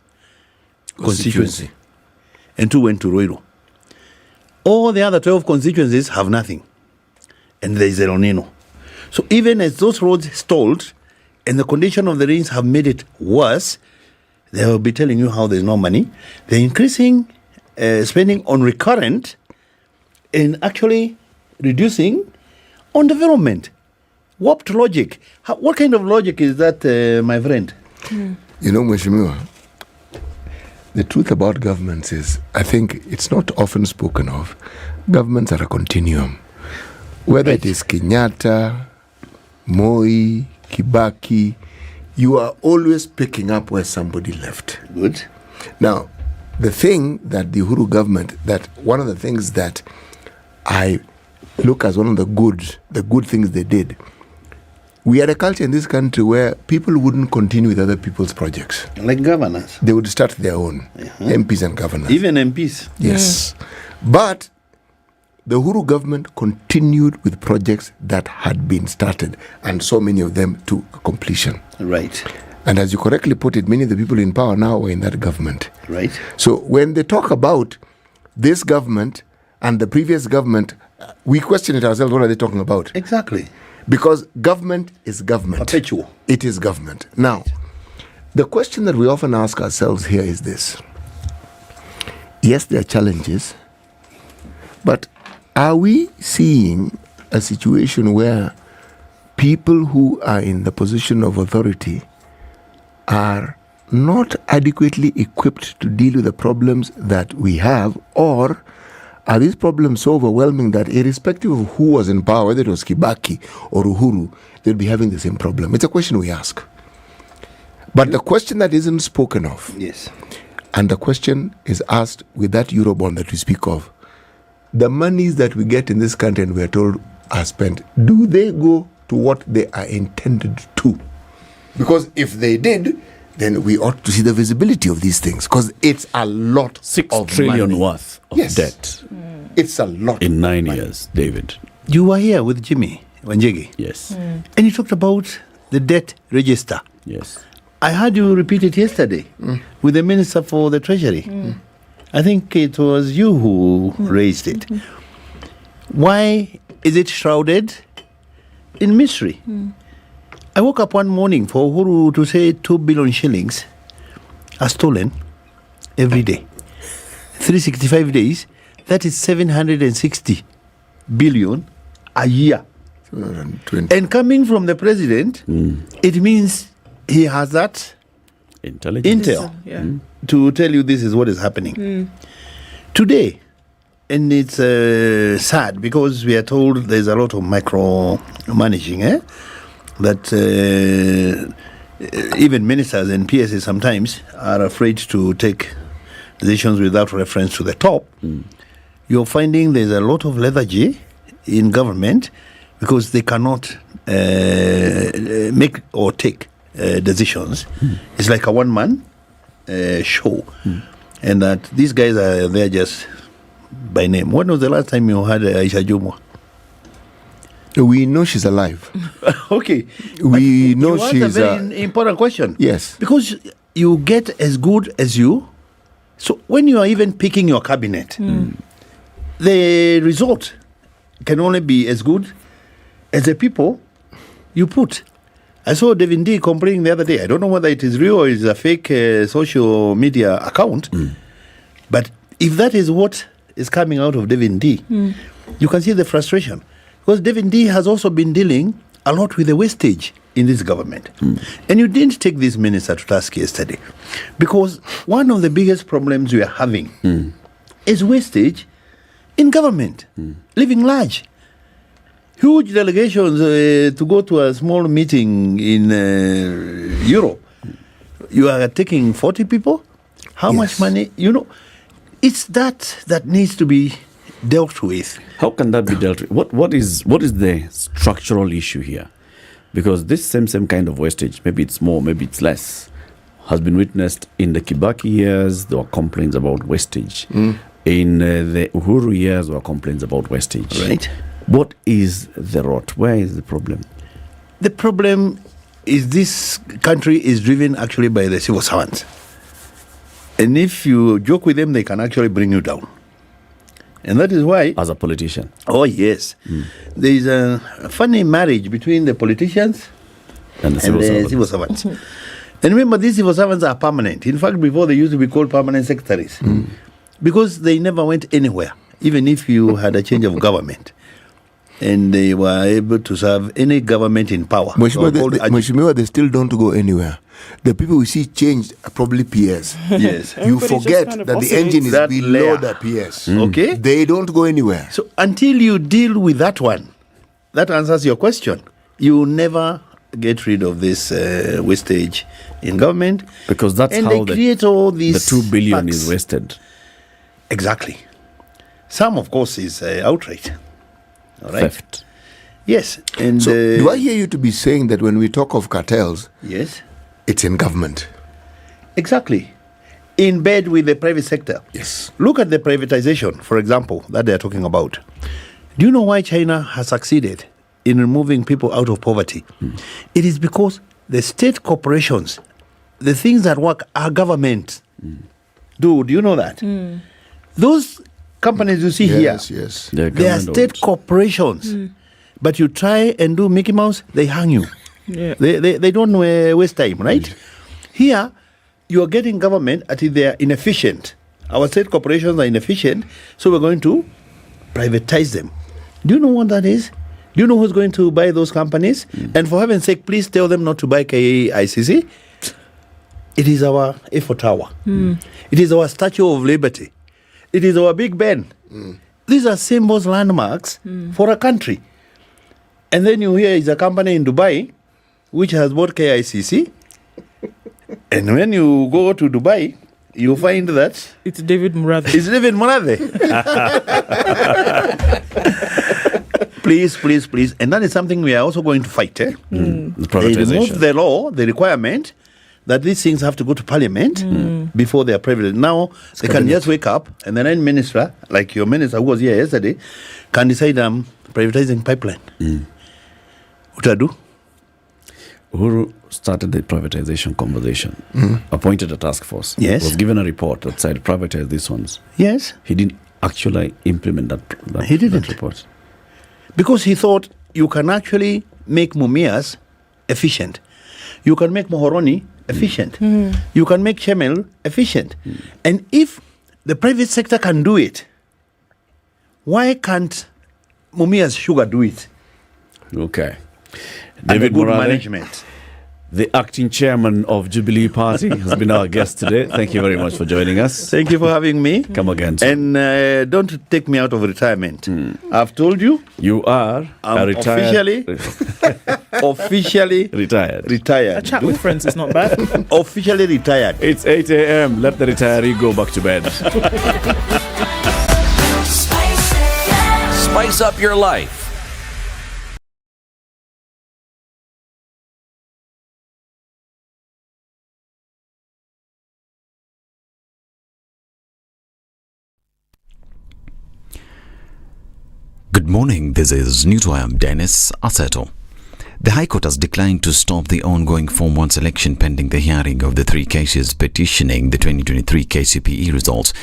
constituency, and 2 went to Ruiru. All the other 12 constituencies have nothing, and there is El Nino. So even as those roads stalled, and the condition of the rains have made it worse, they will be telling you how there's no money. They're increasing spending on recurrent and actually reducing on development. Warped logic. What kind of logic is that, my friend? You know, Mheshimiwa, the truth about governments is, I think it's not often spoken of. Governments are a continuum. Whether it is Kenyatta, Moi, Kibaki, you are always picking up where somebody left. Good. Now, the thing that the Uhuru government, that one of the things that I look as one of the good things they did, we had a culture in this country where people wouldn't continue with other people's projects. Like governors. They would start their own, MPs and governors. Even MPs. Yes. But the Uhuru government continued with projects that had been started, and so many of them to completion. Right. And as you correctly put it, many of the people in power now were in that government. Right. So when they talk about this government and the previous government, we question it ourselves, what are they talking about? Exactly. Because government is government. Perpetual. It is government. Now, the question that we often ask ourselves here is this. Yes, there are challenges, but are we seeing a situation where people who are in the position of authority are not adequately equipped to deal with the problems that we have, or are these problems so overwhelming that irrespective of who was in power, whether it was Kibaki or Uhuru, they'll be having the same problem? It's a question we ask. But the question that isn't spoken of, yes, And the question is asked with that Eurobond that we speak of. The monies that we get in this country and we are told are spent, do they go to what they are intended to? Because if they did, then we ought to see the visibility of these things, because it's a lot 6 of trillion money. worth of debt. It's a lot. In 9 years, David. You were here with Jimmy Wanjigi. Yes. And you talked about the debt register. Yes. I heard you repeat it yesterday with the Minister for the Treasury. I think it was you who raised it. Why is it shrouded in mystery? I woke up one morning for Uhuru to say 2 billion shillings are stolen every day. 365 days, that is 760 billion a year. And coming from the president, it means he has that intel to tell you this is what is happening. Today, and it's sad because we are told there's a lot of micromanaging, that even ministers and PSA sometimes are afraid to take decisions without reference to the top. You're finding there's a lot of lethargy in government because they cannot make or take decisions. It's like a one-man show. And that these guys are there just by name. When was the last time you had Aisha Jumwa? We know she's alive. Okay. We know you she's a very important question. Yes. Because you get as good as you. So when you are even picking your cabinet, the result can only be as good as the people you put. I saw Devin D complaining the other day. I don't know whether it is real or it's a fake social media account. But if that is what is coming out of Devin D, you can see the frustration. Because Devin D has also been dealing a lot with the wastage in this government. And you didn't take this minister to task yesterday. Because one of the biggest problems we are having is wastage in government, living large. Huge delegations to go to a small meeting in Europe. You are taking 40 people? How much money? You know, it's that needs to be dealt with. How can that be dealt with? What is the structural issue here? Because this same kind of wastage, maybe it's more, maybe it's less, has been witnessed in the Kibaki years. There were complaints about wastage. In the Uhuru years, there were complaints about wastage. Right. What is the rot? Where is the problem? The problem is this country is driven actually by the civil servants. And if you joke with them, they can actually bring you down. And that is why... As a politician? Oh, yes. There is a funny marriage between the politicians and the civil servants. And remember, these civil servants are permanent. In fact, before they used to be called permanent secretaries. Because they never went anywhere, even if you had a change of government. And they were able to serve any government in power. Mheshimiwa, they still don't go anywhere. The people we see changed are probably PS. Yes. You forget that the engine is below the PS. Okay. They don't go anywhere. So until you deal with that one, that answers your question. You never get rid of this wastage in government. Because that's and how they create all these the 2 billion packs. is wasted. Exactly. Some, of course, is outright. All right. Theft. Yes. And so do I hear you to be saying that when we talk of cartels, yes, it's in government? Exactly. In bed with the private sector. Yes. Look at the privatization, for example, that they're talking about. Do you know why China has succeeded in removing people out of poverty? It is because the state corporations, the things that work are government. Do you know that? Those companies you see here, yes, they are state corporations. But you try and do Mickey Mouse, they hang you. Yeah. They don't waste time, right? Here, you are getting government at they are inefficient. Our state corporations are inefficient, so we're going to privatize them. Do you know what that is? Do you know who's going to buy those companies? And for heaven's sake, please tell them not to buy KICC. It is our Eiffel Tower. It is our Statue of Liberty. It is our Big Ben. These are symbols, landmarks for a country. And then you hear it's a company in Dubai which has bought KICC. And when you go to Dubai, you find that it's David Murathe. It's David Murathe. Please. And that is something we are also going to fight. The They privatization. removed the law, the requirement that these things have to go to parliament before they are privileged. Now, they can just wake up and the 9th minister, like your minister who was here yesterday, can decide privatizing pipeline. What do I do? Uhuru started the privatization conversation, appointed a task force. Yes. Was given a report that said privatize these ones. Yes. He didn't actually implement that He didn't. that report. Because he thought you can actually make Mumias efficient. You can make Mohoroni efficient. You can make Chemel efficient. And if the private sector can do it, why can't Mumias Sugar do it? Okay. David good Murathe, management. the acting chairman of Jubilee Party, has been our guest today. Thank you very much for joining us. Thank you for having me. Come again, sir. And don't take me out of retirement. I've told you. You are a retired... officially retired. A chat with friends is not bad. Officially retired. It's 8 a.m. Let the retiree go back to bed. Spice up your life. Good morning, this is News. I am Dennis Aseto. The High Court has declined to stop the ongoing Form 1 selection pending the hearing of the 3 cases petitioning the 2023 KCPE results.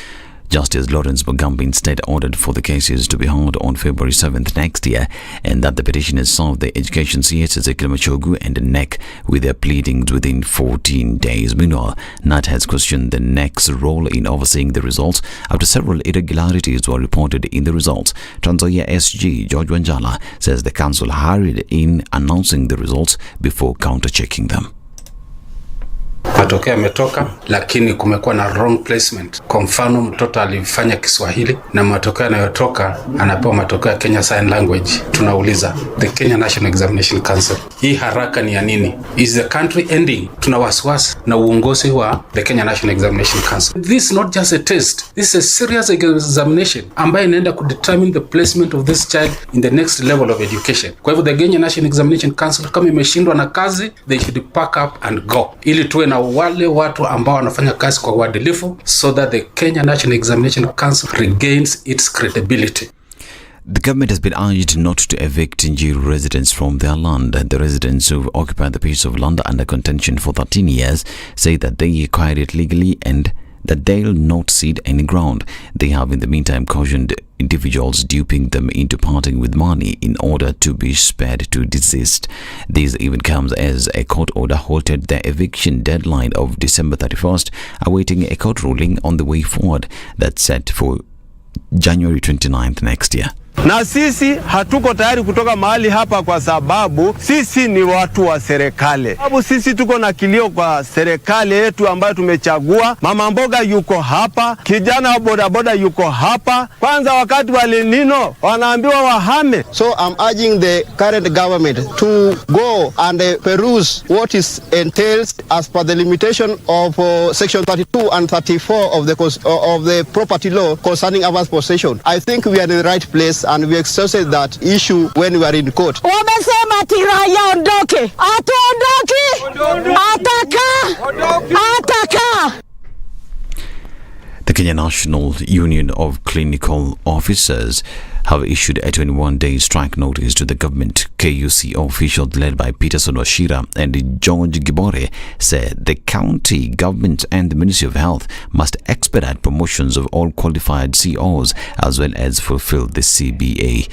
Justice Lawrence Mugambi instead ordered for the cases to be heard on February 7th next year, and that the petitioners serve the Education CS, Machogu and NEC with their pleadings within 14 days. Meanwhile, NAT has questioned the NEC's role in overseeing the results after several irregularities were reported in the results. Trans-Nzoia SG George Wanjala says the council hurried in announcing the results before counter-checking them. Matokeo yametoka, lakini kumekuwa na wrong placement. Kwa mfano, mtoto alifanya Kiswahili na matokeo yanayotoka anapewa matokeo ya Kenya Sign Language. Tunauliza the Kenya National Examination Council, hii haraka ni ya nini? Is the country ending? Tuna wasiwasi na uongozi wa the Kenya National Examination Council. This is not just a test. This is a serious examination ambayo inaenda ku determine the placement of this child in the next level of education. Kwa hivyo the Kenya National Examination Council kama imeshindwa na kazi, they should pack up and go. Ili tuwe na wale watu ambao wanafanya kazi kwa uadilifu, so that the Kenya National Examination Council regains its credibility. The government has been urged not to evict Nyeri residents from their land. The residents who occupied the piece of land under contention for 13 years say that they acquired it legally and that they'll not cede any ground. They have in the meantime cautioned individuals duping them into parting with money in order to be spared to desist. This even comes as a court order halted the eviction deadline of December 31st, awaiting a court ruling on the way forward that's set for January 29th next year. Na sisi hatuko tayari kutoka mahali hapa kwa sababu sisi ni watu wa serikali. Sababu sisi tuko na kilio kwa serikali yetu ambayo tumechagua. Mama mboga yuko hapa, kijana wa bodaboda yuko hapa. Kwanza wakati wa El Nino wanaambiwa wahame. So I'm urging the current government to go and peruse what is entails as per the limitation of section 32 and 34 of the property law concerning our possession. I think we are in the right place and we exhausted that issue when we are in court. Wamesema tiraya ondoke. Atuondoki. Ataka. The Kenya National Union of Clinical Officers have issued a 21-day strike notice to the government. KUC officials led by Peterson Washira and George Gibore said the county government and the Ministry of Health must expedite promotions of all qualified COs as well as fulfill the CBA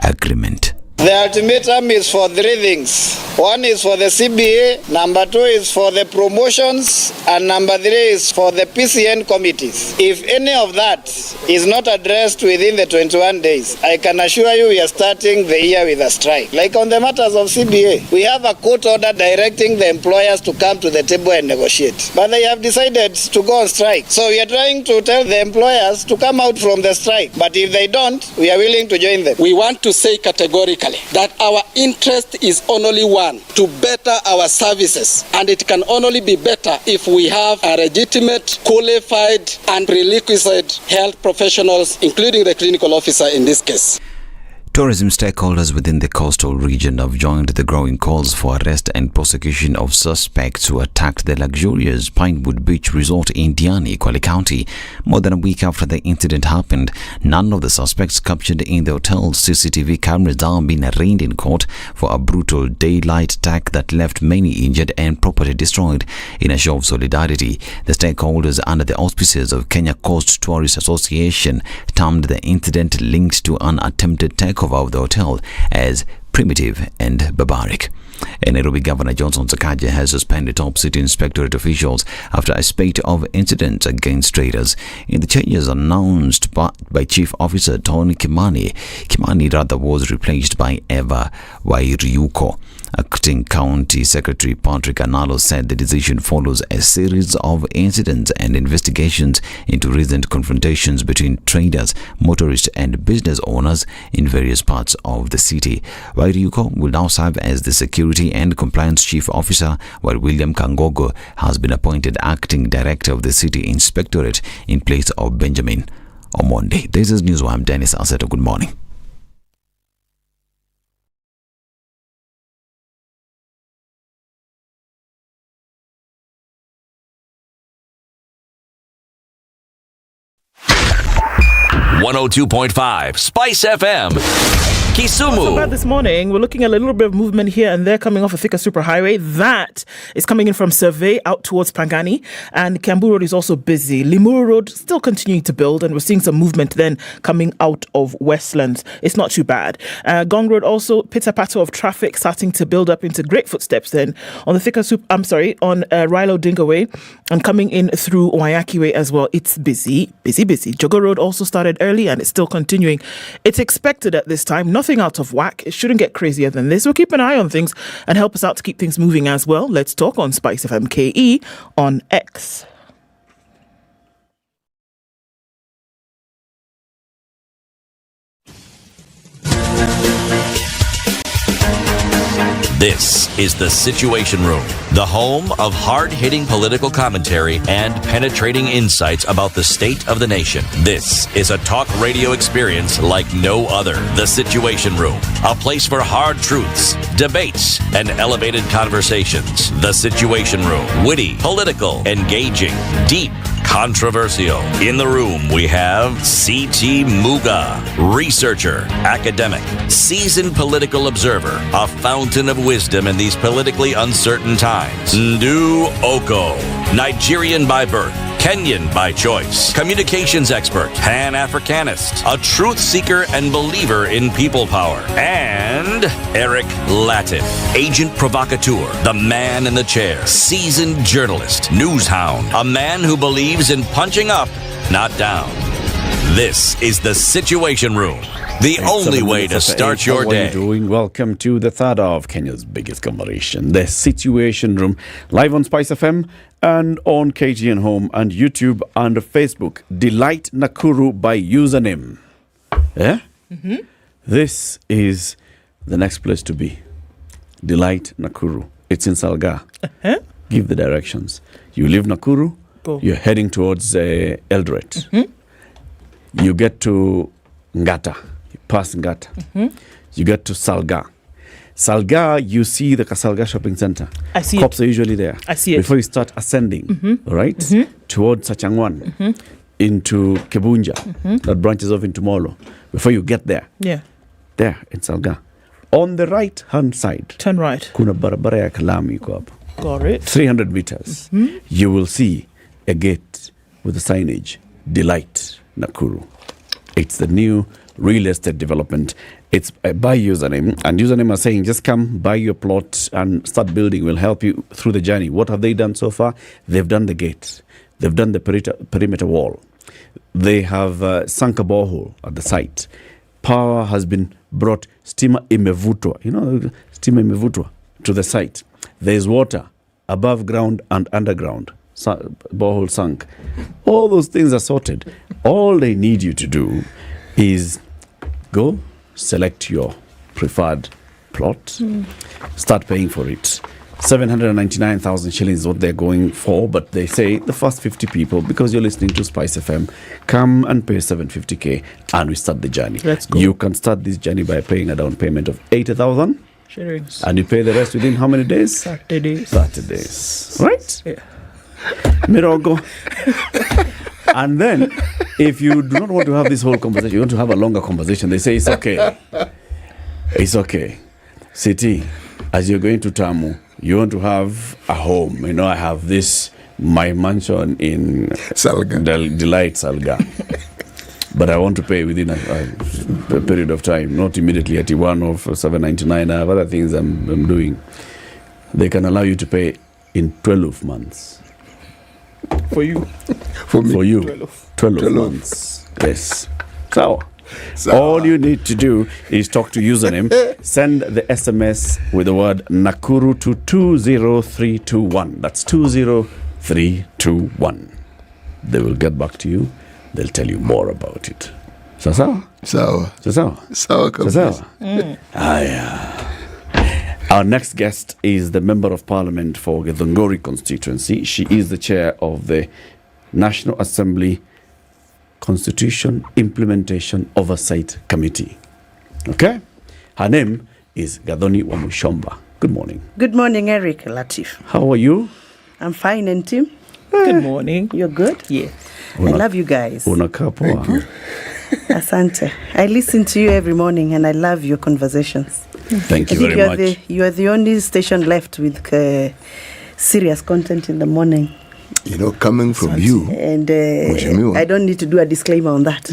agreement. The ultimatum is for 3 things. 1 is for the CBA, number 2 is for the promotions, and number 3 is for the PCN committees. If any of that is not addressed within the 21 days, I can assure you we are starting the year with a strike. Like on the matters of CBA, we have a court order directing the employers to come to the table and negotiate. But they have decided to go on strike. So we are trying to tell the employers to come out from the strike. But if they don't, we are willing to join them. We want to say categorically that our interest is only one one, to better our services. And it can only be better if we have a legitimate, qualified, and prerequisite health professionals, including the clinical officer in this case. Tourism stakeholders within the coastal region have joined the growing calls for arrest and prosecution of suspects who attacked the luxurious Pinewood Beach Resort in Diani, Kwale County. More than a week after the incident happened, none of the suspects captured in the hotel's CCTV cameras have been arraigned in court for a brutal daylight attack that left many injured and property destroyed. In a show of solidarity, the stakeholders under the auspices of Kenya Coast Tourist Association termed the incident linked to an attempted takeover of the hotel as primitive and barbaric. Nairobi Governor Johnson Sakaja has suspended top city inspectorate officials after a spate of incidents against traders. In the changes announced by Chief Officer Tony Kimani was replaced by Eva Wairiuko. Acting County Secretary Patrick Analo said the decision follows a series of incidents and investigations into recent confrontations between traders, motorists and business owners in various parts of the city. Wairiuko will now serve as the Security and Compliance Chief Officer, while William Kangogo has been appointed Acting Director of the City Inspectorate in place of Benjamin Omonde. This is Newswire. I'm Dennis Aseto. Good morning. .5 Spice FM, Kisumu. So bad this morning, we're looking at a little bit of movement here and there coming off a thicker superhighway. That is coming in from Survey out towards Pangani, and Kiambu Road is also busy. Limuru Road still continuing to build, and we're seeing some movement then coming out of Westlands. It's not too bad. Gong Road also, pitter-patter of traffic starting to build up into great footsteps then on the thicker on Rilo Dinga Way, and coming in through Wayaki Way as well. It's busy. Jogo Road also started early and it's still continuing. It's expected at this time. Nothing out of whack. It shouldn't get crazier than this. We'll keep an eye on things and help us out to keep things moving as well. Let's talk on SpiceFM KE on X. This is The Situation Room, the home of hard-hitting political commentary and penetrating insights about the state of the nation. This is a talk radio experience like no other. The Situation Room, a place for hard truths, debates, and elevated conversations. The Situation Room, witty, political, engaging, deep, controversial. In the room, we have C.T. Muga, researcher, academic, seasoned political observer, a fountain of wisdom in these politically uncertain times. Ndu Okoh, Nigerian by birth, Kenyan by choice, communications expert, Pan-Africanist, a truth seeker and believer in people power, and Eric Latiff, agent provocateur, the man in the chair, seasoned journalist, news hound, a man who believes in punching up, not down. This is The Situation Room, the only way to start your day. How are you doing? Welcome to the third of Kenya's biggest conversation, The Situation Room, live on Spice FM and on KGN Home and YouTube and Facebook. Delight Nakuru by username. Yeah? Mm-hmm. This is the next place to be. Delight Nakuru. It's in Salga. Uh-huh. Give the directions. You leave Nakuru, go. You're heading towards Eldoret. Mm-hmm. You get to Ngata. You pass Ngata. Mm-hmm. You get to Salga. Salga, you see the Kasalga shopping center. I see Cops are usually there. I see it. Before you start ascending, all right, towards Sachangwan, into Kebunja, that branches off into Molo. Before you get there, there in Salga. On the right-hand side, turn right. Kuna barabara ya Kalami iko hapo. Got it. 300 meters. You will see a gate with the signage, Delight Nakuru. It's the new real estate development. It's by username, and username are saying just come buy your plot and start building. We'll help you through the journey. What have they done so far? They've done the gate. They've done the perimeter wall. They have sunk a borehole at the site. Power has been brought. Stima imevutwa. Stima imevutwa to the site. There's water above ground and underground. Borehole sunk. All those things are sorted. All they need you to do is go select your preferred plot. Start paying for it. 799,000 shillings is what they're going for, but they say the first 50 people, because you're listening to Spice FM, come and pay 750k and we start the journey. Let's go. You can start this journey by paying a down payment of 80,000 shillings. and you pay the rest within how many days? 30 days. 30 days. Right? Yeah. Mirogo. And then, if you do not want to have this whole conversation, you want to have a longer conversation, they say it's okay. It's okay. City, as you're going to Tamu, you want to have a home. You know, I have my mansion in Salga. Delight Salga. But I want to pay within a period of time, not immediately at one of 799. I have other things I'm doing. They can allow you to pay in 12 months. For you. For me. For you. 12 months. Yes. So, all you need to do is talk to username, send the SMS with the word Nakuru to 20321. That's 20321. They will get back to you. They'll tell you more about it. Sawa? Sawa. Sawa. Sawa kabisa. Our next guest is the Member of Parliament for Githunguri constituency. She is the chair of the National Assembly Constitution Implementation Oversight Committee. Okay? Her name is Gathoni Wamushomba. Good morning. Good morning, Eric, Latiff. How are you? I'm fine, and Tim? Good morning. You're good? Yeah. I love you guys. Unakaa poa. Asante. I listen to you every morning and I love your conversations. Thank you very much. You are the only station left with serious content in the morning. You know, coming from you. And I don't need to do a disclaimer on that.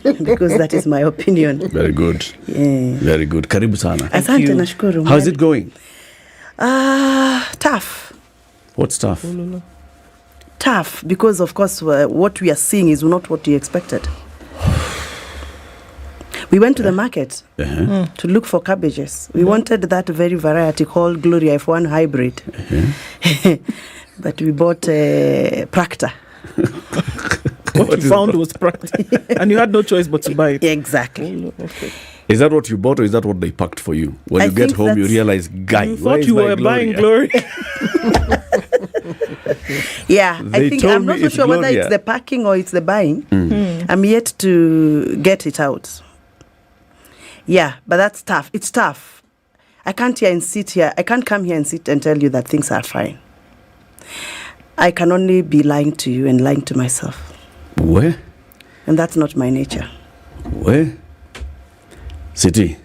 Because that is my opinion. Very good. Yeah. Very good. Karibu sana. Asante, nashukuru. How's it going? Tough. What's tough? Tough, because of course what we are seeing is not what we expected. We went to the market to look for cabbages. We wanted that very variety called Gloria F1 hybrid. But we bought Practa. What you found was Practa. And you had no choice but to buy it. Exactly. Okay. Is that what you bought or is that what they packed for you? When you get home, you realize, guy, you thought you were buying Glory. Yeah, I think I'm not so sure whether it's the packing or it's the buying. I'm yet to get it out. Yeah, but that's tough. It's tough. I can't come here and sit and tell you that things are fine. I can only be lying to you and lying to myself. Where? And that's not my nature. Where? City,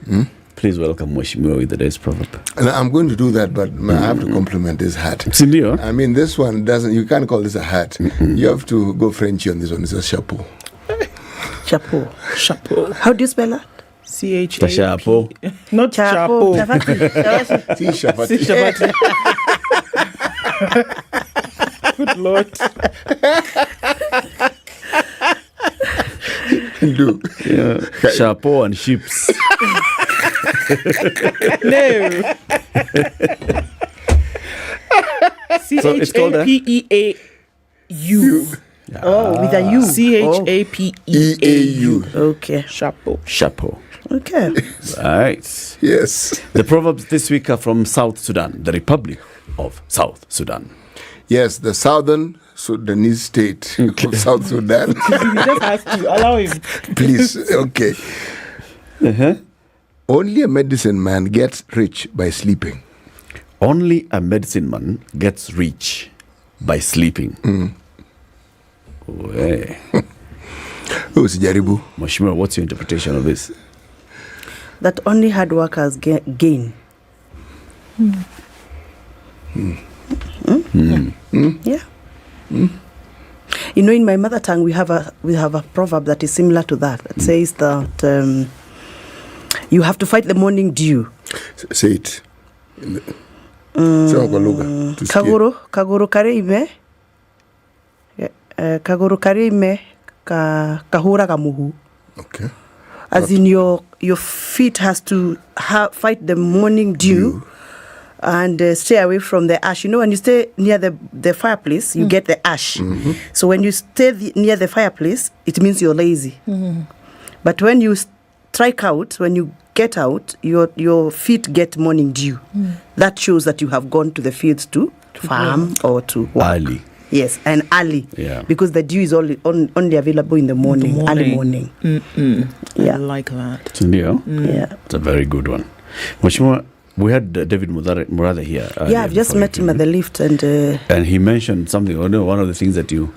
please welcome Mweshimiwa with the day's proverb. And I'm going to do that, but I have to compliment this hat. Sindio? I mean, this one you can't call this a hat. You have to go Frenchy on this one. It's a chapeau. Chapeau. Chapeau. How do you spell that? C-H-A-P. Chapeau. Not chapeau. Chapati. Good Lord. Do. Yeah. Chapeau and ships. No. C-H-A-P-E-A-U. Oh, with a U. C-H-A-P-E-A-U. Okay. Chapeau. Okay. Right. Yes. The proverbs this week are from South Sudan, the Republic of South Sudan. Yes, the southern Sudanese state of South Sudan. You just have to allow him. Please, okay. Only a medicine man gets rich by sleeping. Only a medicine man gets rich by sleeping. Usijaribu. Mheshimiwa, what's your interpretation of this? That only hard workers gain. Yeah. You know, in my mother tongue, we have a proverb that is similar to that. That says that you have to fight the morning dew. Say it. Kaguru karime. Kaguru karime kahura kamuhu. Okay. As in your feet has to fight the morning dew. And stay away from the ash. You know, when you stay near the fireplace, you get the ash. So when you stay near the fireplace, it means you're lazy. But when you strike out, when you get out, your feet get morning dew. That shows that you have gone to the fields to farm or to work. Early. Yes, and early. Yeah. Because the dew is only available in the morning. Early morning. Yeah. I like that. Yeah. It's a very good one. Mheshimiwa, we had David Murathe here. Yeah, I've just met him at the lift. And he mentioned something, one of the things that you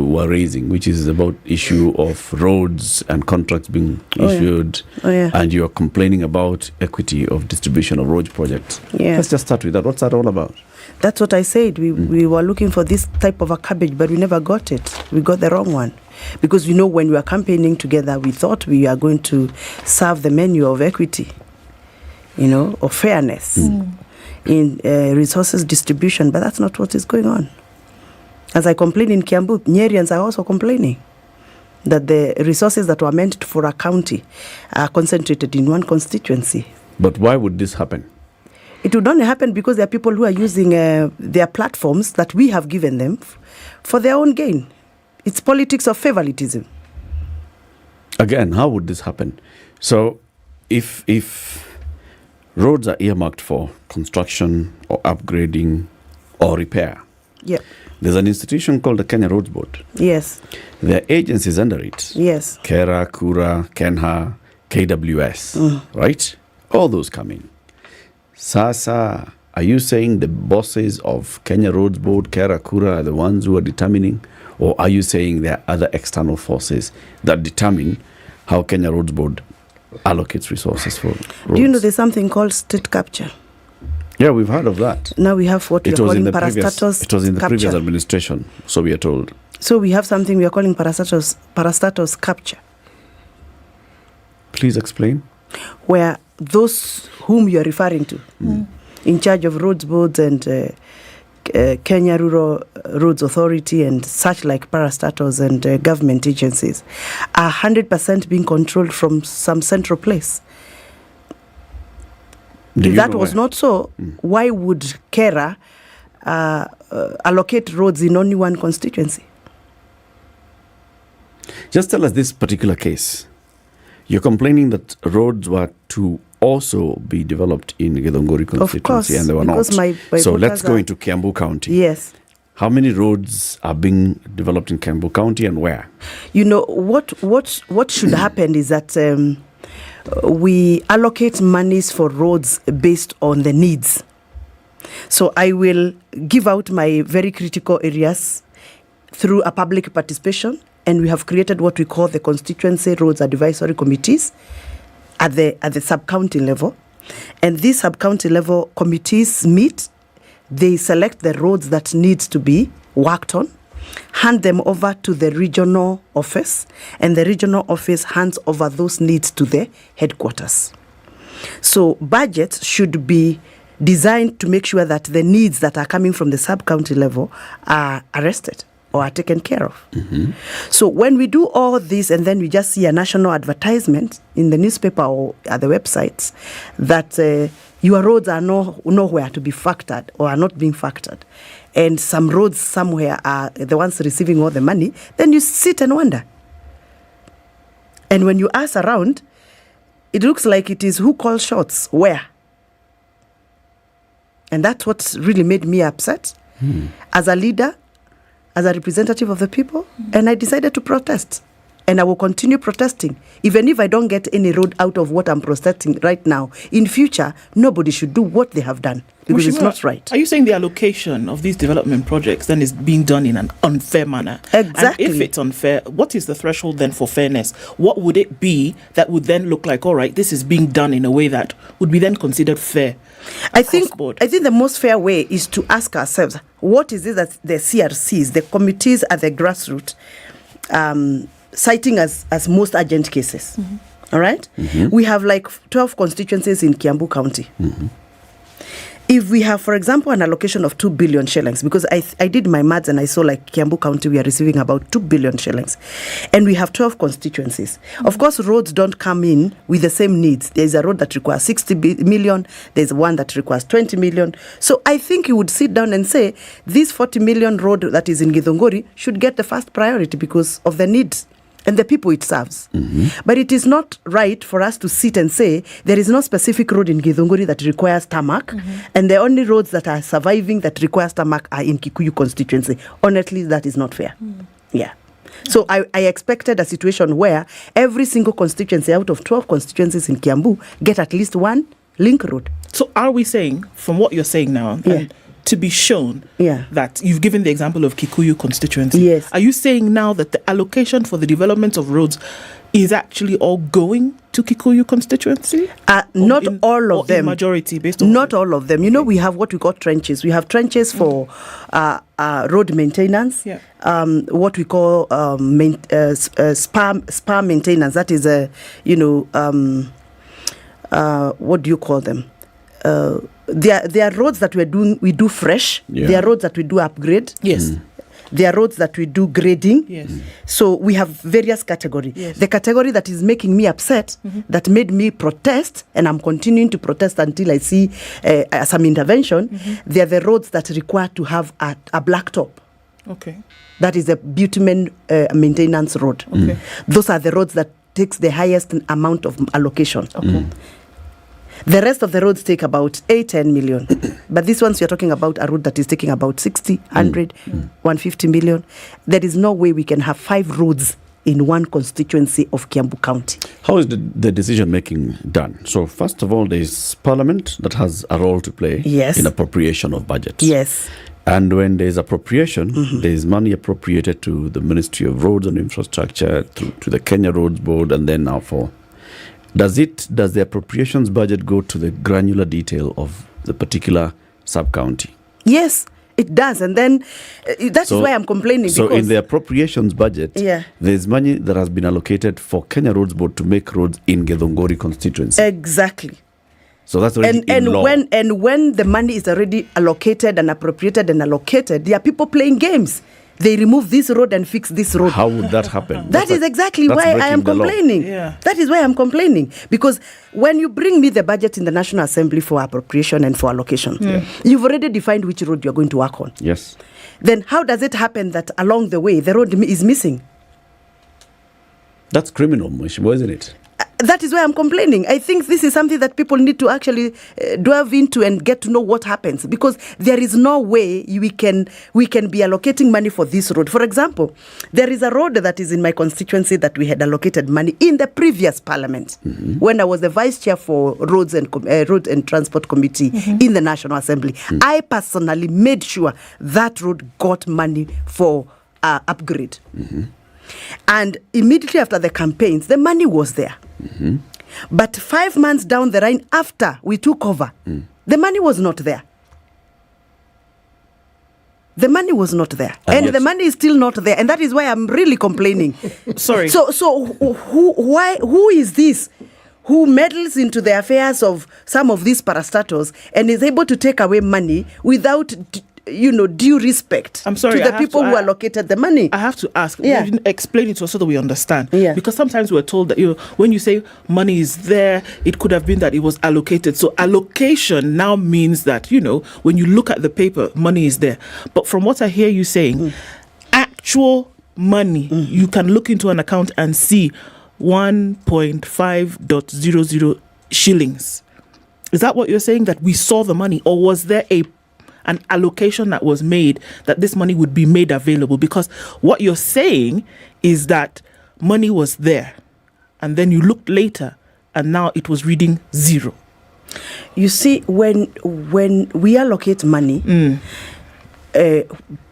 were raising, which is about issue of roads and contracts being issued. And you are complaining about equity of distribution of road projects. Yeah. Let's just start with that. What's that all about? That's what I said. We were looking for this type of a cabbage, but we never got it. We got the wrong one. Because, when we were campaigning together, we thought we are going to serve the menu of equity, of fairness in resources distribution, but that's not what is going on. As I complain in Kiambu, Nyerians are also complaining that the resources that were meant for a county are concentrated in one constituency. But why would this happen? It would only happen because there are people who are using their platforms that we have given them for their own gain. It's politics of favoritism. Again, how would this happen? So if roads are earmarked for construction or upgrading or repair, there's an institution called the Kenya Roads Board. Yes. There are agencies under it. Yes. KERA, KURA, KENHA, KWS, right? All those come in. Sasa, are you saying the bosses of Kenya Roads Board, KERA, KURA are the ones who are determining? Or are you saying there are other external forces that determine how Kenya Roads Board allocates resources for roads? Do you know there's something called state capture? Yeah, we've heard of that. Now we have what we are calling parastatus. It was in the previous administration, so we are told. So we have something we are calling parastatus capture. Please explain. Where those whom you are referring to, in charge of roads boards and Kenya Rural Roads Authority and such like parastatals and government agencies, are 100% being controlled from some central place. If that was not so, why would KERA allocate roads in only one constituency? Just tell us this particular case. You're complaining that roads were to also be developed in Githunguri constituency, and they were not. So let's go into Kiambu County. Yes. How many roads are being developed in Kiambu County and where? What should happen is that we allocate monies for roads based on the needs. So I will give out my very critical areas through a public participation, and we have created what we call the constituency roads advisory committees at the sub-county level. And these sub-county level committees meet, they select the roads that need to be worked on, hand them over to the regional office, and the regional office hands over those needs to the headquarters. So budgets should be designed to make sure that the needs that are coming from the sub-county level are arrested or are taken care of. So when we do all this and then we just see a national advertisement in the newspaper or at the websites that your roads are nowhere to be factored or are not being factored, and some roads somewhere are the ones receiving all the money, then you sit and wonder. And when you ask around, it looks like it is who calls shots, where. And that's what really made me upset as a leader, as a representative of the people, and I decided to protest. And I will continue protesting. Even if I don't get any road out of what I'm protesting right now, in future, nobody should do what they have done, because it's not right. Are you saying the allocation of these development projects then is being done in an unfair manner? Exactly. And if it's unfair, what is the threshold then for fairness? What would it be that would then look like, all right, this is being done in a way that would be then considered fair? I think the most fair way is to ask ourselves, what is it that the CRCs, the committees at the grassroots, citing as most urgent cases? All right? We have like 12 constituencies in Kiambu County. If we have, for example, an allocation of 2 billion shillings, because I did my maths and I saw like Kiambu County, we are receiving about 2 billion shillings. And we have 12 constituencies. Of course, roads don't come in with the same needs. There's a road that requires 60 million. There's one that requires 20 million. So I think you would sit down and say, this 40 million road that is in Githunguri should get the first priority because of the needs and the people it serves. But it is not right for us to sit and say there is no specific road in Githunguri that requires tarmac, and the only roads that are surviving that requires tarmac are in Kikuyu constituency. Honestly, that is not fair. Yeah. So I expected a situation where every single constituency out of 12 constituencies in Kiambu get at least one link road. So are we saying, from what you're saying now, and to be shown that you've given the example of Kikuyu constituency. Yes. Are you saying now that the allocation for the development of roads is actually all going to Kikuyu constituency? Not all of them. Majority based on not all of them. You know, we have what we call trenches. We have trenches for road maintenance. What we call spa maintenance. That is what do you call them? There are roads that we do fresh. There are roads that we do upgrade. Yes. There are roads that we do grading. Yes. So we have various categories. Yes. The category that is making me upset, that made me protest, and I'm continuing to protest until I see some intervention, they are the roads that require to have a black top. Okay. That is a bitumen maintenance road. Okay. Those are the roads that takes the highest amount of allocation. Okay. The rest of the roads take about 8-10 million. But these ones, you're talking about a road that is taking about 60, 100, 150 million. There is no way we can have 5 roads in one constituency of Kiambu County. How is the decision-making done? So, first of all, there is Parliament that has a role to play in appropriation of budgets. Yes. And when there is appropriation, there is money appropriated to the Ministry of Roads and Infrastructure, to the Kenya Roads Board, and then now for... Does the appropriations budget go to the granular detail of the particular sub-county? Yes, it does. And then that is why I'm complaining. So in the appropriations budget, there's money that has been allocated for Kenya Roads Board to make roads in Githunguri constituency. Exactly. So that's already in law. When the money is already allocated and appropriated and allocated, there are people playing games. They remove this road and fix this road. How would that happen? That is exactly why I am complaining. That is why I'm complaining. Because when you bring me the budget in the National Assembly for appropriation and for allocation, you've already defined which road you're going to work on. Yes. Then how does it happen that along the way the road is missing? That's criminal, isn't it? That is why I'm complaining. I think this is something that people need to actually delve into and get to know what happens, because there is no way we can be allocating money for this road. For example, there is a road that is in my constituency that we had allocated money in the previous parliament when I was the vice chair for Roads and Transport Committee in the National Assembly. I personally made sure that road got money for upgrade. And immediately after the campaigns, the money was there. But 5 months down the line, after we took over, the money was not there. The money was not there. And the money is still not there. And that is why I'm really complaining. Sorry. So who is this who meddles into the affairs of some of these parastatals and is able to take away money without due respect to the people who allocated the money? I have to ask. Explain it to us so that we understand. Because sometimes we're told that when you say money is there, it could have been that it was allocated. So allocation now means that when you look at the paper, money is there. But from what I hear you saying, actual money, you can look into an account and see 1.5.00 shillings. Is that what you're saying? That we saw the money, or was there an allocation that was made that this money would be made available? Because what you're saying is that money was there, and then you looked later and now it was reading 0. You see, when we allocate money,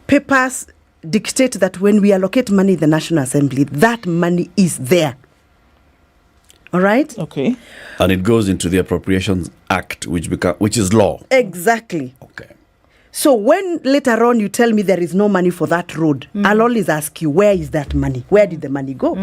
papers dictate that when we allocate money in the National Assembly, that money is there. All right? Okay. And it goes into the Appropriations Act, which is law. Exactly. Okay. So when later on you tell me there is no money for that road, I'll always ask you, where is that money? Where did the money go?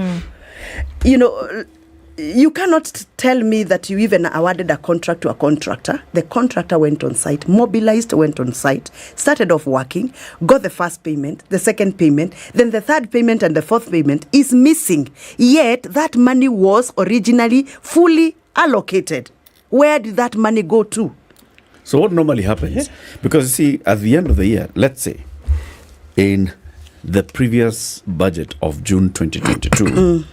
You cannot tell me that you even awarded a contract to a contractor. The contractor went on site, mobilized, went on site, started off working, got the first payment, the second payment, then the third payment and the fourth payment is missing. Yet that money was originally fully allocated. Where did that money go to? So what normally happens, because you see, at the end of the year, let's say, in the previous budget of June 2022,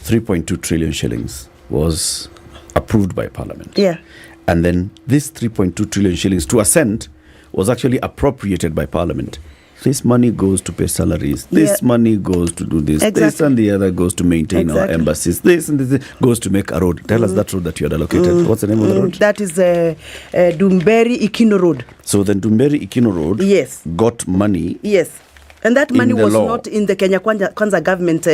3.2 trillion shillings was approved by Parliament. Yeah. And then this 3.2 trillion shillings, to a cent, was actually appropriated by Parliament. This money goes to pay salaries. This money goes to do this. Exactly. This and the other goes to maintain our embassies. This and this goes to make a road. Tell us that road that you had allocated. What's the name of the road? That is Dumberi Ikino Road. So the Dumberi Ikino Road got money. Yes. And that money was law. not in the Kenya Kwanza government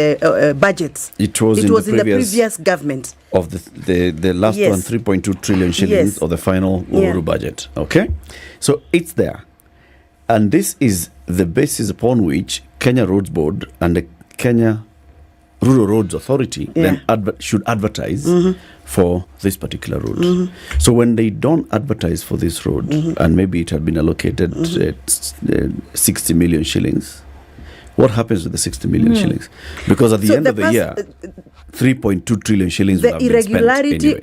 budgets. It was in the previous government. Of the last one, 3.2 trillion shillings of the final Uhuru budget. Okay? So it's there. And this is the basis upon which Kenya Roads Board and the Kenya Rural Roads Authority then should advertise for this particular road. So when they don't advertise for this road, and maybe it had been allocated 60 million shillings, what happens with the 60 million shillings? Because at the end of the year, 3.2 trillion shillings will have been spent anyway.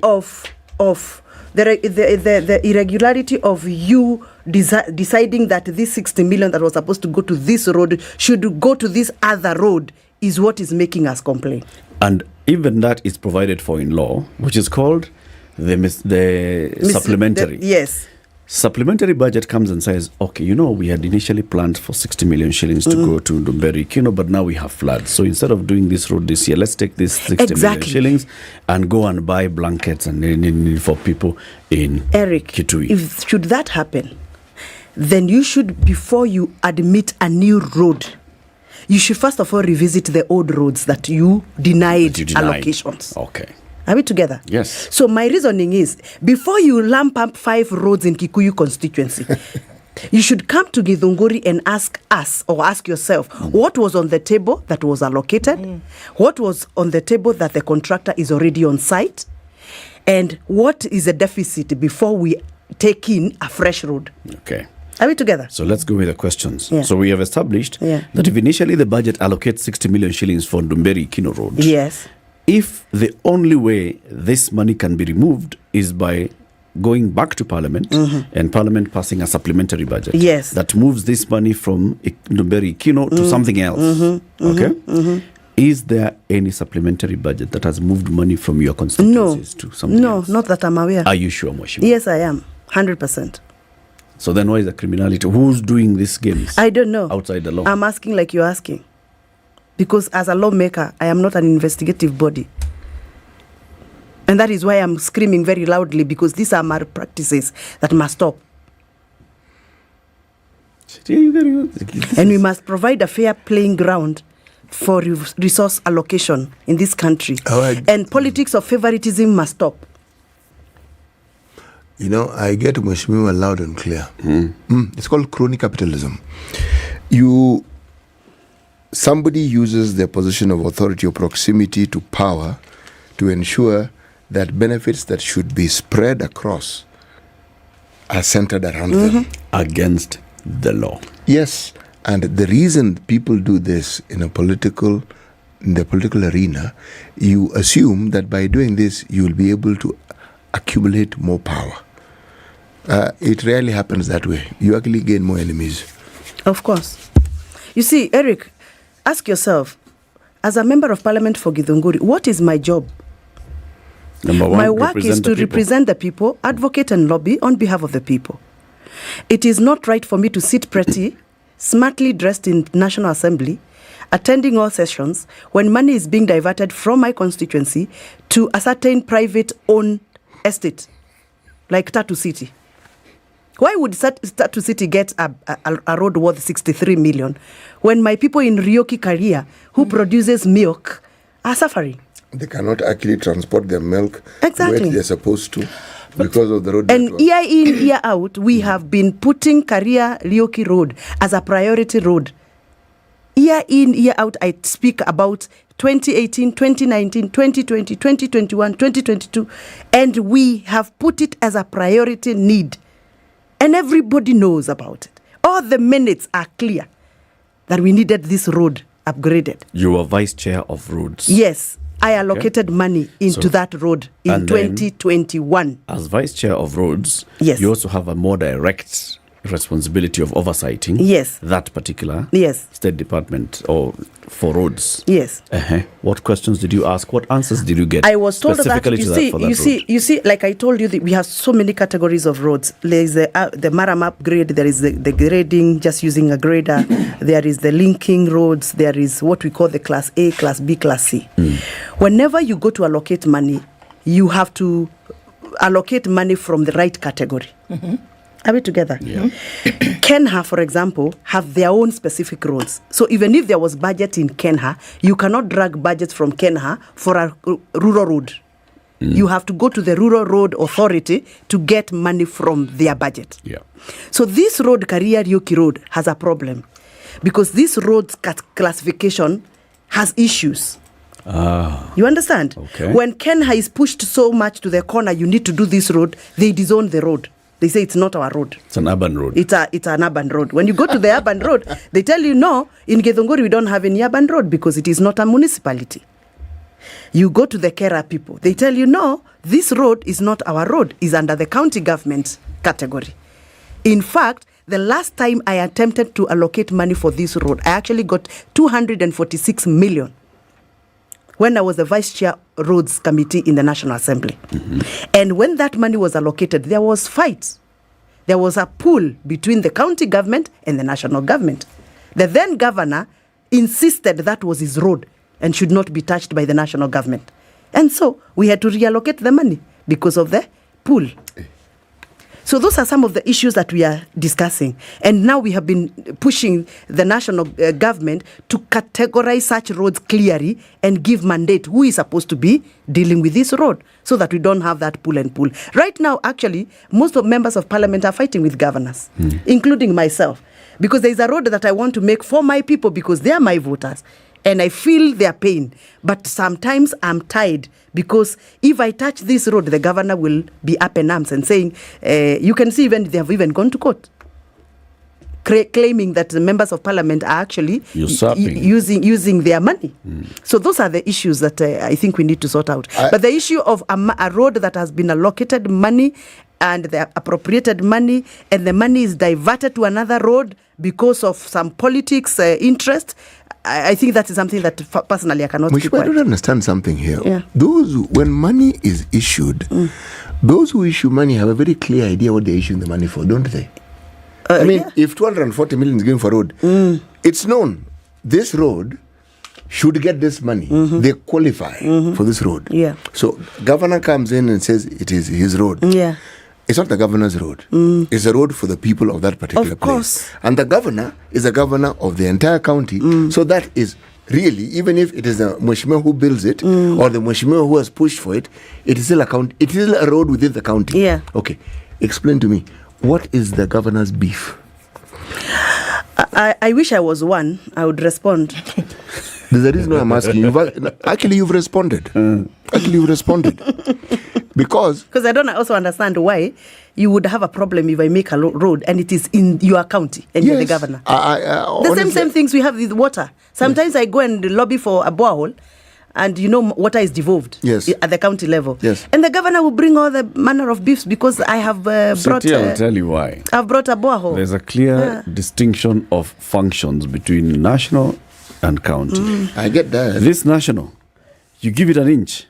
The irregularity of you deciding that this 60 million that was supposed to go to this road should go to this other road is what is making us complain. And even that is provided for in law, which is called the supplementary. Supplementary budget comes and says, okay, we had initially planned for 60 million shillings to go to Dumberi Ikino, but now we have floods. So instead of doing this road this year, let's take this 60 million shillings and go and buy blankets and for people in Kitui. Should that happen, then you should, before you admit a new road, you should first of all revisit the old roads that you denied allocations. Okay. Are we together? Yes. So my reasoning is, before you lump up 5 roads in Kikuyu constituency, you should come to Githunguri and ask us, or ask yourself, what was on the table that was allocated? What was on the table that the contractor is already on site? And what is the deficit before we take in a fresh road? Okay. Are we together? So let's go with the questions. Yeah. So we have established that if initially the budget allocates 60 million shillings for Dumberi Ikino Road. Yes. If the only way this money can be removed is by going back to Parliament and Parliament passing a supplementary budget that moves this money from Dumberi Ikino to something else. Is there any supplementary budget that has moved money from your constituencies to something else? No, not that I'm aware. Are you sure, Mwashima? Yes, I am. 100%. So then why is the criminality? Who's doing these games? I don't know. Outside the law. I'm asking like you're asking. Because as a lawmaker, I am not an investigative body. And that is why I'm screaming very loudly, because these are malpractices that must stop. And we must provide a fair playing ground for resource allocation in this country. And politics of favoritism must stop. I get Mheshimiwa loud and clear. It's called crony capitalism. Somebody uses their position of authority or proximity to power to ensure that benefits that should be spread across are centered around them. Against the law. Yes. And the reason people do this in the political arena, you assume that by doing this, you will be able to accumulate more power. It rarely happens that way. You actually gain more enemies. Of course. You see, Eric, ask yourself, as a member of parliament for Githunguri, what is my job? Number one, my work is to represent the people, advocate and lobby on behalf of the people. It is not right for me to sit pretty, smartly dressed in National Assembly, attending all sessions, when money is being diverted from my constituency to a certain private-owned estate, like Tatu City. Why would Tatu City get a road worth 63 million when my people in Rioki Karia, who produces milk, are suffering? They cannot actually transport their milk where they're supposed to because of the road and network. Year in, year out, we have been putting Karia-Rioki Road as a priority road. Year in, year out, I speak about 2018, 2019, 2020, 2021, 2022, and we have put it as a priority need. And everybody knows about it. All the minutes are clear that we needed this road upgraded. You were vice chair of roads. Yes, I allocated money into that road in 2021. As vice chair of roads, you also have a more direct responsibility of oversighting that particular State Department or for roads. Yes. What questions did you ask? What answers did you get? I was told that you see, like I told you, we have so many categories of roads. There is the Maram upgrade, there is the grading, just using a grader. There is the linking roads. There is what we call the Class A, Class B, Class C. Whenever you go to allocate money, you have to allocate money from the right category. Are we together? Yeah. Kenha, for example, have their own specific roads. So even if there was budget in Kenha, you cannot drag budgets from Kenha for a rural road. You have to go to the Rural Road Authority to get money from their budget. Yeah. So this road, Karia-Rioki Road, has a problem because this road's classification has issues. You understand? Okay. When Kenha is pushed so much to the corner, you need to do this road, they disown the road. They say it's not our road. It's an urban road. It's an urban road. When you go to the urban road, they tell you, no, in Githunguri we don't have any urban road because it is not a municipality. You go to the Kera people, they tell you, no, this road is not our road, is under the county government category. In fact, the last time I attempted to allocate money for this road, I actually got 246 million when I was the Vice Chair Roads Committee in the National Assembly. And when that money was allocated, there was fights. There was a pull between the county government and the national government. The then governor insisted that was his road and should not be touched by the national government. And so we had to reallocate the money because of the pull. So those are some of the issues that we are discussing. And now we have been pushing the national government to categorize such roads clearly and give mandate who is supposed to be dealing with this road so that we don't have that pull and pull. Right now, actually, most of members of parliament are fighting with governors, including myself, because there is a road that I want to make for my people because they are my voters. And I feel their pain. But sometimes I'm tired because if I touch this road, the governor will be up in arms and saying, you can see even they have even gone to court, claiming that the members of parliament are actually using their money. So those are the issues that I think we need to sort out. But the issue of a road that has been allocated money and the appropriated money and the money is diverted to another road because of some politics interest, I think that is something that personally I cannot keep quiet. I don't understand something here. Yeah. When money is issued, those who issue money have a very clear idea what they're issuing the money for, don't they? I mean, if 240 million is going for road, it's known this road should get this money. They qualify for this road. Yeah. So governor comes in and says it is his road. Yeah. It's not the governor's road. It's a road for the people of that particular place. And the governor is a governor of the entire county. So that is really, even if it is the Mheshimiwa who builds it or the Mheshimiwa who has pushed for it, it is still a road within the county. Yeah. Okay. Explain to me, what is the governor's beef? I wish I was one. I would respond. There's a reason why I'm asking you. Actually, you've responded. Because I don't also understand why you would have a problem if I make a road and it is in your county and you're the governor. The same things we have with water. Sometimes I go and lobby for a borehole and water is devolved at the county level. Yes. And the governor will bring all the manner of beefs because I have brought... I'll tell you why. I've brought a borehole. There's a clear distinction of functions between national and county. I get that. This national, you give it an inch,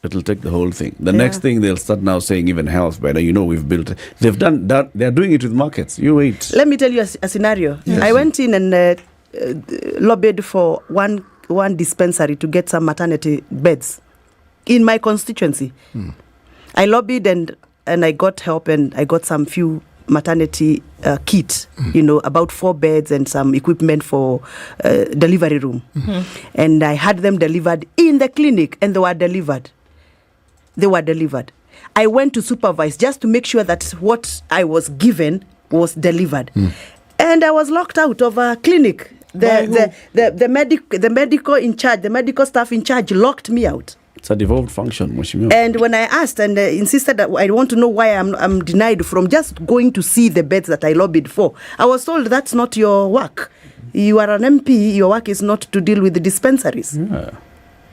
it'll take the whole thing. The next thing they'll start now saying even health better. We've built. They've done that. They're doing it with markets. You wait. Let me tell you a scenario. Yes. I went in and lobbied for one dispensary to get some maternity beds in my constituency. I lobbied and I got help and I got some few maternity kit, about 4 beds and some equipment for delivery room. And I had them delivered in the clinic and they were delivered. I went to supervise just to make sure that what I was given was delivered. And I was locked out of a clinic. The medical in charge, the medical staff in charge locked me out. It's a devolved function, Mheshimiwa. And when I asked and insisted that I want to know why I'm denied from just going to see the beds that I lobbied for, I was told that's not your work. You are an MP, your work is not to deal with the dispensaries.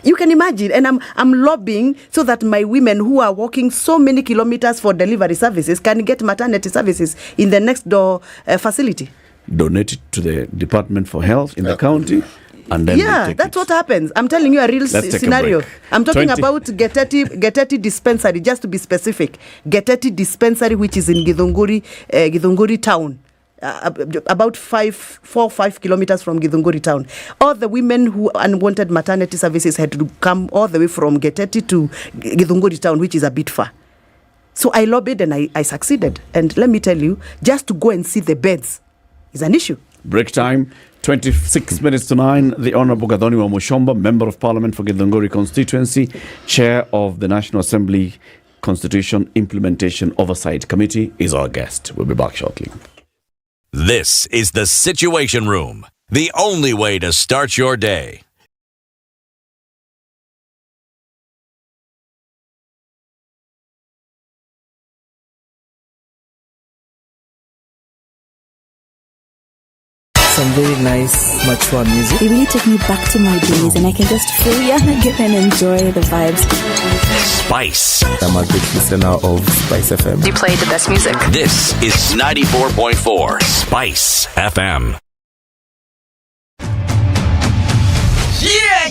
You can imagine, and I'm lobbying so that my women who are walking so many kilometers for delivery services can get maternity services in the next door facility. Donate it to the Department for Health in the county. And then that's what happens. I'm telling you a real scenario. I'm talking about Geteti Dispensary, just to be specific. Geteti Dispensary, which is in Githunguri town. About 4 or 5 kilometers from Githunguri town. All the women who unwanted maternity services had to come all the way from Geteti to Githunguri town, which is a bit far. So I lobbied and I succeeded. And let me tell you, just to go and see the beds is an issue. Break time, 26 minutes to 9. The Honourable Gathoni wa Mushomba, Member of Parliament for Githunguri constituency, Chair of the National Assembly Constitution Implementation Oversight Committee, is our guest. We'll be back shortly. This is the Situation Room, the only way to start your day. Some very nice, mature music. It really took me back to my days, and I can just feel young again and enjoy the vibes. Spice. I'm a big listener of SpiceFM. You play the best music. This is 94.4 Spice FM.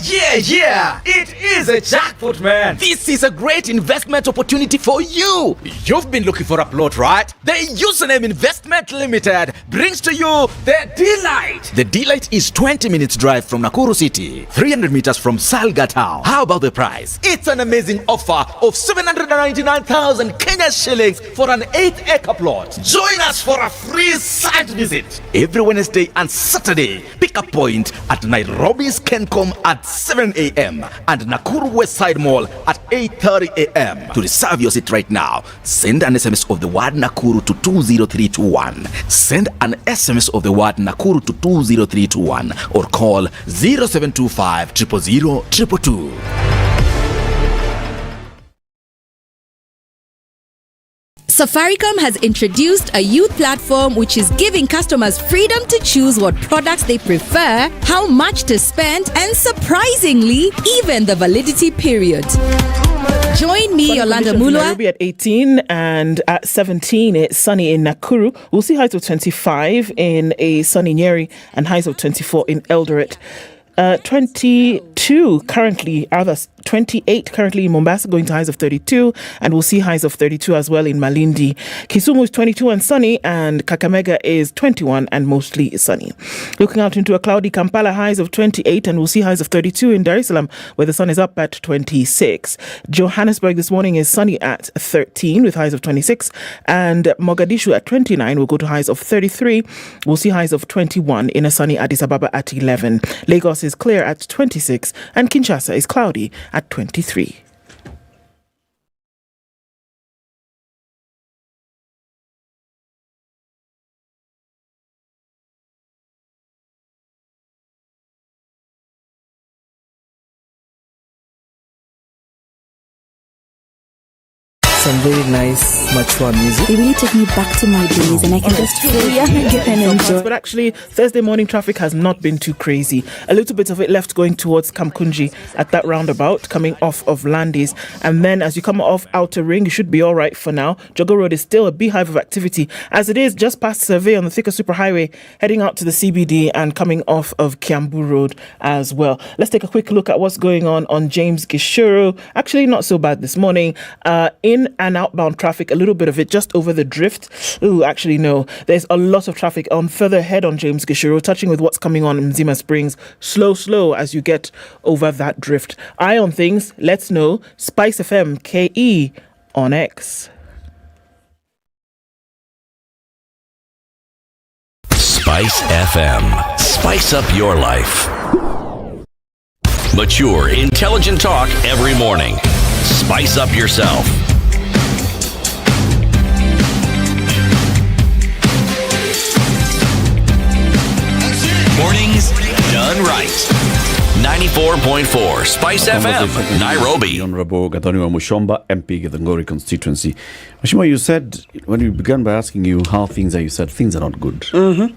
Yeah! It is a jackpot, man! This is a great investment opportunity for you! You've been looking for a plot, right? The Username Investment Limited brings to you the D-Light! The D-Light is 20 minutes drive from Nakuru City, 300 meters from Salga Town. How about the price? It's an amazing offer of 799,000 Kenya shillings for an 8-acre plot. Join us for a free site visit every Wednesday and Saturday. Pick a point at Nairobi's Kencom at 7 a.m. and Nakuru West Side Mall at 8:30 a.m. To reserve your seat right now, send an SMS of the word Nakuru to 20321. Send an SMS of the word Nakuru to 20321 or call 0725 000 222. Safaricom has introduced a youth platform which is giving customers freedom to choose what products they prefer, how much to spend, and surprisingly, even the validity period. Join me, Yolanda Mulwa. Nairobi at 18 and at 17, it's sunny in Nakuru. We'll see highs of 25 in a sunny Nyeri and highs of 24 in Eldoret. 22 currently, 28 currently in Mombasa, going to highs of 32, and we'll see highs of 32 as well in Malindi. Kisumu is 22 and sunny, and Kakamega is 21 and mostly sunny. Looking out into a cloudy Kampala, highs of 28, and we'll see highs of 32 in Dar es Salaam, where the sun is up at 26. Johannesburg this morning is sunny at 13 with highs of 26, and Mogadishu at 29 will go to highs of 33. We'll see highs of 21 in a sunny Addis Ababa at 11. Lagos is clear at 26, and Kinshasa is cloudy at 23. Some very nice, mature music. It really took me back to my days, and I can just feel young again and enjoy. But actually, Thursday morning traffic has not been too crazy. A little bit of it left going towards Kamkunji at that roundabout, coming off of Landis. And then as you come off Outer Ring, you should be all right for now. Jogger Road is still a beehive of activity, as it is just past Survey on the Thika Superhighway, heading out to the CBD and coming off of Kiambu Road as well. Let's take a quick look at what's going on James Gishuru. Actually, not so bad this morning. In and outbound traffic, a little bit of it just over the drift. Actually, no. There's a lot of traffic on further ahead on James Gishuru, touching with what's coming on in Mzima Springs. Slow as you get over that drift. Eye on things, let's know. SpiceFM KE on X. Spice FM. Spice up your life. Mature, intelligent talk every morning. Spice up yourself. Mornings done right. 94.4 Spice FM, Nairobi. Honourable Gathoni wa Mushomba, MP Githunguri constituency. Mheshimiwa, you said, when we began by asking you how things are, you said things are not good.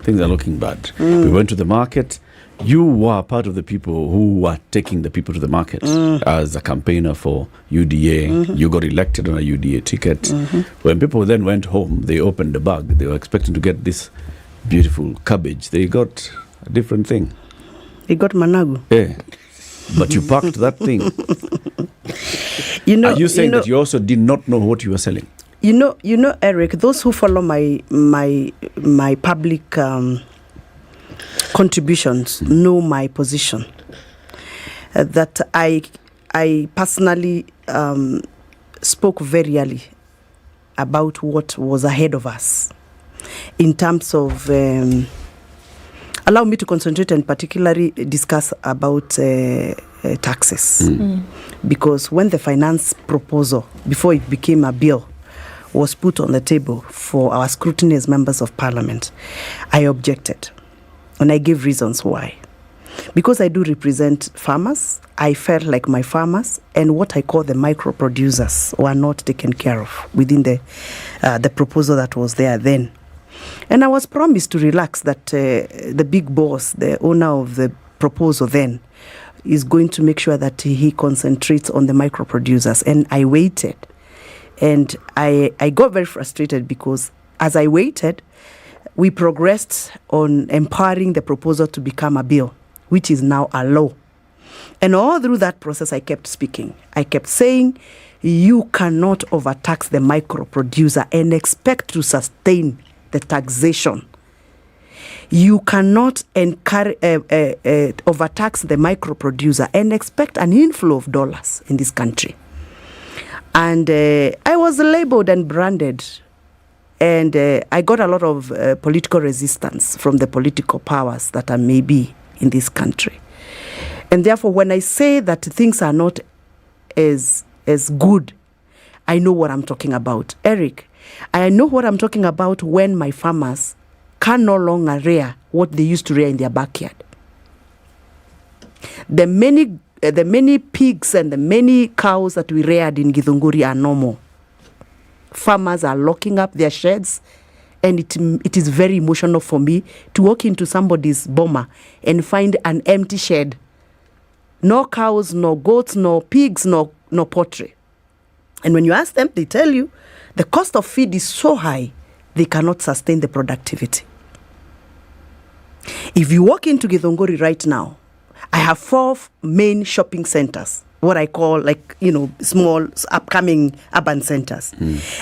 Things are looking bad. We went to the market. You were part of the people who were taking the people to the market as a campaigner for UDA. You got elected on a UDA ticket. When people then went home, they opened the bag. They were expecting to get this beautiful cabbage. They got a different thing. They got managu. Yeah. But you packed that thing. Are you saying that you also did not know what you were selling? You know, Eric, those who follow my public contributions know my position. That I personally spoke very early about what was ahead of us in terms of allow me to concentrate and particularly discuss about taxes. Because when the finance proposal, before it became a bill, was put on the table for our scrutiny as members of parliament, I objected. And I gave reasons why. Because I do represent farmers, I felt like my farmers and what I call the micro producers were not taken care of within the proposal that was there then. And I was promised to relax that the big boss, the owner of the proposal then, is going to make sure that he concentrates on the micro producers. And I waited. And I got very frustrated because as I waited, we progressed on empowering the proposal to become a bill, which is now a law. And all through that process, I kept speaking. I kept saying, you cannot overtax the micro producer and expect to sustain the taxation. You cannot overtax the micro producer and expect an inflow of dollars in this country. And I was labeled and branded. And I got a lot of political resistance from the political powers that are maybe in this country. And therefore, when I say that things are not as good, I know what I'm talking about. Eric, I know what I'm talking about when my farmers can no longer rear what they used to rear in their backyard. The many pigs and the many cows that we reared in Githunguri are no more. Farmers are locking up their sheds, and it is very emotional for me to walk into somebody's boma and find an empty shed. No cows, no goats, no pigs, no poultry. And when you ask them, they tell you the cost of feed is so high, they cannot sustain the productivity. If you walk into Githunguri right now, I have 4 main shopping centers, what I call small upcoming urban centers.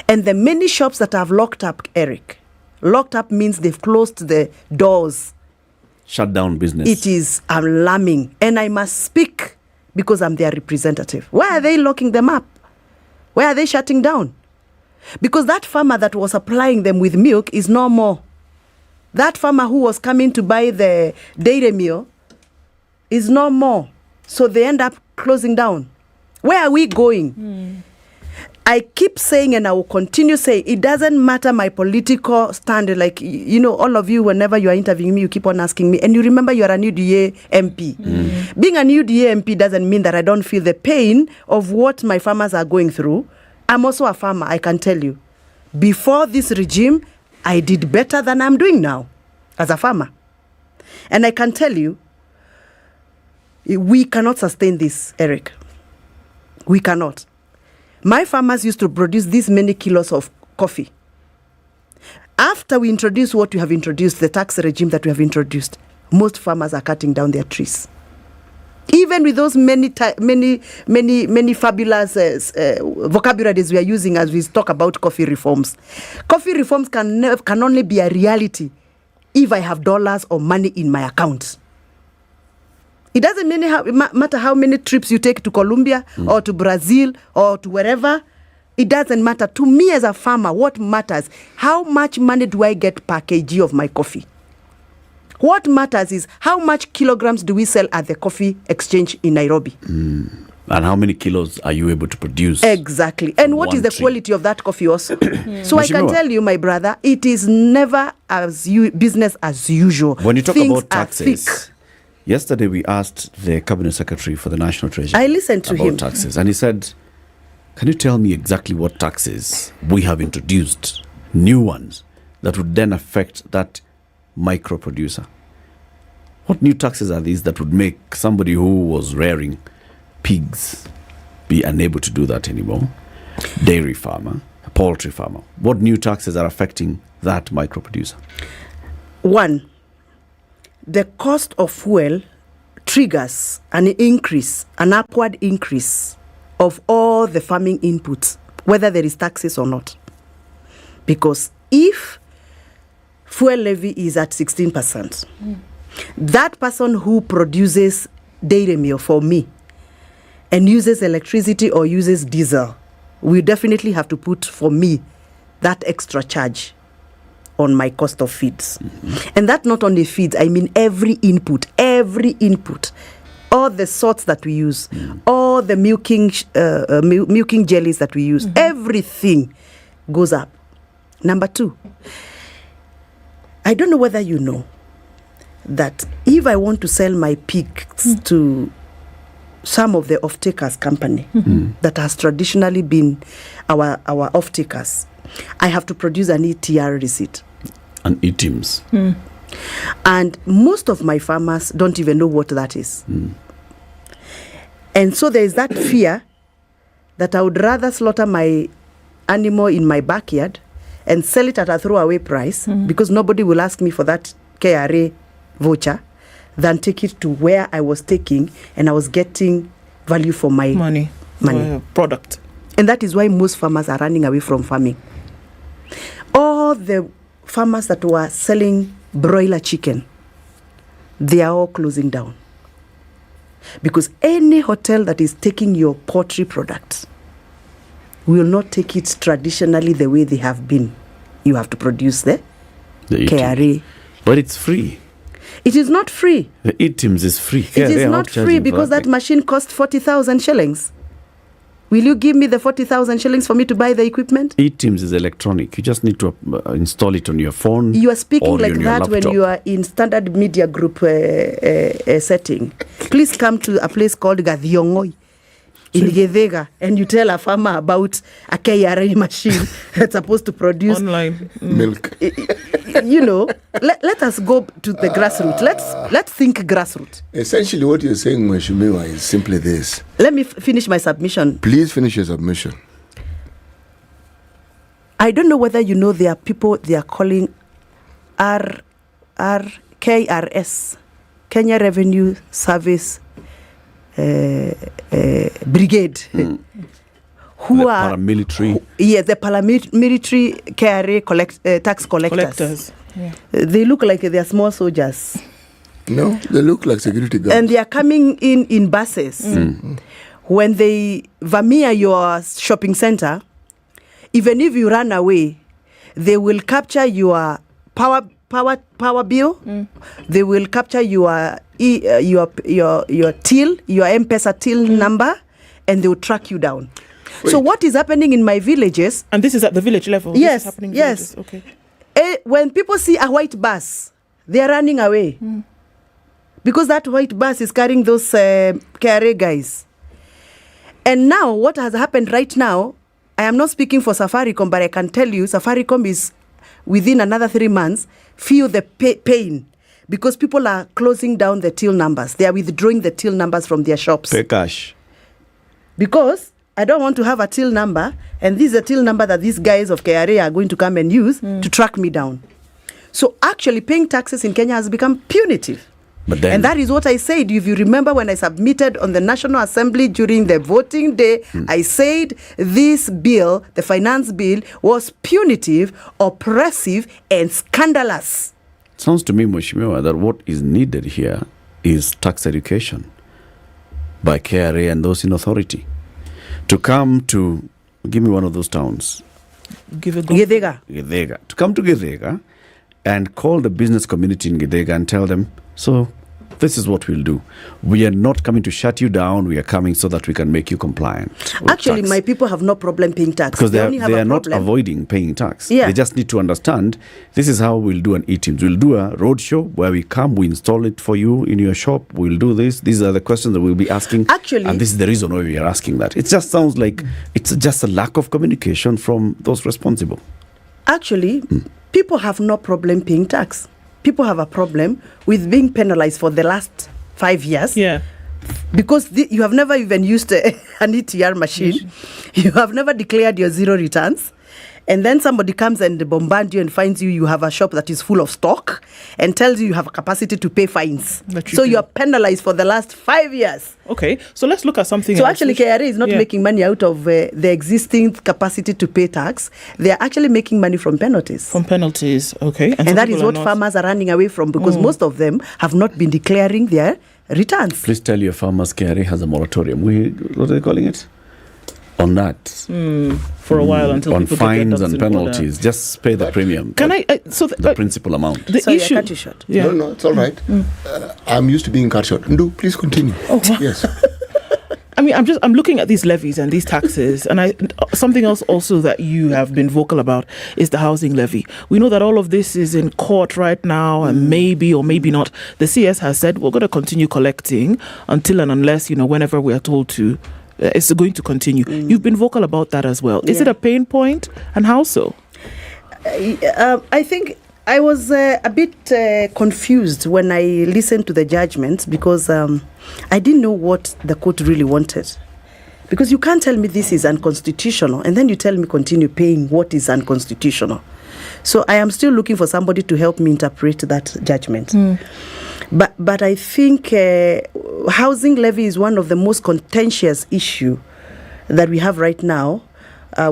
And the many shops that have locked up, Eric, locked up means they've closed the doors. Shut down business. It is alarming. And I must speak because I'm their representative. Why are they locking them up? Why are they shutting down? Because that farmer that was supplying them with milk is no more. That farmer who was coming to buy the dairy meal is no more. So they end up closing down. Where are we going? I keep saying, and I will continue saying, it doesn't matter my political stand. Like, all of you, whenever you are interviewing me, you keep on asking me. And you remember you are an UDA MP. Being an UDA MP doesn't mean that I don't feel the pain of what my farmers are going through. I'm also a farmer, I can tell you. Before this regime, I did better than I'm doing now as a farmer. And I can tell you, we cannot sustain this, Eric. We cannot. My farmers used to produce these many kilos of coffee. After we introduce what we have introduced, the tax regime that we have introduced, most farmers are cutting down their trees. Even with those many fabulous vocabularies we are using as we talk about coffee reforms. Coffee reforms can only be a reality if I have dollars or money in my account. It doesn't matter how many trips you take to Colombia or to Brazil or to wherever. It doesn't matter. To me as a farmer, what matters, how much money do I get per kg of my coffee? What matters is how much kilograms do we sell at the coffee exchange in Nairobi? And how many kilos are you able to produce? Exactly. And what is the quality of that coffee also? So I can tell you, my brother, it is never business as usual. When you talk about taxes, yesterday we asked the Cabinet Secretary for the National Treasury. I listened to him. About taxes. And he said, can you tell me exactly what taxes we have introduced, new ones, that would then affect that micro producer? What new taxes are these that would make somebody who was rearing pigs be unable to do that anymore? Dairy farmer, a poultry farmer. What new taxes are affecting that micro producer? One, the cost of fuel triggers an upward increase of all the farming inputs, whether there is taxes or not. Because if fuel levy is at 16%, that person who produces dairy meal for me and uses electricity or uses diesel will definitely have to put for me that extra charge on my cost of feeds. And that not only feeds, I mean every input, all the salts that we use, all the milking jellies that we use, everything goes up. Number two, I don't know whether you know that if I want to sell my pigs to some of the off-takers company that has traditionally been our off-takers, I have to produce an ETR receipt. An ETIMS. And most of my farmers don't even know what that is. And so there is that fear that I would rather slaughter my animal in my backyard and sell it at a throwaway price because nobody will ask me for that KRA voucher than take it to where I was taking and I was getting value for my money. Product. And that is why most farmers are running away from farming. All the farmers that were selling broiler chicken, they are all closing down. Because any hotel that is taking your poultry products will not take it traditionally the way they have been. You have to produce the KRA. But it's free. It is not free. The ETIMS is free. It is not free because that machine cost 40,000 shillings. Will you give me the 40,000 shillings for me to buy the equipment? ETIMS is electronic. You just need to install it on your phone. You are speaking like that laptop. when you are in Standard Media Group setting. Please come to a place called Gadhiongoi in Gedega and you tell a farmer about a KRA machine that's supposed to produce online milk. You know, let us go to the grassroots. Let's think grassroots. Essentially, what you're saying, Mheshimiwa, is simply this. Let me finish my submission. Please finish your submission. I don't know whether you know there are people they are calling KRS, Kenya Revenue Service Brigade. Who the are paramilitary? The paramilitary KRA tax collectors. Yeah. They look like they are small soldiers. No, they look like security guards. And they are coming in buses. When they vamia your shopping center, even if you run away, they will capture your power bill. They will capture your till, your M-Pesa till number, and they will track you down. Wait. So what is happening in my villages? And this is at the village level? Yes, this is happening yes. Okay. When people see a white bus, they are running away. Because that white bus is carrying those KRA guys. And now, what has happened right now, I am not speaking for Safaricom, but I can tell you, Safaricom is, within another 3 months, feel the pain. Because people are closing down the till numbers. They are withdrawing the till numbers from their shops. Pay cash. Because I don't want to have a till number, and this is a till number that these guys of KRA are going to come and use to track me down. So actually paying taxes in Kenya has become punitive. And that is what I said. If you remember when I submitted on the National Assembly during the voting day, I said this bill, the finance bill, was punitive, oppressive, and scandalous. Sounds to me, Mheshimiwa, that what is needed here is tax education by KRA and those in authority. To come to, give me one of those towns. Gedega. To come to Gedega and call the business community in Gedega and tell them, so this is what we'll do. We are not coming to shut you down. We are coming so that we can make you compliant. Actually, my people have no problem paying tax. Because they are not avoiding paying tax. Yeah. They just need to understand this is how we'll do an ETIMS. We'll do a roadshow where we come, we install it for you in your shop. We'll do this. These are the questions that we'll be asking. Actually, and this is the reason why we are asking that. It just sounds like it's just a lack of communication from those responsible. Actually, people have no problem paying tax. people have a problem with being penalized for the last 5 years. Yeah. Because you have never even used an ETR machine. You have never declared your zero returns. And then somebody comes and bombards you and finds you have a shop that is full of stock and tells you have a capacity to pay fines. So you are penalized for the last 5 years. Okay, so let's look at something else. So actually KRA is not making money out of the existing capacity to pay tax. They are actually making money from penalties. From penalties, okay. And that is what farmers are running away from, because most of them have not been declaring their returns. Please tell your farmers KRA has a moratorium. What are they calling it? On that. For a while until on people fines and penalties. Just pay the premium. Can the principal amount. The issue. I cut you short. Yeah. No, it's all right. I'm used to being cut short. Ndu, please continue. Oh, yes. I mean, I'm looking at these levies and these taxes, and something else also that you have been vocal about is the housing levy. We know that all of this is in court right now, and maybe or maybe not. The CS has said we're going to continue collecting until and unless, whenever we are told to. It's going to continue. You've been vocal about that as well. Is it a pain point, and how so? I think I was a bit confused when I listened to the judgments, because I didn't know what the court really wanted. Because you can't tell me this is unconstitutional and then you tell me continue paying what is unconstitutional. So I am still looking for somebody to help me interpret that judgment. But I think housing levy is one of the most contentious issue that we have right now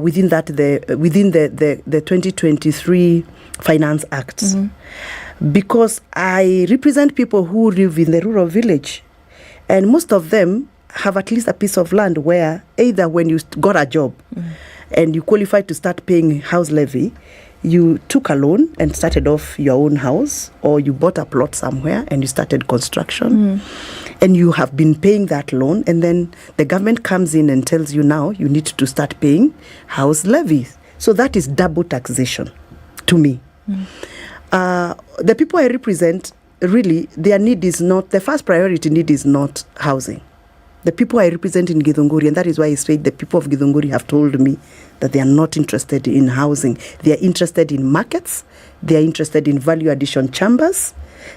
within the 2023 Finance Act. Because I represent people who live in the rural village, and most of them have at least a piece of land where either when you got a job and you qualified to start paying house levy, you took a loan and started off your own house, or you bought a plot somewhere and you started construction, and you have been paying that loan, and then the government comes in and tells you now you need to start paying house levies. So that is double taxation to me. The people I represent, really, their need is not, the first priority need is not housing. The people I represent in Githunguri, and that is why I said the people of Githunguri have told me that they are not interested in housing. They are interested in markets. They are interested in value addition chambers.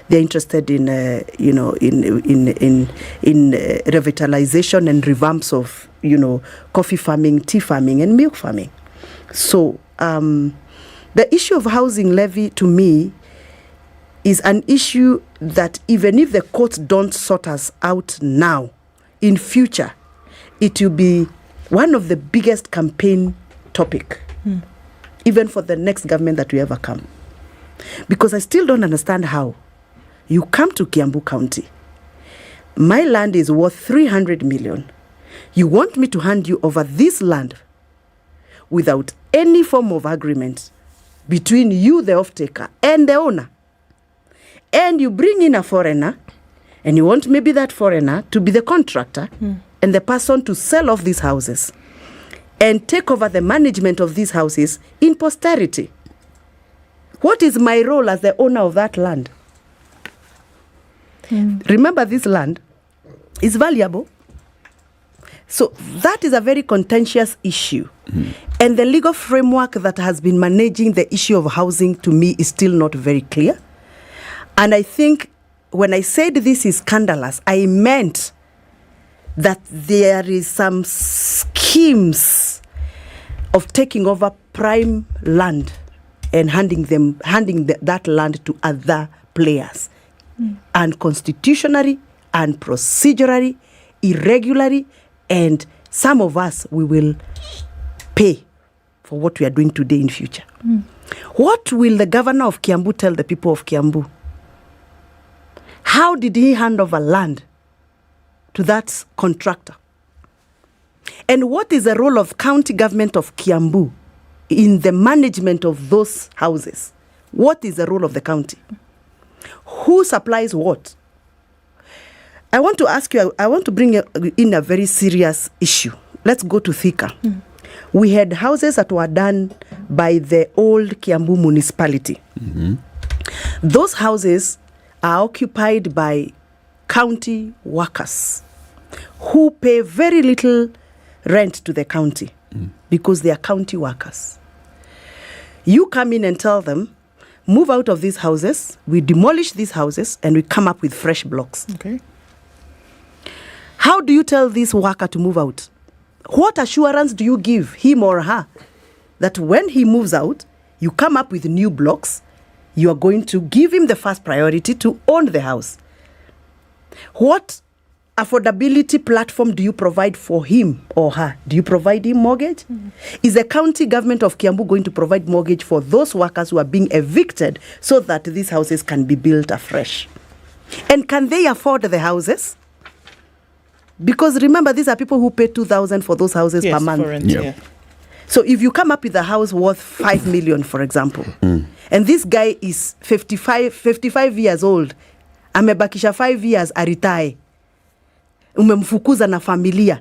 They are interested in revitalization and revamps of coffee farming, tea farming, and milk farming. So the issue of housing levy to me is an issue that even if the courts don't sort us out now, in future, it will be one of the biggest campaign topic, even for the next government that will ever come. Because I still don't understand how you come to Kiambu County. My land is worth 300 million. You want me to hand you over this land without any form of agreement between you, the off-taker, and the owner. And you bring in a foreigner, and you want maybe that foreigner to be the contractor and the person to sell off these houses and take over the management of these houses in posterity. What is my role as the owner of that land? Remember, this land is valuable. So that is a very contentious issue. And the legal framework that has been managing the issue of housing, to me, is still not very clear. And I think when I said this is scandalous, I meant that there is some schemes of taking over prime land and handing that land to other players, unconstitutionally and procedurally, irregularly, and some of us, we will pay for what we are doing today in future. What will the governor of Kiambu tell the people of Kiambu? How did he hand over land to that contractor? And what is the role of county government of Kiambu in the management of those houses? What is the role of the county? Who supplies what? I want to ask you, I want to bring in a very serious issue. Let's go to Thika. We had houses that were done by the old Kiambu municipality. Those houses are occupied by county workers who pay very little rent to the county because they are county workers. You come in and tell them, move out of these houses, we demolish these houses, and we come up with fresh blocks. Okay. How do you tell this worker to move out? What assurance do you give him or her that when he moves out, you come up with new blocks, you are going to give him the first priority to own the house? What affordability platform do you provide for him or her? Do you provide him mortgage? Is the county government of Kiambu going to provide mortgage for those workers who are being evicted so that these houses can be built afresh? And can they afford the houses? Because remember, these are people who pay 2,000 for those houses per month. For rent, yeah. So if you come up with a house worth 5 million, for example, and this guy is 55 years old, amebakisha 5 years aritire, umemfukuza na familia,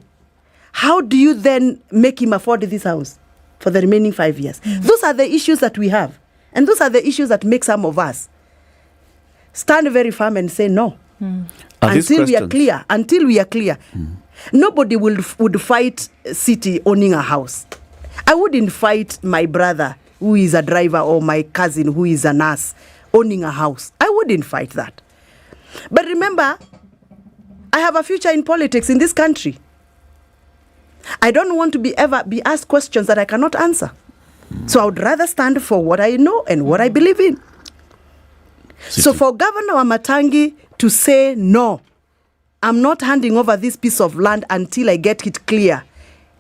how do you then make him afford this house for the remaining 5 years? Those are the issues that we have. And those are the issues that make some of us stand very firm and say no. Until we are clear. Nobody would fight city owning a house. I wouldn't fight my brother who is a driver or my cousin who is a nurse owning a house. I wouldn't fight that. But remember, I have a future in politics in this country. I don't want to ever be asked questions that I cannot answer. So I would rather stand for what I know and what I believe in. So for Governor Wamatangi to say, no, I'm not handing over this piece of land until I get it clear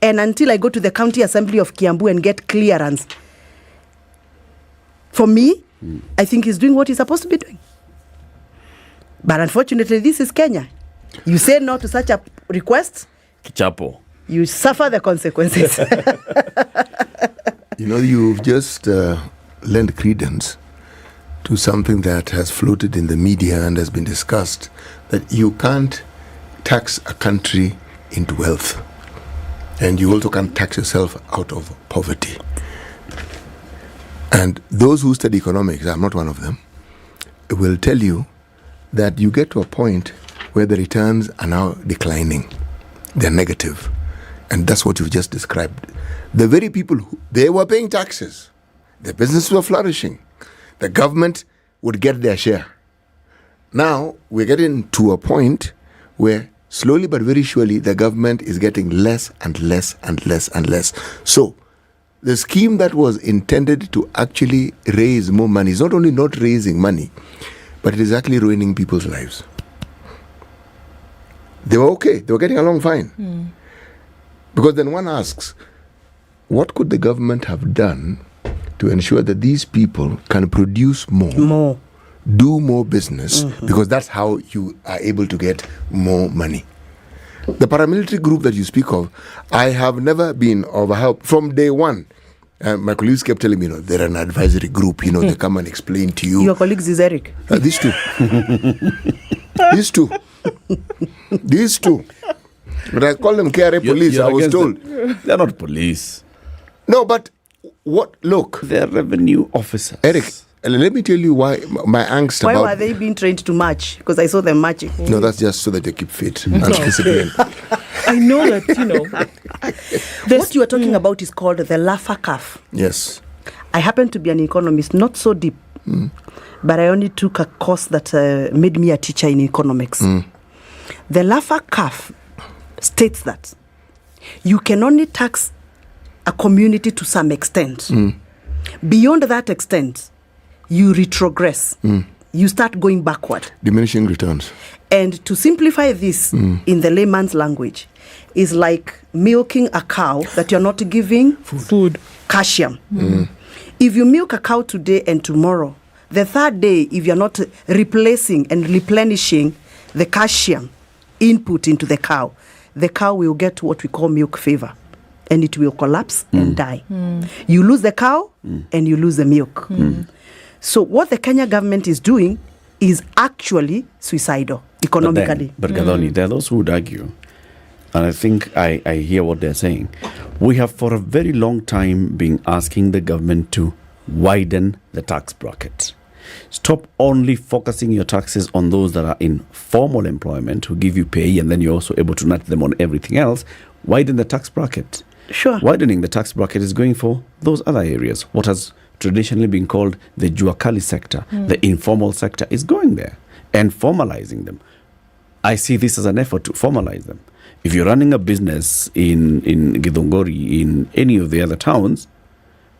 and until I go to the County Assembly of Kiambu and get clearance. For me, I think he's doing what he's supposed to be doing. But unfortunately, this is Kenya. You say no to such a request, Kichapo. You suffer the consequences. You know, you've just lent credence to something that has floated in the media and has been discussed, that you can't tax a country into wealth. And you also can't tax yourself out of poverty. And those who study economics, I'm not one of them, will tell you that you get to a point where the returns are now declining. They're negative. And that's what you've just described. The very people they were paying taxes. Their businesses were flourishing. The government would get their share. Now, we're getting to a point where slowly but very surely the government is getting less and less and less and less. So, the scheme that was intended to actually raise more money is not only not raising money, but it is actually ruining people's lives. They were okay. They were getting along fine. Because then one asks, what could the government have done to ensure that these people can produce more. Do more business, because that's how you are able to get more money. The paramilitary group that you speak of, I have never been of help from day one. My colleagues kept telling me, they're an advisory group, they come and explain to you. Your colleagues is Eric? These two. These two. But I call them KRA police, I was told. They're not police. No, but look. They're revenue officers. Eric, let me tell you why my angst about... Why were they being trained to march? Because I saw them marching. No, that's just so that they keep fit and disciplined. I know that, what you are talking about is called the Laffer curve. Yes. I happen to be an economist, not so deep, but I only took a course that made me a teacher in economics. The Laffer curve states that you can only tax a community to some extent. Beyond that extent, you retrogress. You start going backward. Diminishing returns. And to simplify this in the layman's language, is like milking a cow that you're not giving food, calcium. If you milk a cow today and tomorrow, the third day, if you're not replacing and replenishing the calcium input into the cow will get what we call milk fever, and it will collapse and die. You lose the cow and you lose the milk. So what the Kenya government is doing is actually suicidal economically. But Gadoni, there are those who would argue, and I think I hear what they're saying. We have for a very long time been asking the government to widen the tax bracket. Stop only focusing your taxes on those that are in formal employment who give you pay, and then you're also able to nut them on everything else. Widen the tax bracket. Sure. Widening the tax bracket is going for those other areas. What has traditionally been called the Juakali sector, the informal sector, is going there and formalizing them. I see this as an effort to formalize them. If you're running a business in Githunguri, in any of the other towns,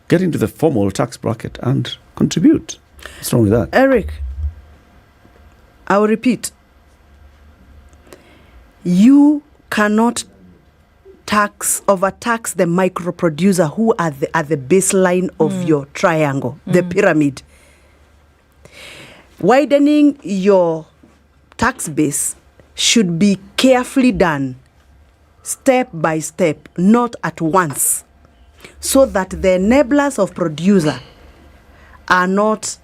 get into the formal tax bracket and contribute. What's wrong with that? Eric, I will repeat. You cannot overtax the micro producer who are at the baseline of your triangle, the pyramid. Widening your tax base should be carefully done, step by step, not at once, so that the enablers of producer are not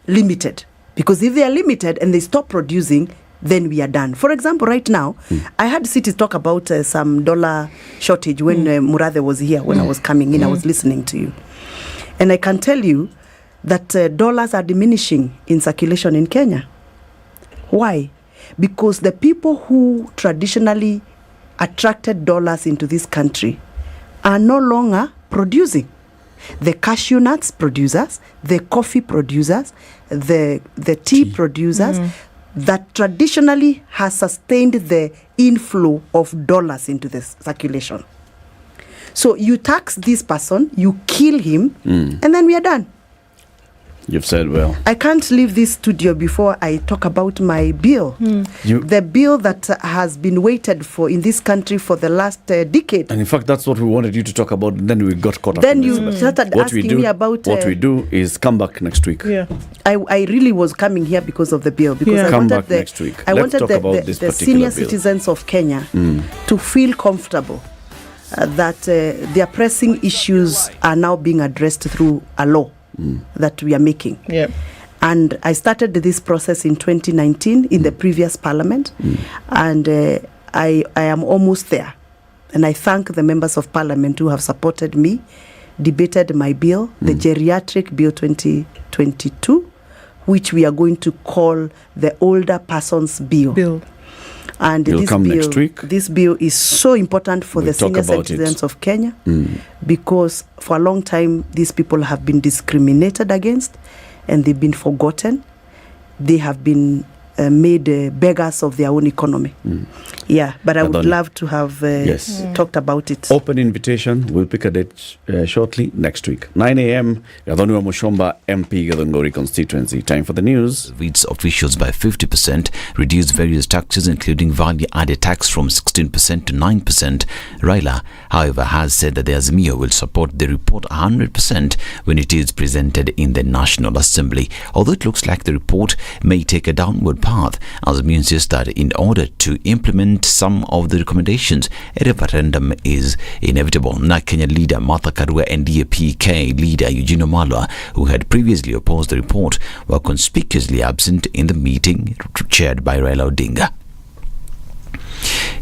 limited. Because if they are limited and they stop producing, then we are done. For example, right now, I heard cities talk about some dollar shortage when Murathe was here, when I was coming in, I was listening to you. And I can tell you that dollars are diminishing in circulation in Kenya. Why? Because the people who traditionally attracted dollars into this country are no longer producing. The cashew nuts producers, the coffee producers, the tea producers, that traditionally has sustained the inflow of dollars into the circulation. So you tax this person, you kill him, and then we are done. You've said well. I can't leave this studio before I talk about my bill. The bill that has been waited for in this country for the last decade. And in fact, that's what we wanted you to talk about. And then we got caught up. Then you started asking me about... What we do is come back next week. Yeah. I really was coming here because of the bill. Because I come wanted back next week. I Let's wanted talk about this the particular senior bill. citizens of Kenya to feel comfortable that their pressing issues are now being addressed through a law that we are making. Yeah. And I started this process in 2019 in the previous parliament, and I am almost there. And I thank the members of parliament who have supported me, debated my bill, the geriatric bill 2022, which we are going to call the older persons bill. And It'll come next week. This bill is so important for the senior citizens of Kenya because for a long time these people have been discriminated against and they've been forgotten. They have been made beggars of their own economy. Yeah, but I would love to have talked about it. Open invitation. We'll pick a date shortly next week. 9 a.m. Gadhoniwa Mushomba, MP Githunguri constituency. Time for the news. Reads officials by 50%, reduced various taxes including value-added tax from 16% to 9%. Raila, however, has said that the Azimio will support the report 100% when it is presented in the National Assembly. Although it looks like the report may take a downward path, Azimio insists that in order to implement some of the recommendations, a referendum is inevitable. Kenya leader Martha Karua and DAP-K leader Eugene Wamalwa, who had previously opposed the report, were conspicuously absent in the meeting chaired by Raila Odinga.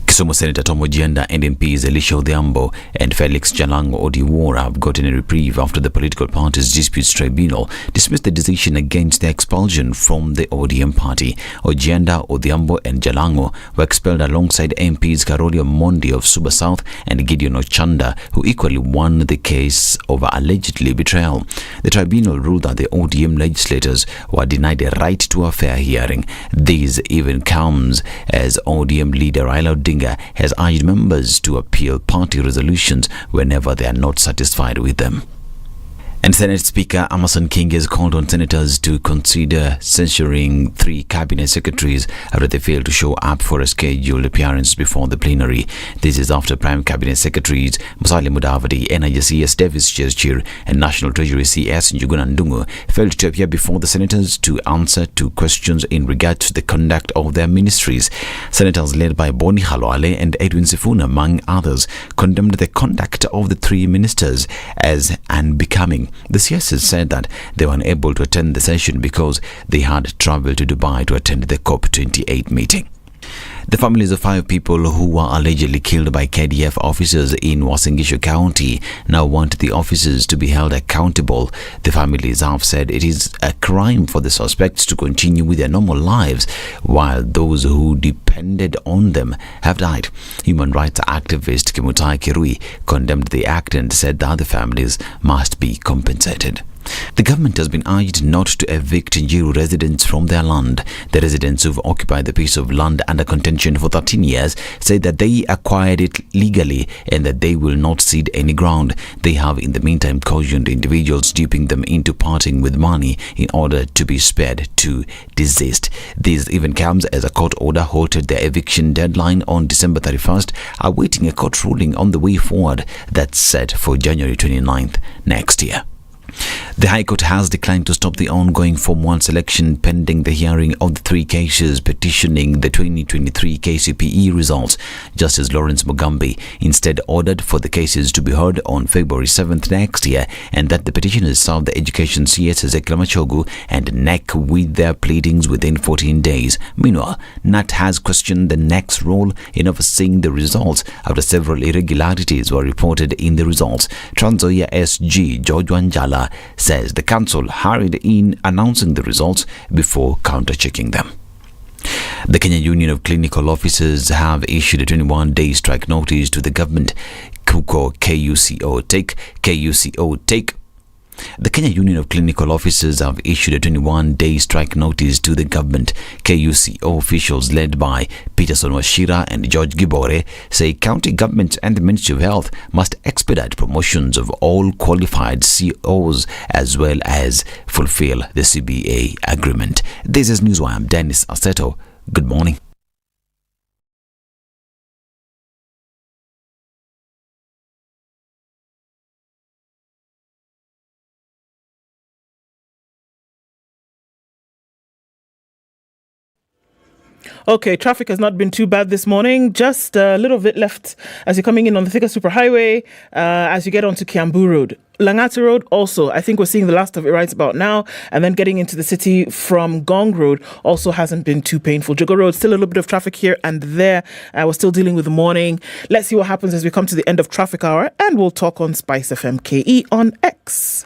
Kisumu Senator Tom Ojienda and MPs Elisha Odhiambo and Felix Jalango Odiwuora have gotten a reprieve after the political parties' disputes tribunal dismissed the decision against their expulsion from the ODM party. Ojienda, Odhiambo and Jalango were expelled alongside MPs Karoli Omondi of Suba South and Gideon Ochanda, who equally won the case over allegedly betrayal. The tribunal ruled that the ODM legislators were denied a right to a fair hearing. This even comes as ODM leader Raila Odinga has urged members to appeal party resolutions whenever they are not satisfied with them. And Senate Speaker Amason Kingi has called on senators to consider censuring 3 cabinet secretaries after they failed to show up for a scheduled appearance before the plenary. This is after Prime Cabinet Secretaries Musalia Mudavadi, NIA CS Davis Chirchir and National Treasury CS Njuguna Ndungu failed to appear before the senators to answer to questions in regard to the conduct of their ministries. Senators led by Boni Halwale and Edwin Sifuna, among others, condemned the conduct of the 3 ministers as unbecoming. The CSs said that they were unable to attend the session because they had travelled to Dubai to attend the COP28 meeting. The families of 5 people who were allegedly killed by KDF officers in Uasin Gishu County now want the officers to be held accountable. The families have said it is a crime for the suspects to continue with their normal lives while those who depended on them have died. Human rights activist Kimutai Kirui condemned the act and said that the families must be compensated. The government has been urged not to evict Nyeri residents from their land. The residents who've occupied the piece of land under contention for 13 years say that they acquired it legally and that they will not cede any ground. They have in the meantime cautioned individuals duping them into parting with money in order to be spared to desist. This even comes as a court order halted their eviction deadline on December 31st, awaiting a court ruling on the way forward that's set for January 29th next year. The High Court has declined to stop the ongoing Form 1 selection pending the hearing of the 3 cases petitioning the 2023 KCPE results. Justice Lawrence Mugambi instead ordered for the cases to be heard on February 7th next year and that the petitioners serve the Education CS Zeklamachogu and NEC with their pleadings within 14 days. Meanwhile, NAT has questioned the NEC's role in overseeing the results after several irregularities were reported in the results. Trans Nzoia SG George Wanjala says the council hurried in announcing the results before counter-checking them. The Kenya Union of Clinical Officers have issued a 21-day strike notice to the government. KUCO take. The Kenya Union of Clinical Officers have issued a 21-day strike notice to the government. KUCO officials led by Peterson Washira and George Gibore say county governments and the Ministry of Health must expedite promotions of all qualified COs as well as fulfill the CBA agreement. This is Newswire. I'm Dennis Aseto. Good morning. Okay, traffic has not been too bad this morning. Just a little bit left as you're coming in on the Thika Superhighway, as you get onto Kiambu Road. Langata Road also, I think we're seeing the last of it right about now. And then getting into the city from Gong Road also hasn't been too painful. Jogo Road, still a little bit of traffic here and there. We're still dealing with the morning. Let's see what happens as we come to the end of traffic hour. And we'll talk on SpiceFM KE on X.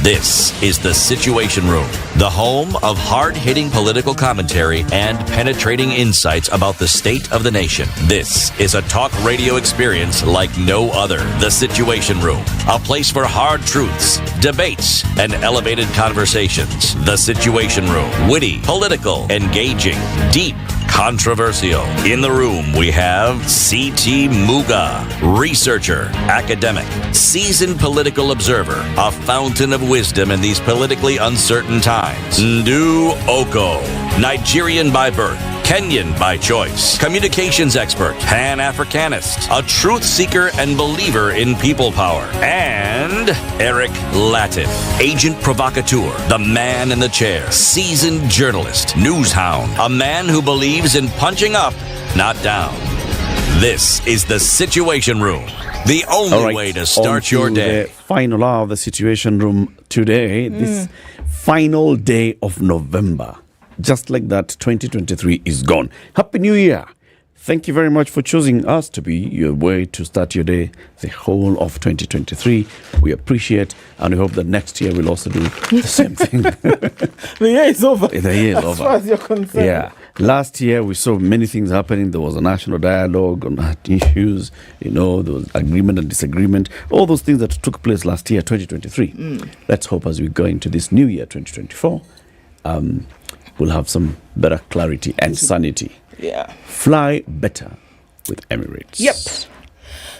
This is The Situation Room, the home of hard-hitting political commentary and penetrating insights about the state of the nation. This is a talk radio experience like no other. The Situation Room, a place for hard truths, debates, and elevated conversations. The Situation Room, witty, political, engaging, deep, controversial. In the room, we have C.T. Muga, researcher, academic, seasoned political observer, a fountain of wisdom in these politically uncertain times. Ndu Okoh, Nigerian by birth, Kenyan by choice, communications expert, Pan-Africanist, a truth seeker and believer in people power, and Eric Latiff, agent provocateur, the man in the chair, seasoned journalist, news hound, a man who believes in punching up, not down. This is The Situation Room, the only way to start your day. The final hour of The Situation Room today, this final day of November. Just like that, 2023 is gone. Happy New Year. Thank you very much for choosing us to be your way to start your day, the whole of 2023. We appreciate and we hope that next year we'll also do the same thing. The year is over. The year is over. As far as you're concerned. Yeah. Last year we saw many things happening. There was a national dialogue on issues, there was agreement and disagreement, all those things that took place last year, 2023. Let's hope as we go into this new year, 2024, we'll have some better clarity and sanity. Yeah. Fly better with Emirates. Yep.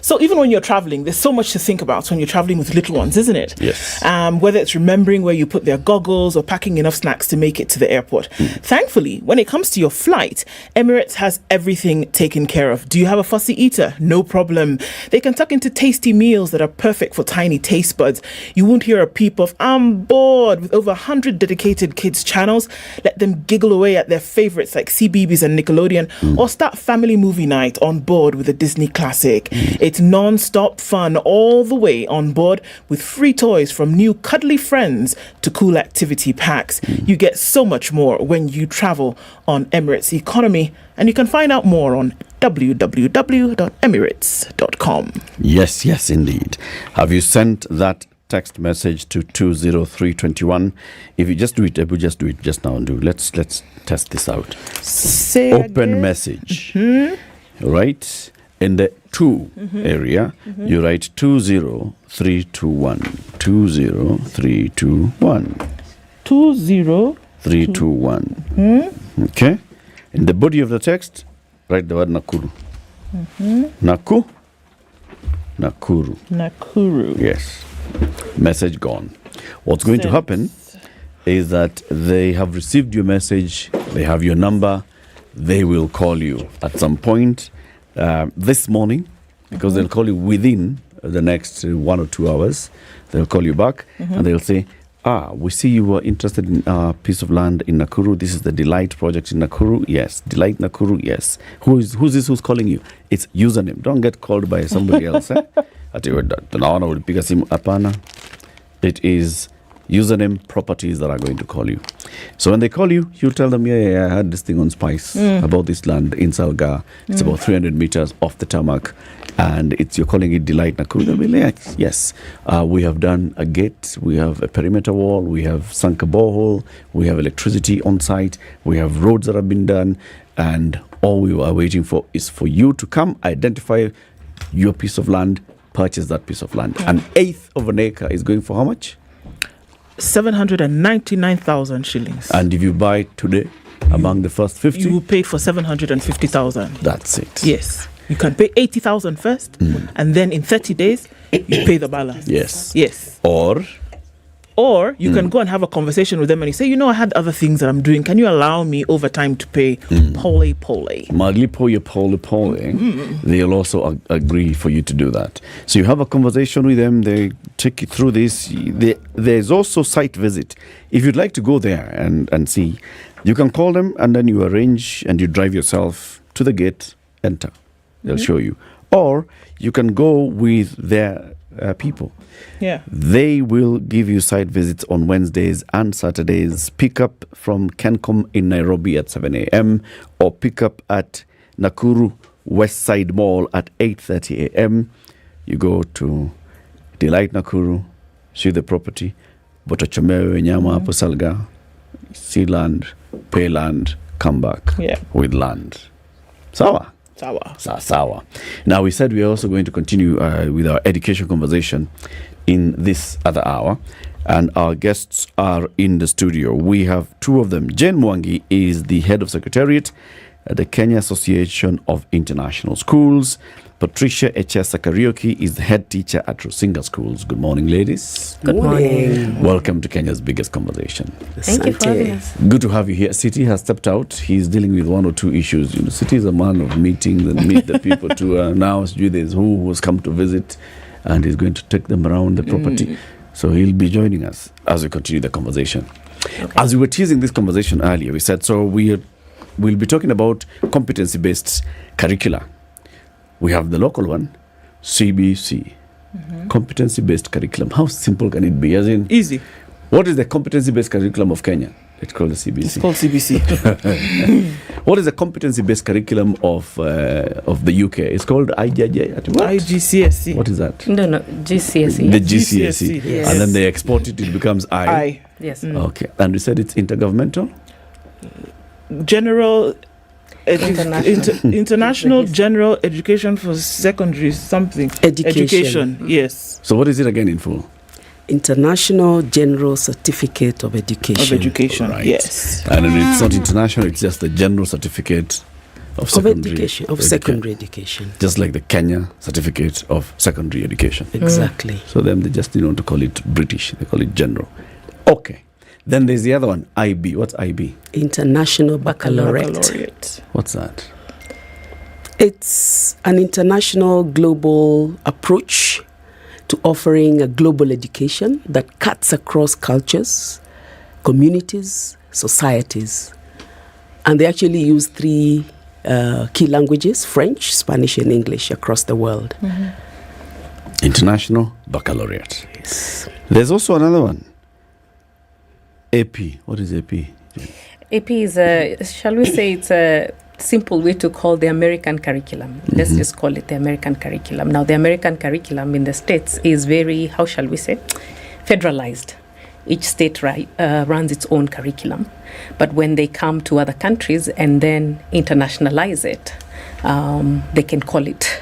So even when you're traveling, there's so much to think about when you're traveling with little ones, isn't it? Yes. Whether it's remembering where you put their goggles or packing enough snacks to make it to the airport. Thankfully, when it comes to your flight, Emirates has everything taken care of. Do you have a fussy eater? No problem. They can tuck into tasty meals that are perfect for tiny taste buds. You won't hear a peep of, "I'm bored." With over 100 dedicated kids channels, let them giggle away at their favorites like CBeebies and Nickelodeon, or start family movie night on board with a Disney classic. It's non-stop fun all the way on board with free toys from new cuddly friends to cool activity packs. You get so much more when you travel on Emirates Economy, and you can find out more on www.emirates.com. Yes, indeed. Have you sent that text message to 20321. If you just do it, Ebu, just do it just now and do. Let's test this out. Say open again. Message. Right? In the 2 area, you write 20321. 20321. 20321. Okay? In the body of the text, write the word Nakuru. Nakuru. Yes. Message gone. What's going to happen is that they have received your message, they have your number, they will call you at some point this morning, because they'll call you within the next 1 or 2 hours. They'll call you back and they'll say, we see you were interested in a piece of land in Nakuru. This is the Delight project in Nakuru. Yes. Delight Nakuru. Yes. Who's this who's calling you? It's username. Don't get called by somebody else. It is username properties that are going to call you. So when they call you, you tell them, I had this thing on Spice about this land in Salga. It's about 300 meters off the tarmac. And you're calling it Delight Nakuru. They'll be like, yes, we have done a gate, we have a perimeter wall, we have sunk a borehole, we have electricity on site, we have roads that have been done, and all we are waiting for is for you to come, identify your piece of land, purchase that piece of land. An eighth of an acre is going for how much? 799,000 shillings. And if you buy today, among the first 50, you will pay for 750,000. That's it. Yes. You can pay 80,000 first, and then in 30 days, you pay the balance. Yes. Or you can go and have a conversation with them and you say, I had other things that I'm doing. Can you allow me over time to pay pole? Malipo your pole. They'll also agree for you to do that. So you have a conversation with them. They take you through this. There's also site visit. If you'd like to go there and see, you can call them and then you arrange and you drive yourself to the gate, enter. They'll show you. Or you can go with their people. Yeah. They will give you site visits on Wednesdays and Saturdays. Pick up from Kencom in Nairobi at 7 a.m. or pick up at Nakuru West Side Mall at 8:30 a.m. You go to Delight Nakuru, see the property, Botochomewe Nyama hapo Salga, see land, pay land, come back with land. Sawa. Now, we said we are also going to continue with our education conversation in this other hour, and our guests are in the studio. We have two of them. Jane Mwangi is the head of secretariat at the Kenya Association of International Schools. Patricia Echesa Karioki is the head teacher at Rusinga Schools. Good morning, ladies. Good morning. Welcome to Kenya's biggest conversation. Thank you for having us. Good to have you here. City has stepped out. He's dealing with 1 or 2 issues. City is a man of meetings and meet the people to announce there's who has come to visit, and he's going to take them around the property. So he'll be joining us as we continue the conversation. Okay. As we were teasing this conversation earlier, we said, we'll be talking about competency-based curricula. We have the local one, CBC, competency-based curriculum. How simple can it be? As in, easy. What is the competency-based curriculum of Kenya? It's called the CBC. It's called CBC. What is the competency-based curriculum of the UK? It's called IGCSE. What is that? No, GCSE. The GCSE. Yes. And then they export it becomes I. Yes. Okay. And we said it's intergovernmental? International General Education for Secondary something. Education. Yes. So what is it again in full? International General Certificate of Education. Right. Yes. And it's not international, it's just the General Certificate of Secondary Education. Just like the Kenya Certificate of Secondary Education. Exactly. So them, they just to call it British. They call it General. Okay. Then there's the other one, IB. What's IB? International Baccalaureate. What's that? It's an international global approach to offering a global education that cuts across cultures, communities, societies. And they actually use 3 key languages, French, Spanish, and English across the world. International Baccalaureate. Yes. There's also another one. AP. What is AP? AP is shall we say it's a simple way to call the American curriculum. Let's just call it the American curriculum. Now, the American curriculum in the States is very, how shall we say? federalized. Each state runs its own curriculum. But when they come to other countries and then internationalize it, they can call it.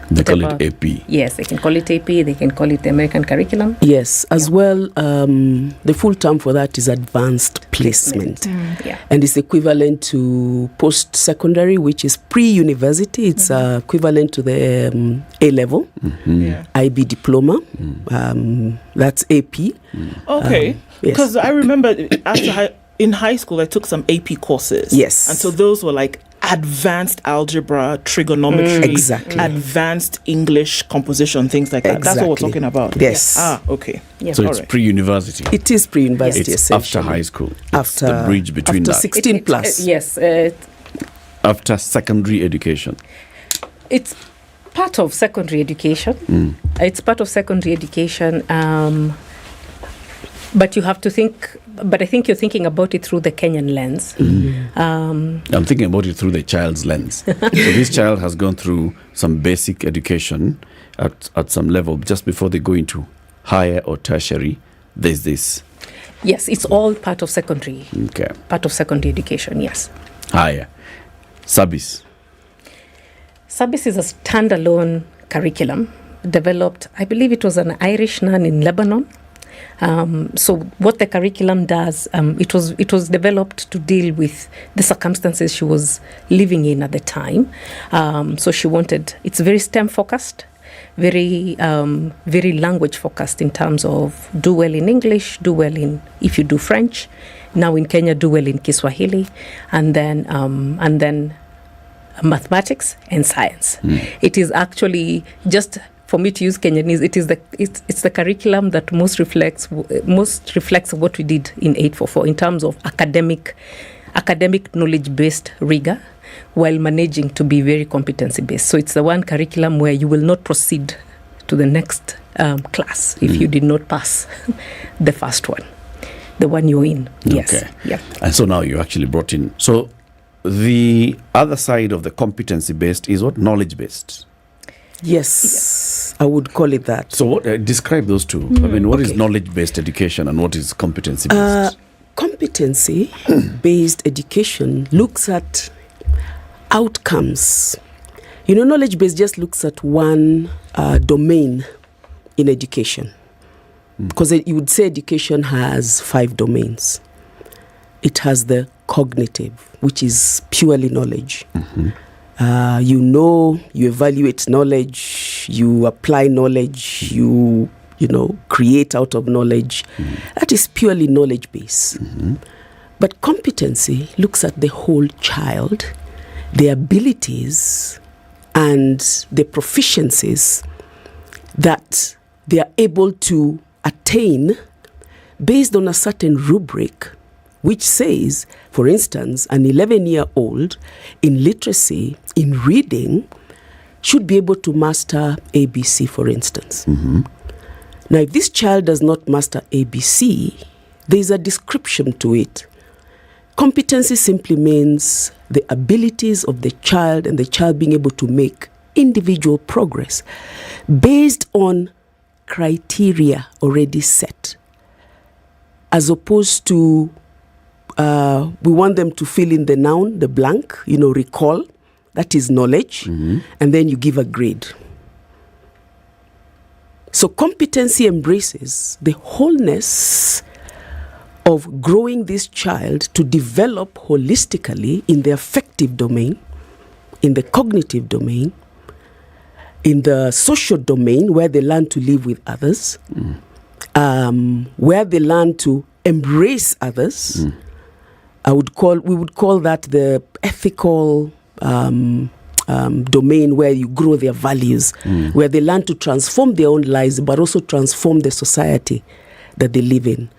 They call it AP. Yes, they can call it AP. They can call it the American curriculum. Yes, as well, the full term for that is advanced placement. Yeah. And it's equivalent to post-secondary, which is pre-university. It's equivalent to the A-level, IB diploma. That's AP. Okay, because I remember in high school, I took some AP courses. Yes. And so those were like advanced algebra, trigonometry, advanced English composition, things like that. That's what we're talking about. Yes. Okay. Yeah. So it's pre-university. It is pre-university. It's after high school. It's the bridge between after that. 16 plus. Yes. After secondary education. It's part of secondary education. It's part of secondary education. But you have to think. But I think you're thinking about it through the Kenyan lens. I'm thinking about it through the child's lens. So this child has gone through some basic education at some level just before they go into higher or tertiary. There's this. Yes, it's all part of secondary. Okay. Part of secondary education. Yes. Higher. Sabis. Sabis is a standalone curriculum developed. I believe it was an Irish nun in Lebanon. So what the curriculum does, it was developed to deal with the circumstances she was living in at the time. So she wanted, it's very STEM focused, very language focused in terms of do well in English, do well in, if you do French, now in Kenya, do well in Kiswahili, and then mathematics and science. It is actually just, for me to use Kenyanese, it's the curriculum that most reflects what we did in 844 in terms of academic knowledge-based rigor, while managing to be very competency-based. So it's the one curriculum where you will not proceed to the next class if you did not pass the first one, the one you're in. Yes. Okay. Yeah. And so now you actually brought in. So the other side of the competency-based is what? Knowledge-based. Yes, I would call it that. So what, describe those two. I mean, what is knowledge-based education and what is competency-based? Competency-based education looks at outcomes. Knowledge-based just looks at one domain in education. Because you would say education has 5 domains. It has the cognitive, which is purely knowledge. You evaluate knowledge, you apply knowledge, you create out of knowledge. That is purely knowledge base. But competency looks at the whole child, their abilities and the proficiencies that they are able to attain based on a certain rubric, which says, for instance, an 11-year-old in literacy, in reading, should be able to master ABC, for instance. Now, if this child does not master ABC, there is a description to it. Competency simply means the abilities of the child and the child being able to make individual progress based on criteria already set, as opposed to we want them to fill in the noun, the blank, recall. That is knowledge. And then you give a grade. So competency embraces the wholeness of growing this child to develop holistically in the affective domain, in the cognitive domain, in the social domain where they learn to live with others, where they learn to embrace others. We would call that the ethical domain where you grow their values, where they learn to transform their own lives, but also transform the society that they live in.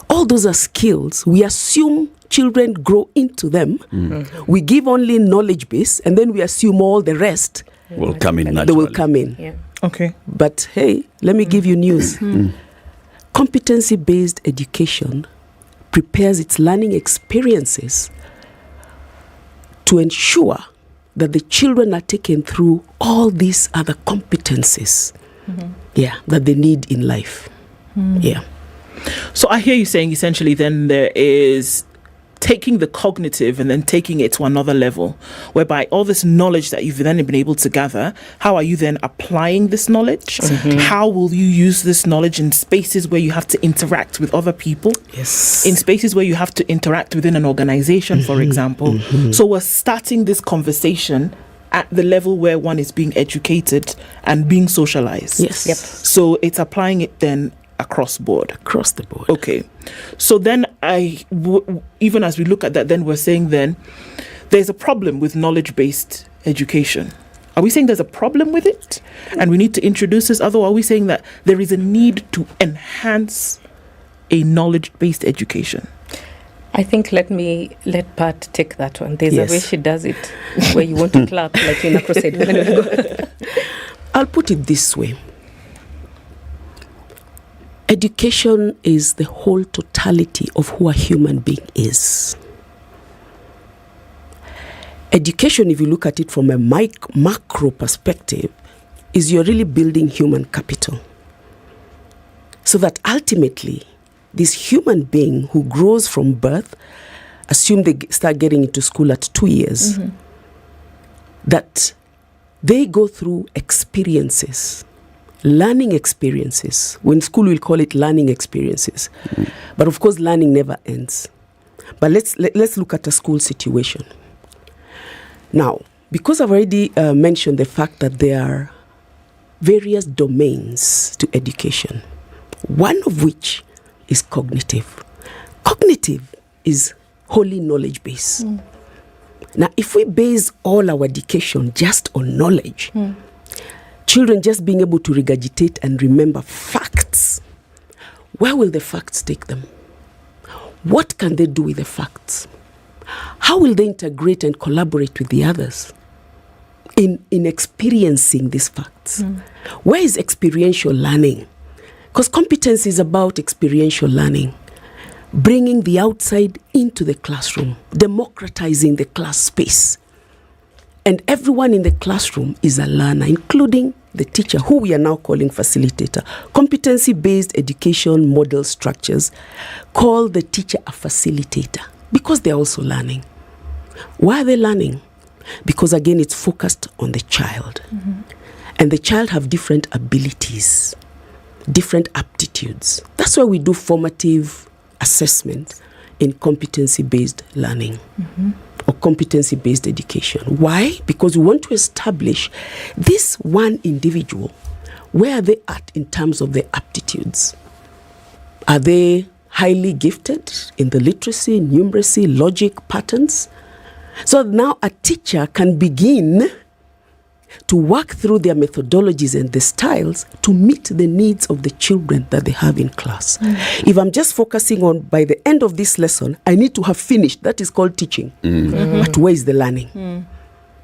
All those are skills. We assume children grow into them. We give only knowledge base, and then we assume all the rest will come in naturally. They will come in. Yeah. Okay. But hey, let me give you news. Competency-based education prepares its learning experiences to ensure that the children are taken through all these other competencies that they need in life. So I hear you saying essentially then there is taking the cognitive and then taking it to another level, whereby all this knowledge that you've then been able to gather, how are you then applying this knowledge? How will you use this knowledge in spaces where you have to interact with other people? Yes. In spaces where you have to interact within an organization, for example. So we're starting this conversation at the level where one is being educated and being socialized. Yes. Yep. So it's applying it then across the board. Okay. So then even as we look at that, then we're saying then there's a problem with knowledge-based education. Are we saying there's a problem with it and we need to introduce this? Otherwise, are we saying that there is a need to enhance a knowledge-based education? I think let Pat take that one. There's a way she does it where you want to clap like in a crusade. I'll put it this way. Education is the whole totality of who a human being is. Education, if you look at it from a macro perspective, is you're really building human capital. So that ultimately, this human being who grows from birth, assume they start getting into school at 2 years, that they go through experiences. Learning experiences. When school, we'll call it learning experiences. But of course, learning never ends. But let's look at a school situation. Now, because I've already mentioned the fact that there are various domains to education, one of which is cognitive. Cognitive is wholly knowledge based. Now, if we base all our education just on knowledge, children just being able to regurgitate and remember facts, where will the facts take them? What can they do with the facts? How will they integrate and collaborate with the others in experiencing these facts? Where is experiential learning? Because competence is about experiential learning, bringing the outside into the classroom, democratizing the class space. And everyone in the classroom is a learner, including the teacher, who we are now calling facilitator. Competency-based education model structures call the teacher a facilitator because they're also learning. Why are they learning? Because, again, it's focused on the child. And the child have different abilities, different aptitudes. That's why we do formative assessment in competency-based learning. Or competency-based education. Why? Because we want to establish this one individual. Where are they at in terms of their aptitudes? Are they highly gifted in the literacy, numeracy, logic patterns? So now a teacher can begin to work through their methodologies and the styles to meet the needs of the children that they have in class. If I'm just focusing on, by the end of this lesson, I need to have finished. That is called teaching. But where is the learning?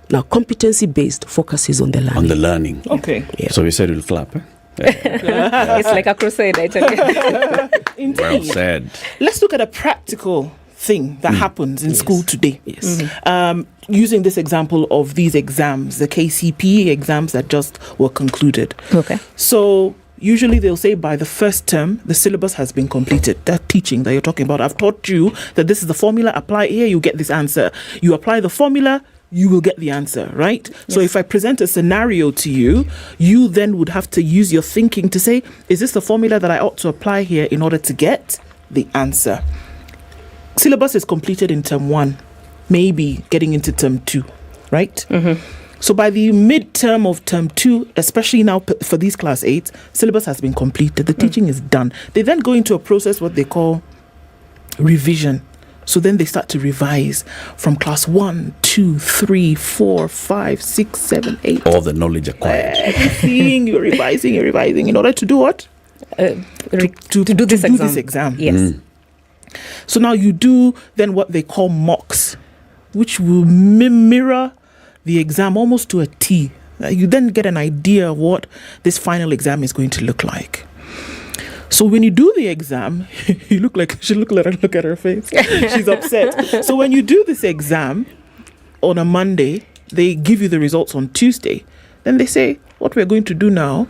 Now, competency-based focuses on the learning. On the learning. Okay. Yeah. So we said we'll clap, eh? It's like a crusade, I tell you. Indeed. Well said. Let's look at a practical thing that happens in school today. Using this example of these exams, the KCPE exams that just were concluded. Okay. So usually they'll say by the first term, the syllabus has been completed. That teaching that you're talking about, I've taught you that this is the formula, apply here, you get this answer. You apply the formula, you will get the answer, right? Yes. So if I present a scenario to you, you then would have to use your thinking to say, is this the formula that I ought to apply here in order to get the answer? Syllabus is completed in term 1, maybe getting into term 2, right? So by the mid-term of term 2, especially now for these class 8, syllabus has been completed. The teaching is done. They then go into a process, what they call revision. So then they start to revise from class 1, 2, 3, 4, 5, 6, 7, 8. All the knowledge acquired. Everything, you're revising in order to do what? To do this exam. Yes. So now you do then what they call mocks, which will mirror the exam almost to a T. You then get an idea of what this final exam is going to look like. So when you do the exam, you look at her face. She's upset. So when you do this exam on a Monday, they give you the results on Tuesday. Then they say, what we're going to do now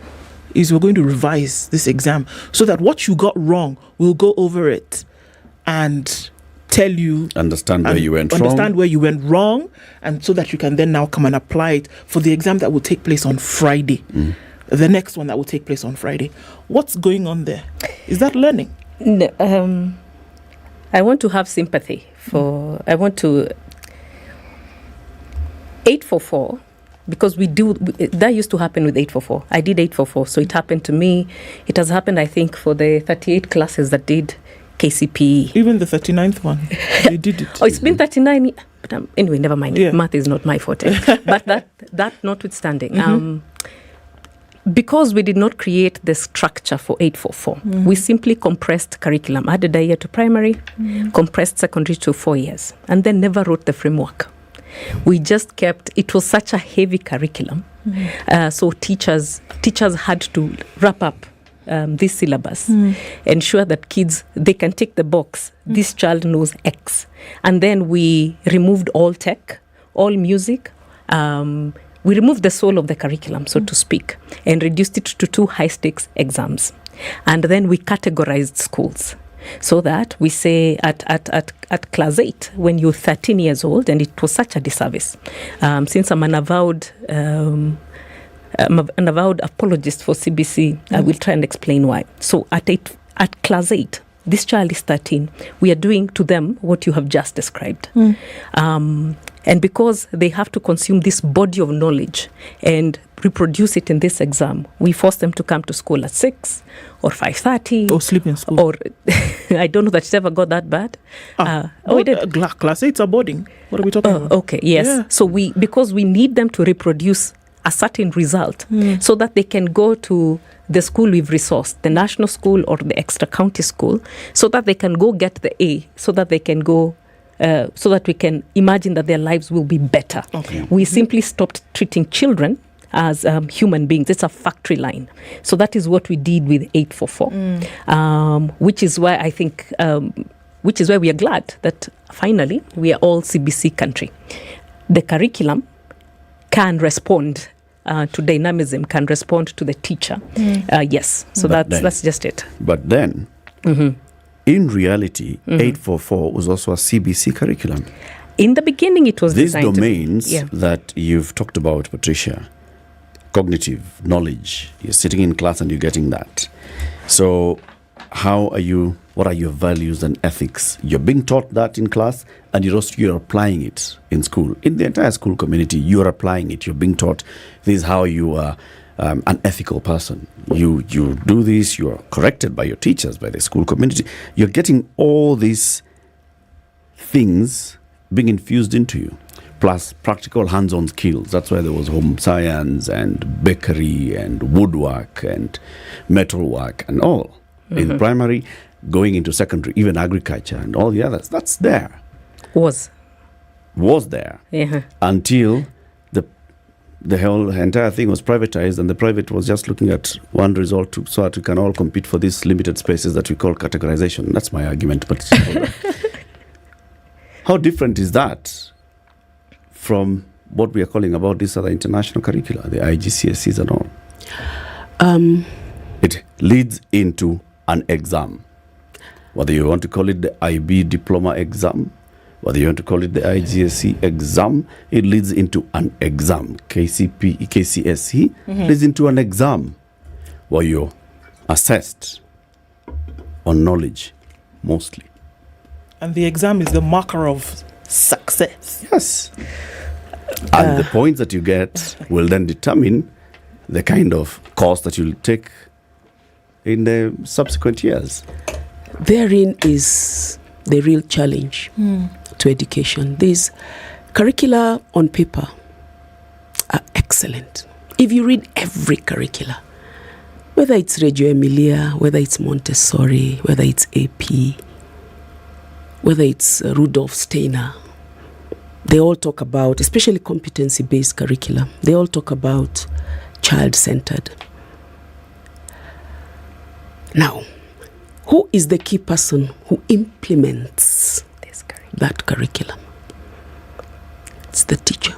is we're going to revise this exam so that what you got wrong, we'll go over it and tell you, understand where you went wrong, and so that you can then now come and apply it for the exam that will take place on Friday. The next one that will take place on Friday. What's going on there? Is that learning? No, I want to have sympathy for. I want to 844, because that used to happen with 844. I did 844, so it happened to me. It has happened, I think, for the 38 classes that did KCPE. Even the 39th one, they did it. Oh, it's been 39. But anyway, never mind. Yeah. Math is not my forte. But that notwithstanding, because we did not create the structure for 844, we simply compressed curriculum, added a year to primary, compressed secondary to 4 years, and then never wrote the framework. We just kept, it was such a heavy curriculum. So teachers had to wrap up this syllabus, ensure that kids, they can tick the box, this child knows X. And then we removed all tech, all music. We removed the soul of the curriculum, so to speak, and reduced it to 2 high-stakes exams. And then we categorized schools so that we say at class 8, when you're 13 years old, and it was such a disservice. Since I'm an avowed apologist for CBC, I will try and explain why. So at class 8, this child is 13. We are doing to them what you have just described. And because they have to consume this body of knowledge and reproduce it in this exam, we force them to come to school at 6 or 5:30. Or sleep in school. Or I don't know that it ever got that bad. Class 8's are boarding. What are we talking about? Okay, yes. Yeah. So because we need them to reproduce a certain result so that they can go to the school we've resourced, the national school or the extra county school, so that they can go get the A, so that they can go, so that we can imagine that their lives will be better. Okay. We simply stopped treating children as human beings. It's a factory line. So that is what we did with 844, which is why I think, which is why we are glad that finally we are all CBC country. The curriculum can respond to dynamism, can respond to the teacher. Yes, so that's just it. But then, in reality, 844 was also a CBC curriculum. In the beginning, it was these designed domains that you've talked about, Patricia, cognitive knowledge. You're sitting in class and you're getting that. So what are your values and ethics? You're being taught that in class, and you're applying it in school. In the entire school community, you're applying it. You're being taught this is how you are an ethical person. You do this, you are corrected by your teachers, by the school community. You're getting all these things being infused into you, plus practical hands-on skills. That's why there was home science and bakery and woodwork and metalwork and all. In primary, going into secondary, even agriculture and all the others. That's there. Was there. Yeah. Until the whole entire thing was privatized, and the private was just looking at one result so that we can all compete for these limited spaces that we call categorization. That's my argument. But how different is that from what we are calling about these other international curricula, the IGCSEs and all? It leads into an exam. Whether you want to call it the IB diploma exam, whether you want to call it the IGCSE exam, it leads into an exam. KCSE leads into an exam where you're assessed on knowledge, mostly. And the exam is the marker of success. Yes. And the points that you get will then determine the kind of course that you'll take in the subsequent years. Therein is the real challenge to education. These curricula on paper are excellent. If you read every curricula, whether it's Reggio Emilia, whether it's Montessori, whether it's AP, whether it's Rudolf Steiner, they all talk about, especially competency-based curricula, they all talk about child-centered. Now, who is the key person who implements that curriculum? It's the teacher.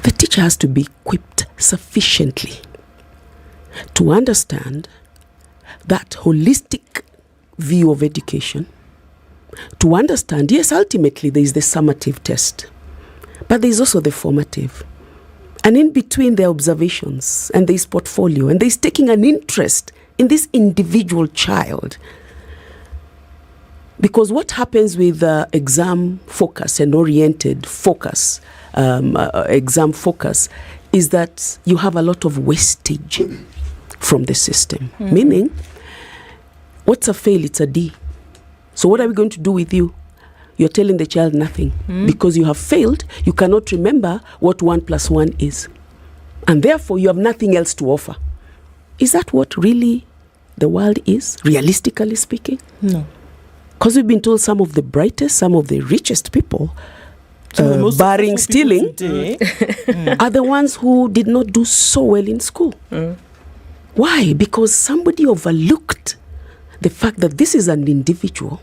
The teacher has to be equipped sufficiently to understand that holistic view of education, to understand, yes, ultimately there is the summative test, but there is also the formative. And in between the observations and there is portfolio, and there is taking an interest in this individual child. Because what happens with exam focus and oriented focus, exam focus, is that you have a lot of wastage from the system. Meaning, what's a fail? It's a D. So what are we going to do with you? You're telling the child nothing. Because you have failed, you cannot remember what 1 + 1 is. And therefore, you have nothing else to offer. Is that what really the world is, realistically speaking? No. Because we've been told some of the brightest, some of the richest people, barring stealing, are the ones who did not do so well in school. Why? Because somebody overlooked the fact that this is an individual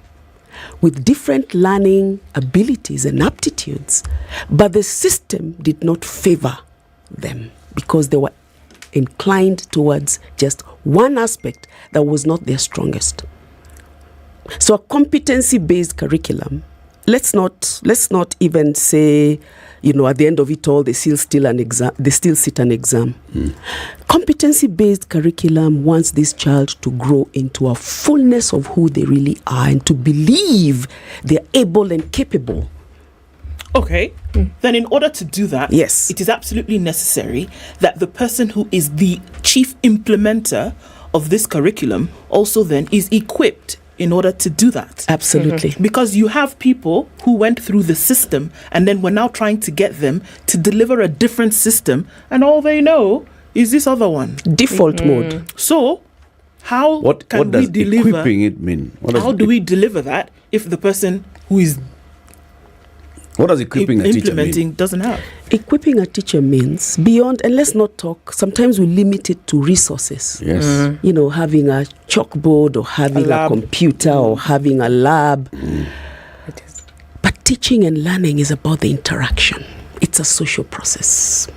with different learning abilities and aptitudes, but the system did not favor them because they were inclined towards just one aspect that was not their strongest. So a competency-based curriculum, let's not even say, at the end of it all, they still sit an exam. Competency-based curriculum wants this child to grow into a fullness of who they really are and to believe they're able and capable. Okay, then in order to do that, yes, it is absolutely necessary that the person who is the chief implementer of this curriculum also then is equipped in order to do that. Absolutely. Because you have people who went through the system and then we're now trying to get them to deliver a different system, and all they know is this other one. Default mode. So, how can what we does deliver? Equipping it mean? How do we deliver that if the person who is what does equipping a teacher implementing mean? doesn't have? Equipping a teacher means beyond, and let's not talk, sometimes we limit it to resources. Yes. Having a chalkboard or having a computer or having a lab. But teaching and learning is about the interaction. It's a social process.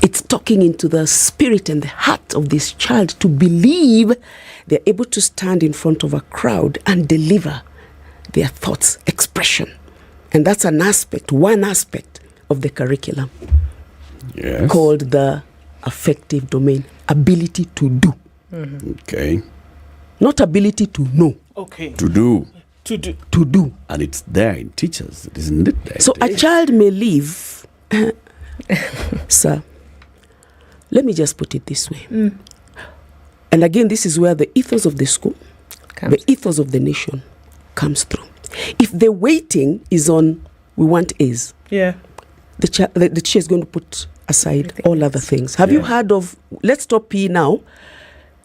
It's talking into the spirit and the heart of this child to believe they're able to stand in front of a crowd and deliver their thoughts, expression. And that's one aspect of the curriculum called the affective domain, ability to do. Okay. Not ability to know. Okay. To do. To do. To do. And it's there in teachers, isn't it? So a child may leave, sir, let me just put it this way. And again, this is where the ethos of the school, the ethos of the nation comes through. If the weighting is on, we want A's, the teacher is going to put aside all other things. Have you heard of, let's stop P now,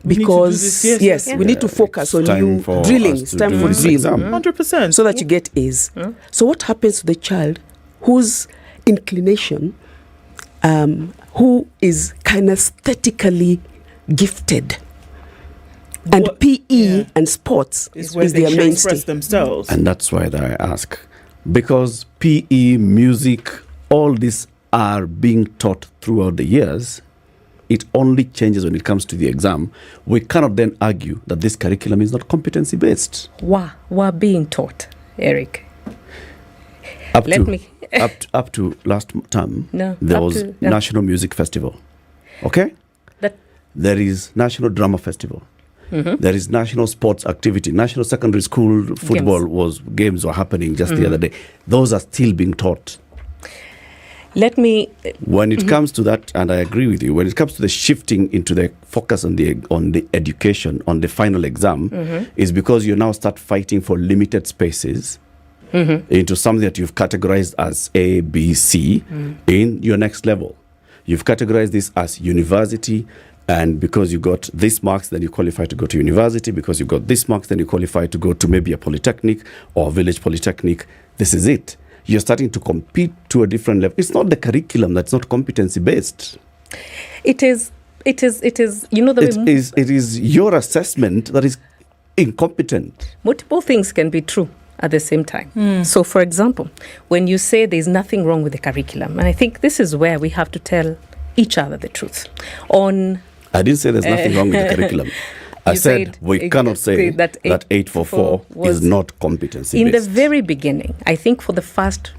because we need to focus on you drilling. It's time for drill. 100%. So that you get A's. So what happens to the child whose inclination, who is kinesthetically gifted, and PE and sports is their mainstay. Themselves. And that's why that I ask. Because PE, music, all these are being taught throughout the years. It only changes when it comes to the exam. We cannot then argue that this curriculum is not competency-based. We're being taught, Eric. Up to last term, there was National Music Festival. Okay? There is National Drama Festival. There is national sports activity. National secondary school football games were happening just the other day. Those are still being taught. When it comes to that, and I agree with you, when it comes to the shifting into the focus on the education, on the final exam, is because you now start fighting for limited spaces into something that you've categorized as A, B, C in your next level. You've categorized this as university. And because you got this marks, then you qualify to go to university. Because you got this marks, then you qualify to go to maybe a polytechnic or a village polytechnic. This is it. You're starting to compete to a different level. It's not the curriculum that's not competency-based. It is. It is your assessment that is incompetent. Multiple things can be true at the same time. So, for example, when you say there's nothing wrong with the curriculum, and I think this is where we have to tell each other the truth. On I didn't say there's nothing wrong with the curriculum. I said we cannot say that 844 is not competency-based. In the very beginning, I think for the first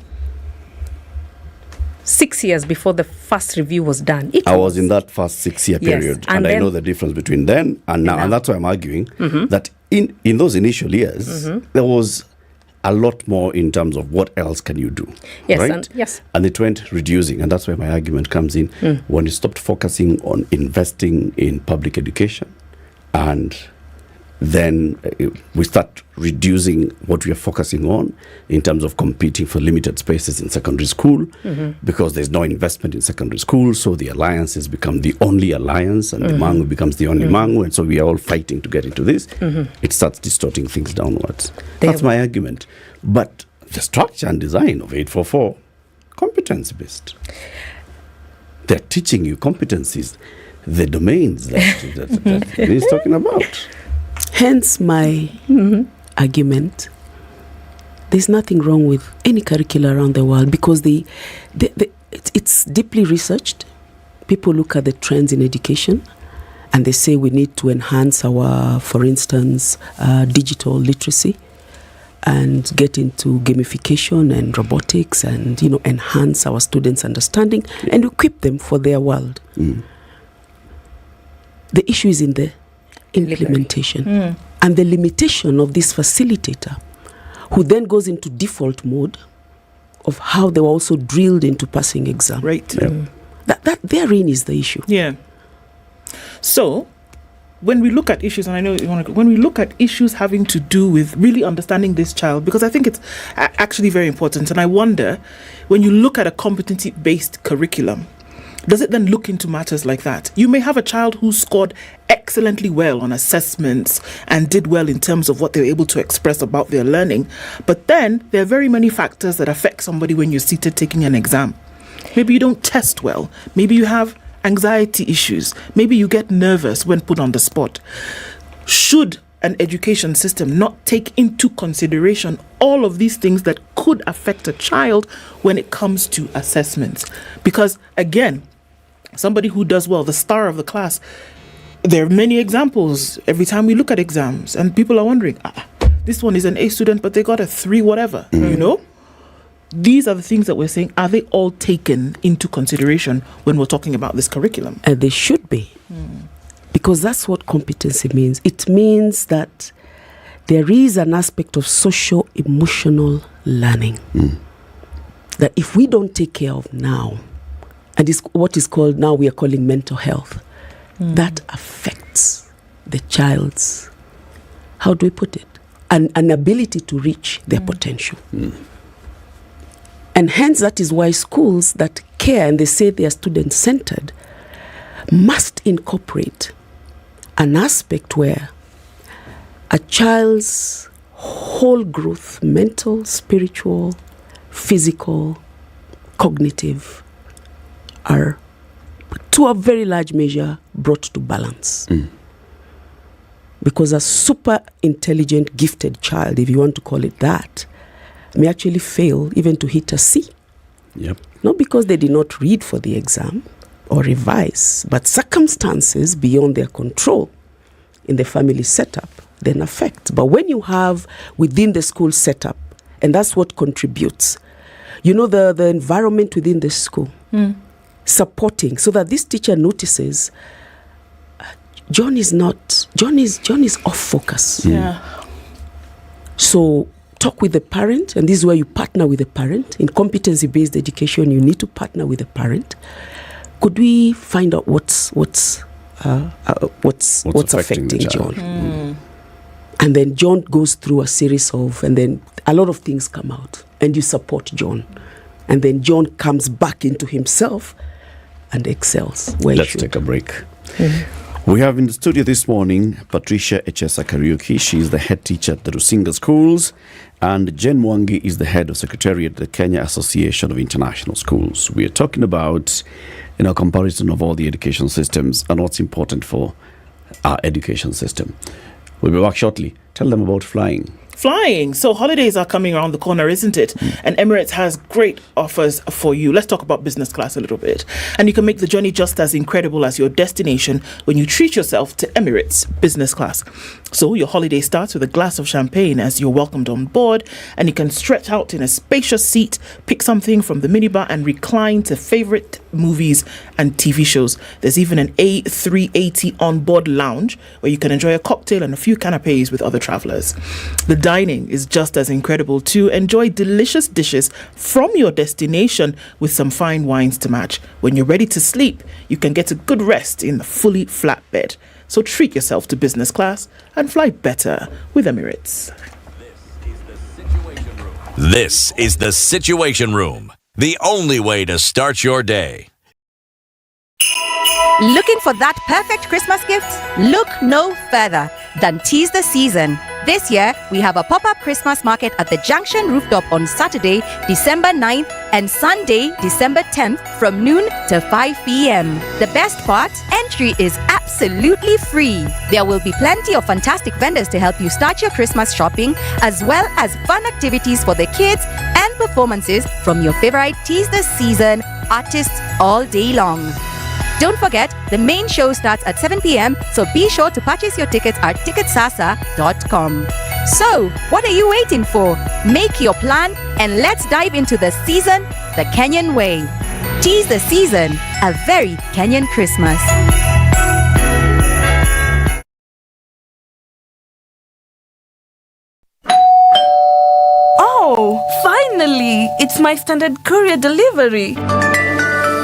6 years before the first review was done. I was in that first 6-year period, and I know the difference between then and now. And that's why I'm arguing that in those initial years, there was a lot more in terms of what else can you do, right? And it went reducing, and that's where my argument comes in. When you stopped focusing on investing in public education, and then we start reducing what we are focusing on in terms of competing for limited spaces in secondary school, because there's no investment in secondary school, so the alliances become the only alliance, and the mangu becomes the only mangu, and so we are all fighting to get into this. It starts distorting things downwards. That's my argument. But the structure and design of 844, competency-based. They're teaching you competencies, the domains that he's talking about. Hence my argument. There's nothing wrong with any curricula around the world, because it's deeply researched. People look at the trends in education and they say we need to enhance our, for instance, digital literacy, and get into gamification and robotics, and enhance our students' understanding and equip them for their world. The issue is in the implementation and the limitation of this facilitator, who then goes into default mode of how they were also drilled into passing exam. Right. That therein is the issue. Yeah. So when we look at issues, and I know when we look at issues having to do with really understanding this child, because I think it's actually very important, and I wonder, when you look at a competency-based curriculum, does it then look into matters like that? You may have a child who scored excellently well on assessments and did well in terms of what they were able to express about their learning, but then there are very many factors that affect somebody when you're seated taking an exam. Maybe you don't test well. Maybe you have anxiety issues. Maybe you get nervous when put on the spot. Should an education system not take into consideration all of these things that could affect a child when it comes to assessments? Because again, somebody who does well, the star of the class, there are many examples every time we look at exams, and people are wondering, this one is an A student, but they got a 3 whatever, These are the things that we're saying. Are they all taken into consideration when we're talking about this curriculum? They should be. Because that's what competency means. It means that there is an aspect of socio-emotional learning that if we don't take care of now, and it's what is called now, we are calling mental health, that affects the child's, how do we put it, an ability to reach their potential. And hence that is why schools that care and they say they are student-centered must incorporate an aspect where a child's whole growth, mental, spiritual, physical, cognitive, are to a very large measure brought to balance. Because a super intelligent, gifted child, if you want to call it that, may actually fail even to hit a C. Not because they did not read for the exam or revise, but circumstances beyond their control in the family setup then affect. But when you have within the school setup, and that's what contributes, the environment within the school, supporting, so that this teacher notices John is off focus. So talk with the parent, and this is where you partner with the parent. In competency-based education, you need to partner with the parent. Could we find out what's affecting John? And then John goes through a series of, and then a lot of things come out, and you support John, and then John comes back into himself and excels. Let's take a break. We have in the studio this morning Patricia Echesa Kariuki. She is the head teacher at the Rusinga Schools, and Jen Mwangi is the head of secretariat at the Kenya Association of International Schools. We are talking about comparison of all the education systems and what's important for our education system. We'll be back shortly. Tell them about flying. flying. So holidays are coming around the corner, isn't it? And Emirates has great offers for you. Let's talk about business class a little bit. And you can make the journey just as incredible as your destination when you treat yourself to Emirates business class. So your holiday starts with a glass of champagne as you're welcomed on board, and you can stretch out in a spacious seat, pick something from the minibar and recline to favorite movies and TV shows. There's even an A380 on-board lounge where you can enjoy a cocktail and a few canapes with other travelers. The dining is just as incredible too. Enjoy delicious dishes from your destination with some fine wines to match. When you're ready to sleep, you can get a good rest in the fully flat bed. So treat yourself to business class and fly better with Emirates. This is the Situation Room, the only way to start your day. Looking for that perfect Christmas gift? Look no further than Tease the Season. This year, we have a pop-up Christmas market at the Junction Rooftop on Saturday, December 9th and Sunday, December 10th from noon to 5 p.m. The best part? Entry is absolutely free. There will be plenty of fantastic vendors to help you start your Christmas shopping, as well as fun activities for the kids and performances from your favorite Tease the Season artists all day long. Don't forget, the main show starts at 7 p.m, so be sure to purchase your tickets at ticketsasa.com. So, what are you waiting for? Make your plan and let's dive into the season the Kenyan way. Tease the Season, a very Kenyan Christmas. Oh, finally! It's my Standard Courier delivery.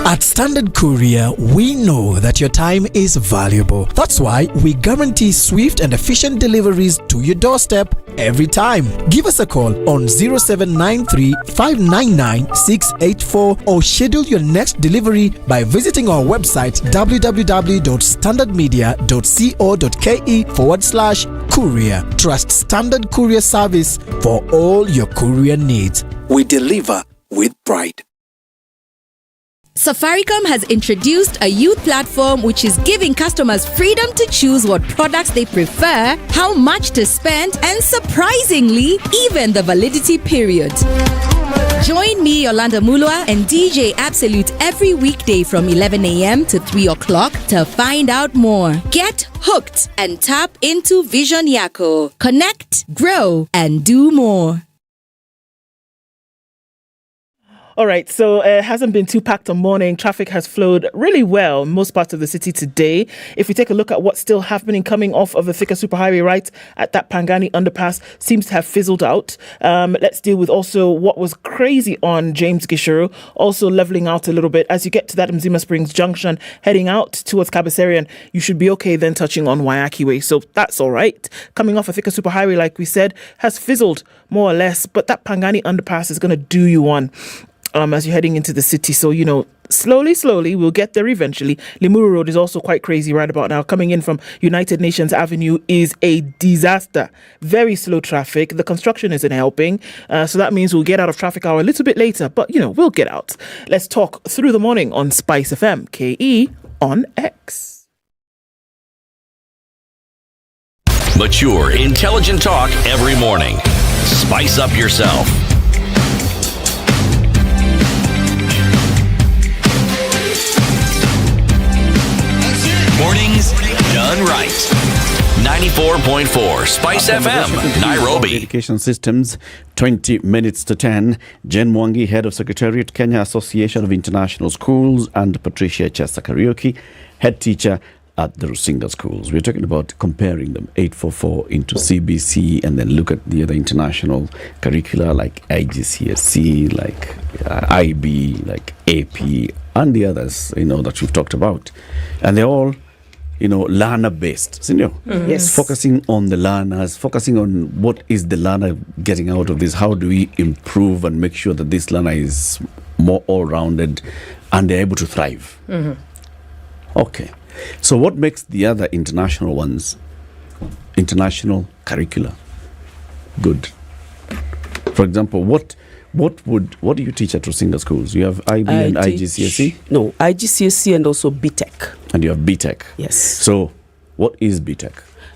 At Standard Courier, we know that your time is valuable. That's why we guarantee swift and efficient deliveries to your doorstep every time. Give us a call on 0793 599 684 or schedule your next delivery by visiting our website www.standardmedia.co.ke/courier. Trust Standard Courier service for all your courier needs. We deliver with pride. Safaricom has introduced a youth platform which is giving customers freedom to choose what products they prefer, how much to spend, and surprisingly, even the validity period. Join me, Yolanda Mulwa, and DJ Absolute every weekday from 11 a.m. to 3 o'clock to find out more. Get hooked and tap into Vision Yako. Connect, grow, and do more. All right, so it hasn't been too packed on morning. Traffic has flowed really well in most parts of the city today. If we take a look at what's still happening coming off of the Thika Superhighway right at that Pangani underpass, seems to have fizzled out. Let's deal with also what was crazy on James Gishuru, also leveling out a little bit. As you get to that Mzima Springs Junction, heading out towards Kabasarian, you should be okay then touching on Waiyaki Way. So that's all right. Coming off of Thika Superhighway, like we said, has fizzled more or less, but that Pangani underpass is going to do you one. As you're heading into the city. So, slowly, we'll get there eventually. Limuru Road is also quite crazy right about now. Coming in from United Nations Avenue is a disaster. Very slow traffic. The construction isn't helping. So that means we'll get out of traffic hour a little bit later. But, we'll get out. Let's talk through the morning on SpiceFM, KE on X. Mature, intelligent talk every morning. Spice up yourself. Mornings done right. 94.4 Spice FM, Nairobi. Education Systems, 20 minutes to 10. Jen Mwangi, Head of Secretariat, Kenya Association of International Schools, and Patricia Chester Karaoke, Head Teacher at the Rusinga Schools. We're talking about comparing them, 844 into CBC, and then look at the other international curricula like IGCSE, like IB, like AP, and the others, that we've talked about. And they're all learner based, Yes. Focusing on the learners, focusing on what is the learner getting out of this, how do we improve and make sure that this learner is more all-rounded and they're able to thrive. Okay, so what makes the other international ones, international curricula, good? For example, what do you teach at Rusinga schools? You have IB and IGCSE? No, IGCSE and also BTEC. And you have BTEC? Yes. So what is BTEC?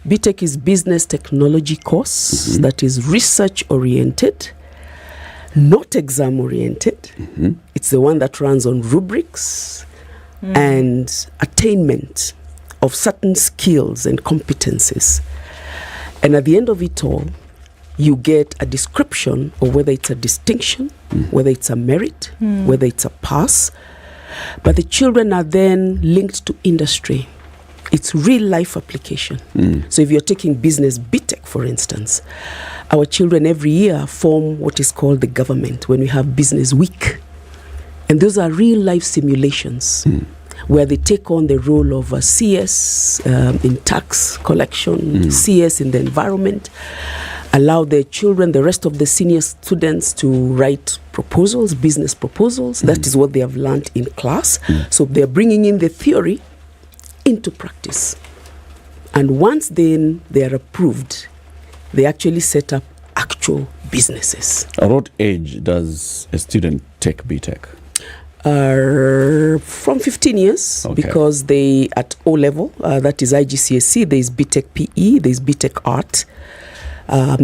BTEC is business technology course that is research oriented, not exam oriented. It's the one that runs on rubrics and attainment of certain skills and competencies. And at the end of it all, you get a description of whether it's a distinction, whether it's a merit, whether it's a pass. But the children are then linked to industry. It's real life application. So if you're taking business BTEC, for instance, our children every year form what is called the government when we have business week. And those are real life simulations where they take on the role of a CS in tax collection, CS in the environment, allow their children, the rest of the senior students, to write proposals, business proposals. That is what they have learned in class. So they're bringing in the theory into practice. And once then they are approved, they actually set up actual businesses. At what age does a student take BTEC? From 15 years, because they at O level, that is IGCSE, there is BTEC PE, there is BTEC Art.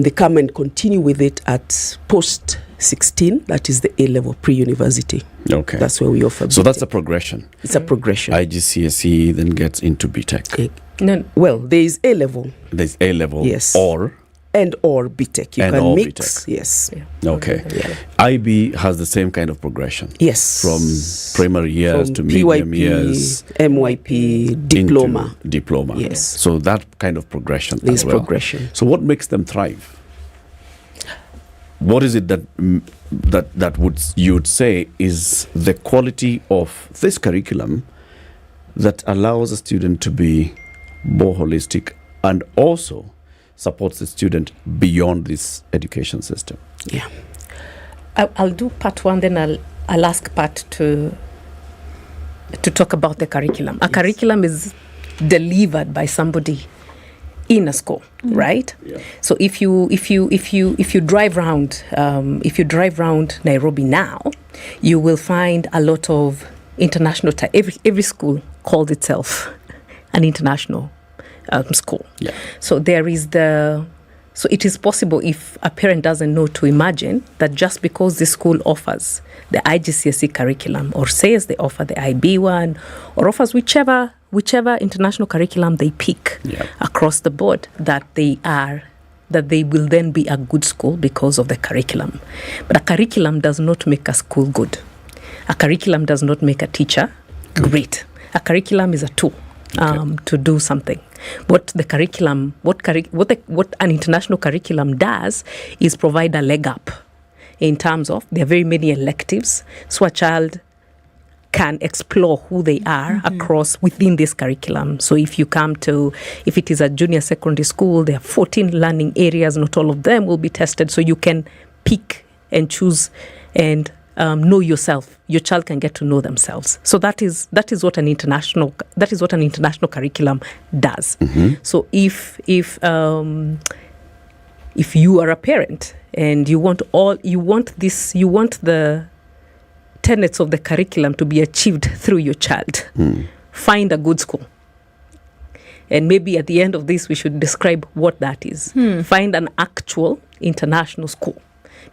They come and continue with it at post 16, that is the A level, pre-university. Okay. That's where we offer BTEC. So that's a progression. It's a progression. IGCSE then gets into BTEC. No, well, there is A level. There's A level, yes, or BTEC. You and can or mix. BTEC. Yes. Okay. IB has the same kind of progression. Yes. From primary years to medium years. MYP, diploma. Diploma. Yes. So that kind of progression There's as well. progression. So what makes them thrive? What is it that you would say is the quality of this curriculum that allows a student to be more holistic and also supports the student beyond this education system? Yeah. I'll do part one, then I'll ask Pat to talk about the curriculum. A curriculum is delivered by somebody in a school, right? Yeah. So if you drive around Nairobi now, you will find a lot of international every school calls itself an international school. Yeah. So so it is possible, if a parent doesn't know, to imagine that just because the school offers the IGCSE curriculum, or says they offer the IB one, or offers whichever international curriculum they pick across the board, that they will then be a good school because of the curriculum. But a curriculum does not make a school good. A curriculum does not make a teacher great. A curriculum is a tool to do something. What an international curriculum does is provide a leg up in terms of there are very many electives, so a child can explore who they are across within this curriculum. So if it is a junior secondary school, there are 14 learning areas, not all of them will be tested, so you can pick and choose and know yourself. Your child can get to know themselves. So that is what an international curriculum does. So if you are a parent and you want the tenets of the curriculum to be achieved through your child, find a good school. And maybe at the end of this, we should describe what that is. Find an actual international school,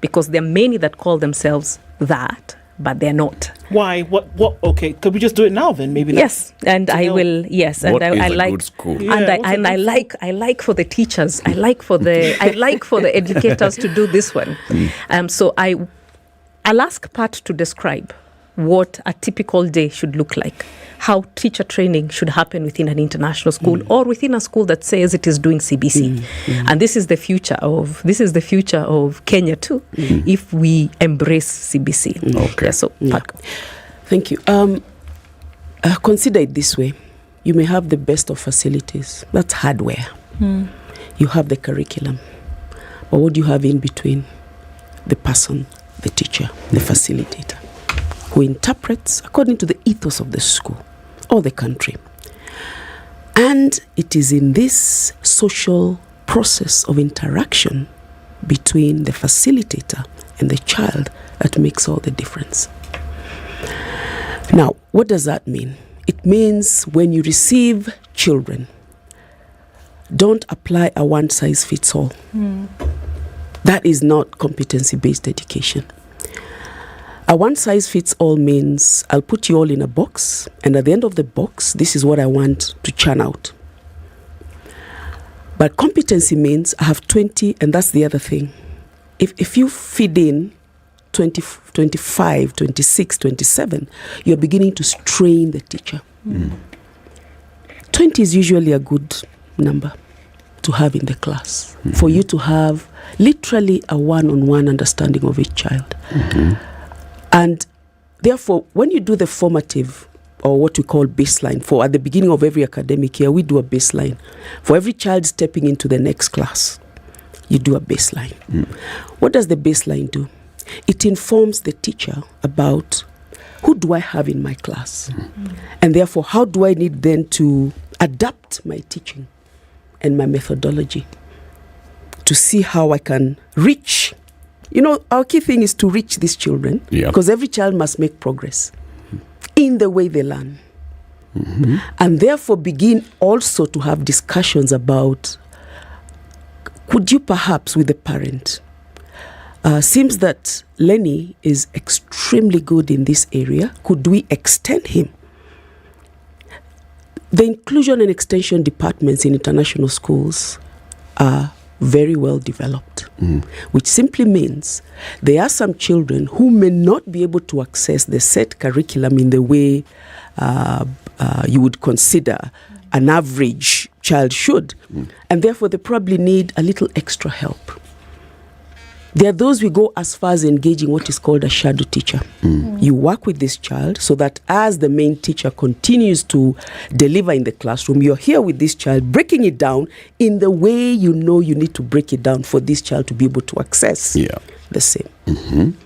because there are many that call themselves that, but they're not. Why? What? Okay, could we just do it now then? Maybe. Yes, and I will. Yes, and what I is a like good school? And I like for the teachers. I like for the educators to do this one. So I'll ask Pat to describe what a typical day should look like, how teacher training should happen within an international school or within a school that says it is doing CBC. And this is the future of Kenya too, if we embrace CBC. Okay. Yeah, so Pat. Thank you. Consider it this way. You may have the best of facilities. That's hardware. You have the curriculum. But what do you have in between? The person, the teacher, the facilitator, who interprets according to the ethos of the school or the country. And it is in this social process of interaction between the facilitator and the child that makes all the difference. Now, what does that mean? It means when you receive children, don't apply a one-size-fits-all. That is not competency-based education. A one-size-fits-all means I'll put you all in a box, and at the end of the box, this is what I want to churn out. But competency means I have 20, and that's the other thing. If you feed in 20, 25, 26, 27, you're beginning to strain the teacher. 20 is usually a good number to have in the class, for you to have literally a one-on-one understanding of each child. And therefore, when you do the formative, or what we call baseline, for at the beginning of every academic year, we do a baseline. For every child stepping into the next class, you do a baseline. What does the baseline do? It informs the teacher about who do I have in my class? And therefore, how do I need then to adapt my teaching and my methodology to see how I can reach. Our key thing is to reach these children, because every child must make progress in the way they learn. And therefore begin also to have discussions about, could you perhaps with the parent, seems that Lenny is extremely good in this area, could we extend him? The inclusion and extension departments in international schools are very well developed, which simply means there are some children who may not be able to access the set curriculum in the way you would consider an average child should, and therefore they probably need a little extra help. There are those we go as far as engaging what is called a shadow teacher. You work with this child so that as the main teacher continues to deliver in the classroom, you're here with this child, breaking it down in the way you need to break it down for this child to be able to access the same.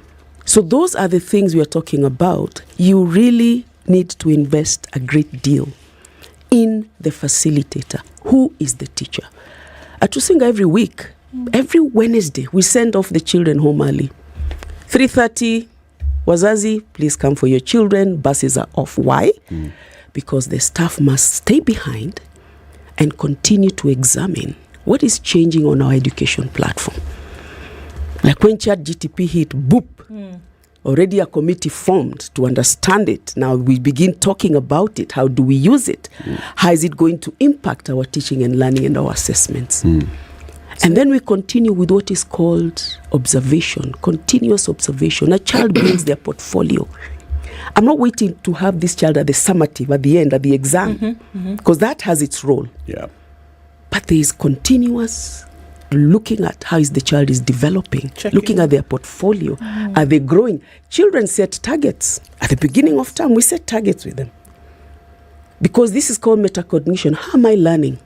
So those are the things we are talking about. You really need to invest a great deal in the facilitator. Who is the teacher? At Rusinga every week, every Wednesday, we send off the children home early. 3:30, wazazi, please come for your children. Buses are off. Why? Because the staff must stay behind and continue to examine what is changing on our education platform. Like when ChatGPT hit, boop, already a committee formed to understand it. Now we begin talking about it. How do we use it? How is it going to impact our teaching and learning and our assessments? And then we continue with what is called observation, continuous observation. A child brings their portfolio. I'm not waiting to have this child at the summative, at the end, at the exam, because that has its role. But there is continuous looking at how is the child is developing, looking at their portfolio. Are they growing? Children set targets. At the beginning of term, we set targets with them. Because this is called metacognition. How am I learning?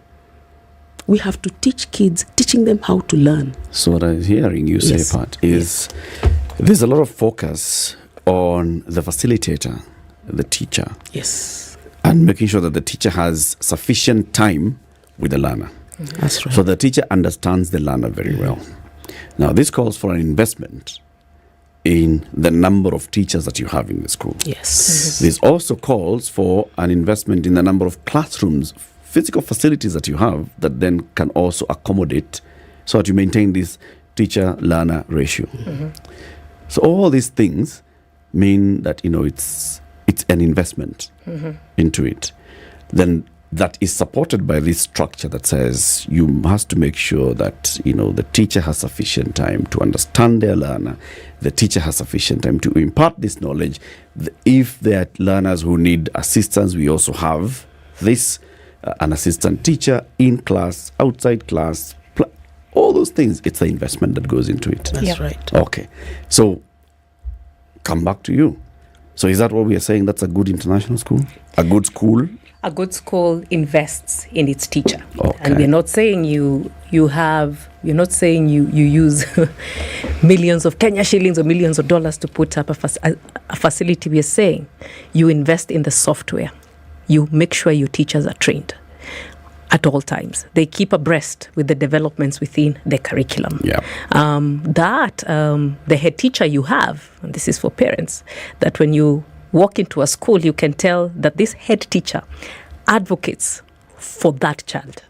We have to teach kids, teaching them how to learn. So what I'm hearing you say, Pat, is there's a lot of focus on the facilitator, the teacher. And making sure that the teacher has sufficient time with the learner. That's right. So the teacher understands the learner very well. Now, this calls for an investment in the number of teachers that you have in the school. This also calls for an investment in the number of classrooms, physical facilities that you have that then can also accommodate so that you maintain this teacher-learner ratio. So all these things mean that, it's an investment into it. Then that is supported by this structure that says you must to make sure that, the teacher has sufficient time to understand their learner. The teacher has sufficient time to impart this knowledge. If there are learners who need assistance, we also have this an assistant teacher in class, outside class, all those things. It's the investment that goes into it. That's right. Okay. So, come back to you. So is that what we are saying? That's a good international school? A good school? A good school invests in its teacher. And we're not saying you use millions of Kenya shillings or millions of dollars to put up a facility. We are saying you invest in the software. You make sure your teachers are trained at all times. They keep abreast with the developments within the curriculum. The head teacher you have, and this is for parents, that when you walk into a school, you can tell that this head teacher advocates for that child.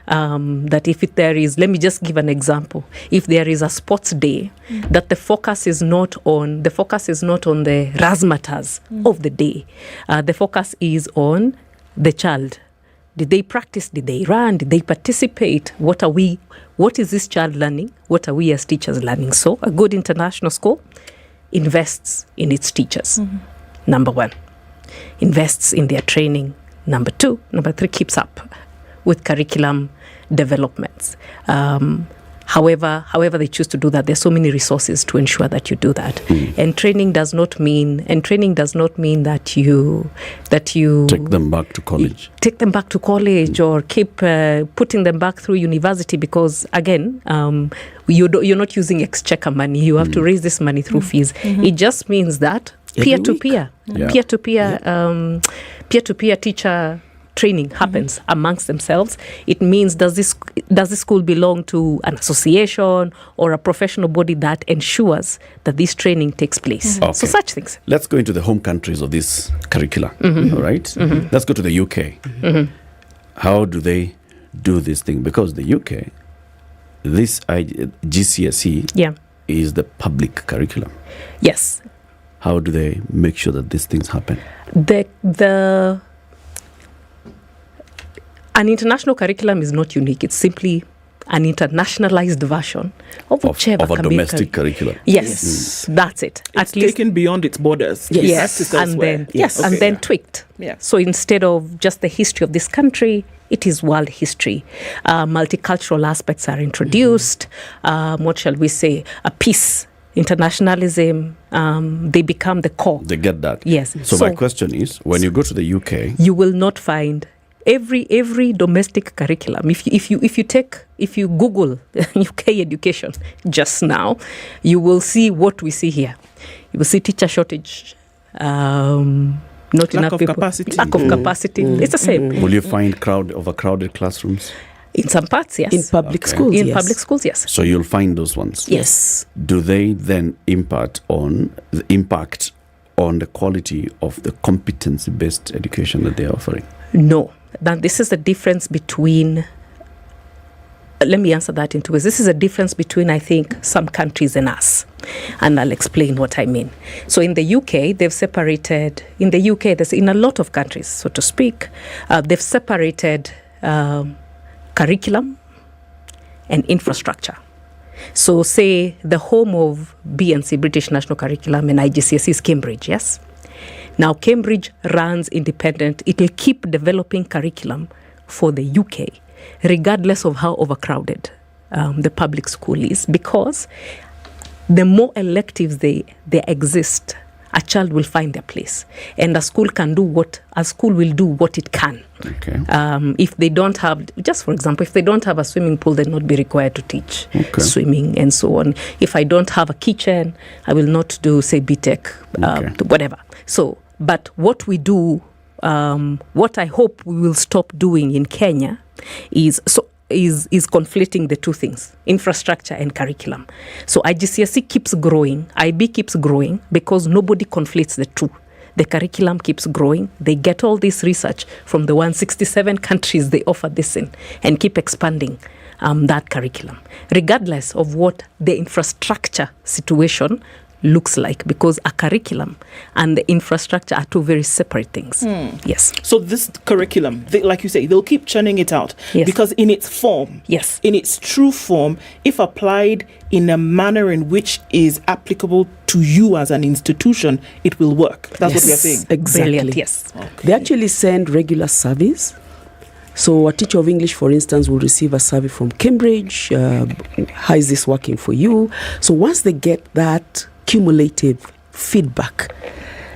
that if there is, let me just give an example. If there is a sports day, that the focus is not on the razzmatazz of the day. The focus is on the child. Did they practice? Did they run? Did they participate? What is this child learning? What are we as teachers learning? So a good international school invests in its teachers. Number one, invests in their training. Number two. Number three, keeps up with curriculum developments. However they choose to do that, there's so many resources to ensure that you do that. And training does not mean that you take them back to college. Or keep putting them back through university, because again, you're not using exchequer money. You have to raise this money through fees. It just means that peer-to-peer teacher training happens amongst themselves. It means, does this school belong to an association or a professional body that ensures that this training takes place? Okay. So such things. Let's go into the home countries of this curricula. All right? Let's go to the UK. How do they do this thing? Because the UK, this GCSE is the public curriculum. Yes. How do they make sure that these things happen? An international curriculum is not unique. It's simply an internationalized version of whichever of a domestic curriculum. Yes, that's it. It's taken beyond its borders. Yes, and then tweaked. Yeah. So instead of just the history of this country, it is world history. Multicultural aspects are introduced. What shall we say? A peace. Internationalism, they become the core. They get that. Yes. So my question is, when you go to the UK, you will not find every domestic curriculum. If you Google UK education just now, you will see what we see here. You will see teacher shortage. Not lack enough of people. capacity. Lack of capacity. It's the same. Will you find overcrowded classrons? In some parts, yes. In public schools, public schools, yes. So you'll find those ones. Yes. Do they then impact on the quality of the competency-based education that they're offering? No. Now, this is the difference between. Let me answer that in two ways. This is a difference between, I think, some countries and us. And I'll explain what I mean. So in the UK, they've separated. In the UK, there's in a lot of countries, so to speak, they've separated curriculum and infrastructure. So say the home of BNC, British National Curriculum, and IGCSE is Cambridge, yes? Now Cambridge runs independent. It will keep developing curriculum for the UK, regardless of how overcrowded the public school is, because the more electives they exist, a child will find their place, and a school will do what it can. Okay. If they don't have, just for example, if they don't have a swimming pool, they'll not be required to teach swimming and so on. If I don't have a kitchen, I will not do, say, BTech, whatever. So, but what we do, what I hope we will stop doing in Kenya is conflating the two things, infrastructure and curriculum. So IGCSE keeps growing, IB keeps growing, because nobody conflates the two. The curriculum keeps growing. They get all this research from the 167 countries they offer this in, and keep expanding that curriculum, regardless of what the infrastructure situation looks like, because a curriculum and the infrastructure are two very separate things. Yes. So this curriculum, like you say, they'll keep churning it out, because in its form, in its true form, if applied in a manner in which is applicable to you as an institution, it will work. That's what we are saying. Exactly. Brilliant, yes. Okay. They actually send regular surveys. So a teacher of English, for instance, will receive a survey from Cambridge. How is this working for you? So once they get that cumulative feedback,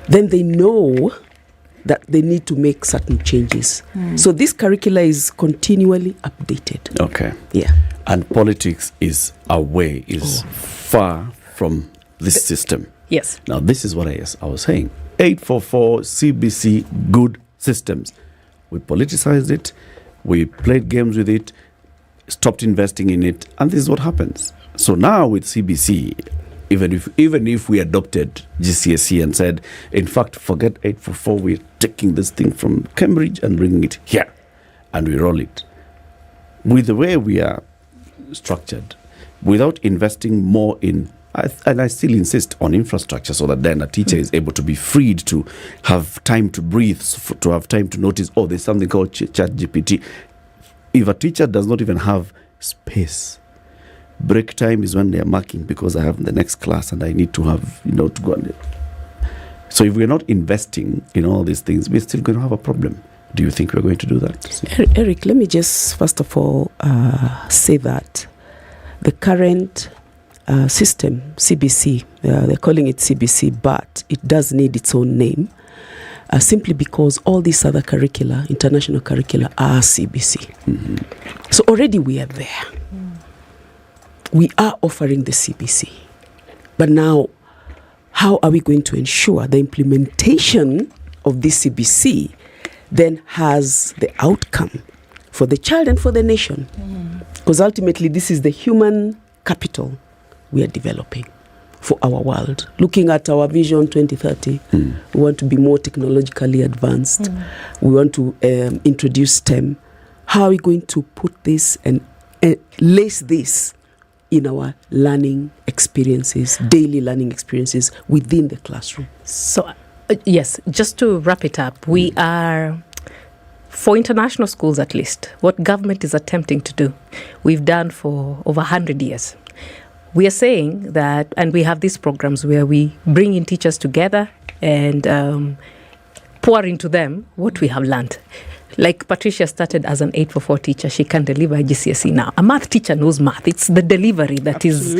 then they know that they need to make certain changes. So this curricula is continually updated. Okay. Yeah. And politics is far from this system. Yes. Now, this is what I was saying. 844 CBC, good systems. We politicized it, we played games with it, stopped investing in it, and this is what happens. So now with CBC, even if we adopted GCSE and said, in fact, forget 844, we're taking this thing from Cambridge and bringing it here, and we roll it, with the way we are structured, without investing more in, and I still insist on infrastructure, so that then a teacher is able to be freed to have time to breathe, to have time to notice, oh, there's something called ChatGPT. If a teacher does not even have space, break time is when they are marking because I have the next class and I need to have, to go on it. So if we're not investing in all these things, we're still going to have a problem. Do you think we're going to do that? Eric, let me just first of all say that the current system, CBC, they're calling it CBC, but it does need its own name, simply because all these other curricula, international curricula, are CBC. Mm-hmm. So already we are there. We are offering the CBC. But now, how are we going to ensure the implementation of this CBC then has the outcome for the child and for the nation? Because ultimately, this is the human capital we are developing for our world. Looking at our vision 2030, we want to be more technologically advanced. We want to introduce STEM. How are we going to put this and lace this in our learning experiences, daily learning experiences within the classroom? So, yes, just to wrap it up, we are, for international schools at least, what government is attempting to do, we've done for over 100 years. We are saying that, and we have these programs where we bring in teachers together and pour into them what we have learned. Like Patricia started as an 844 teacher, she can deliver a GCSE now. A math teacher knows math. It's the delivery that is.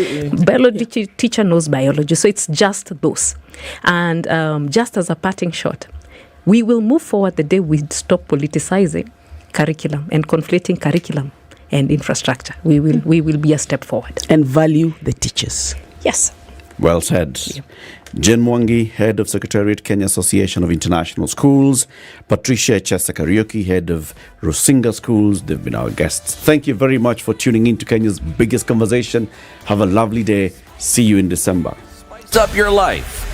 Biology teacher knows biology. So it's just those. And just as a parting shot, we will move forward the day we stop politicizing curriculum and conflating curriculum and infrastructure. We will be a step forward. And value the teachers. Yes. Well said. Yeah. Jen Mwangi, Head of Secretariat, Kenya Association of International Schools. Patricia Chesa-Kariuki, Head of Rusinga Schools. They've been our guests. Thank you very much for tuning in to Kenya's biggest conversation. Have a lovely day. See you in December. Spice up your life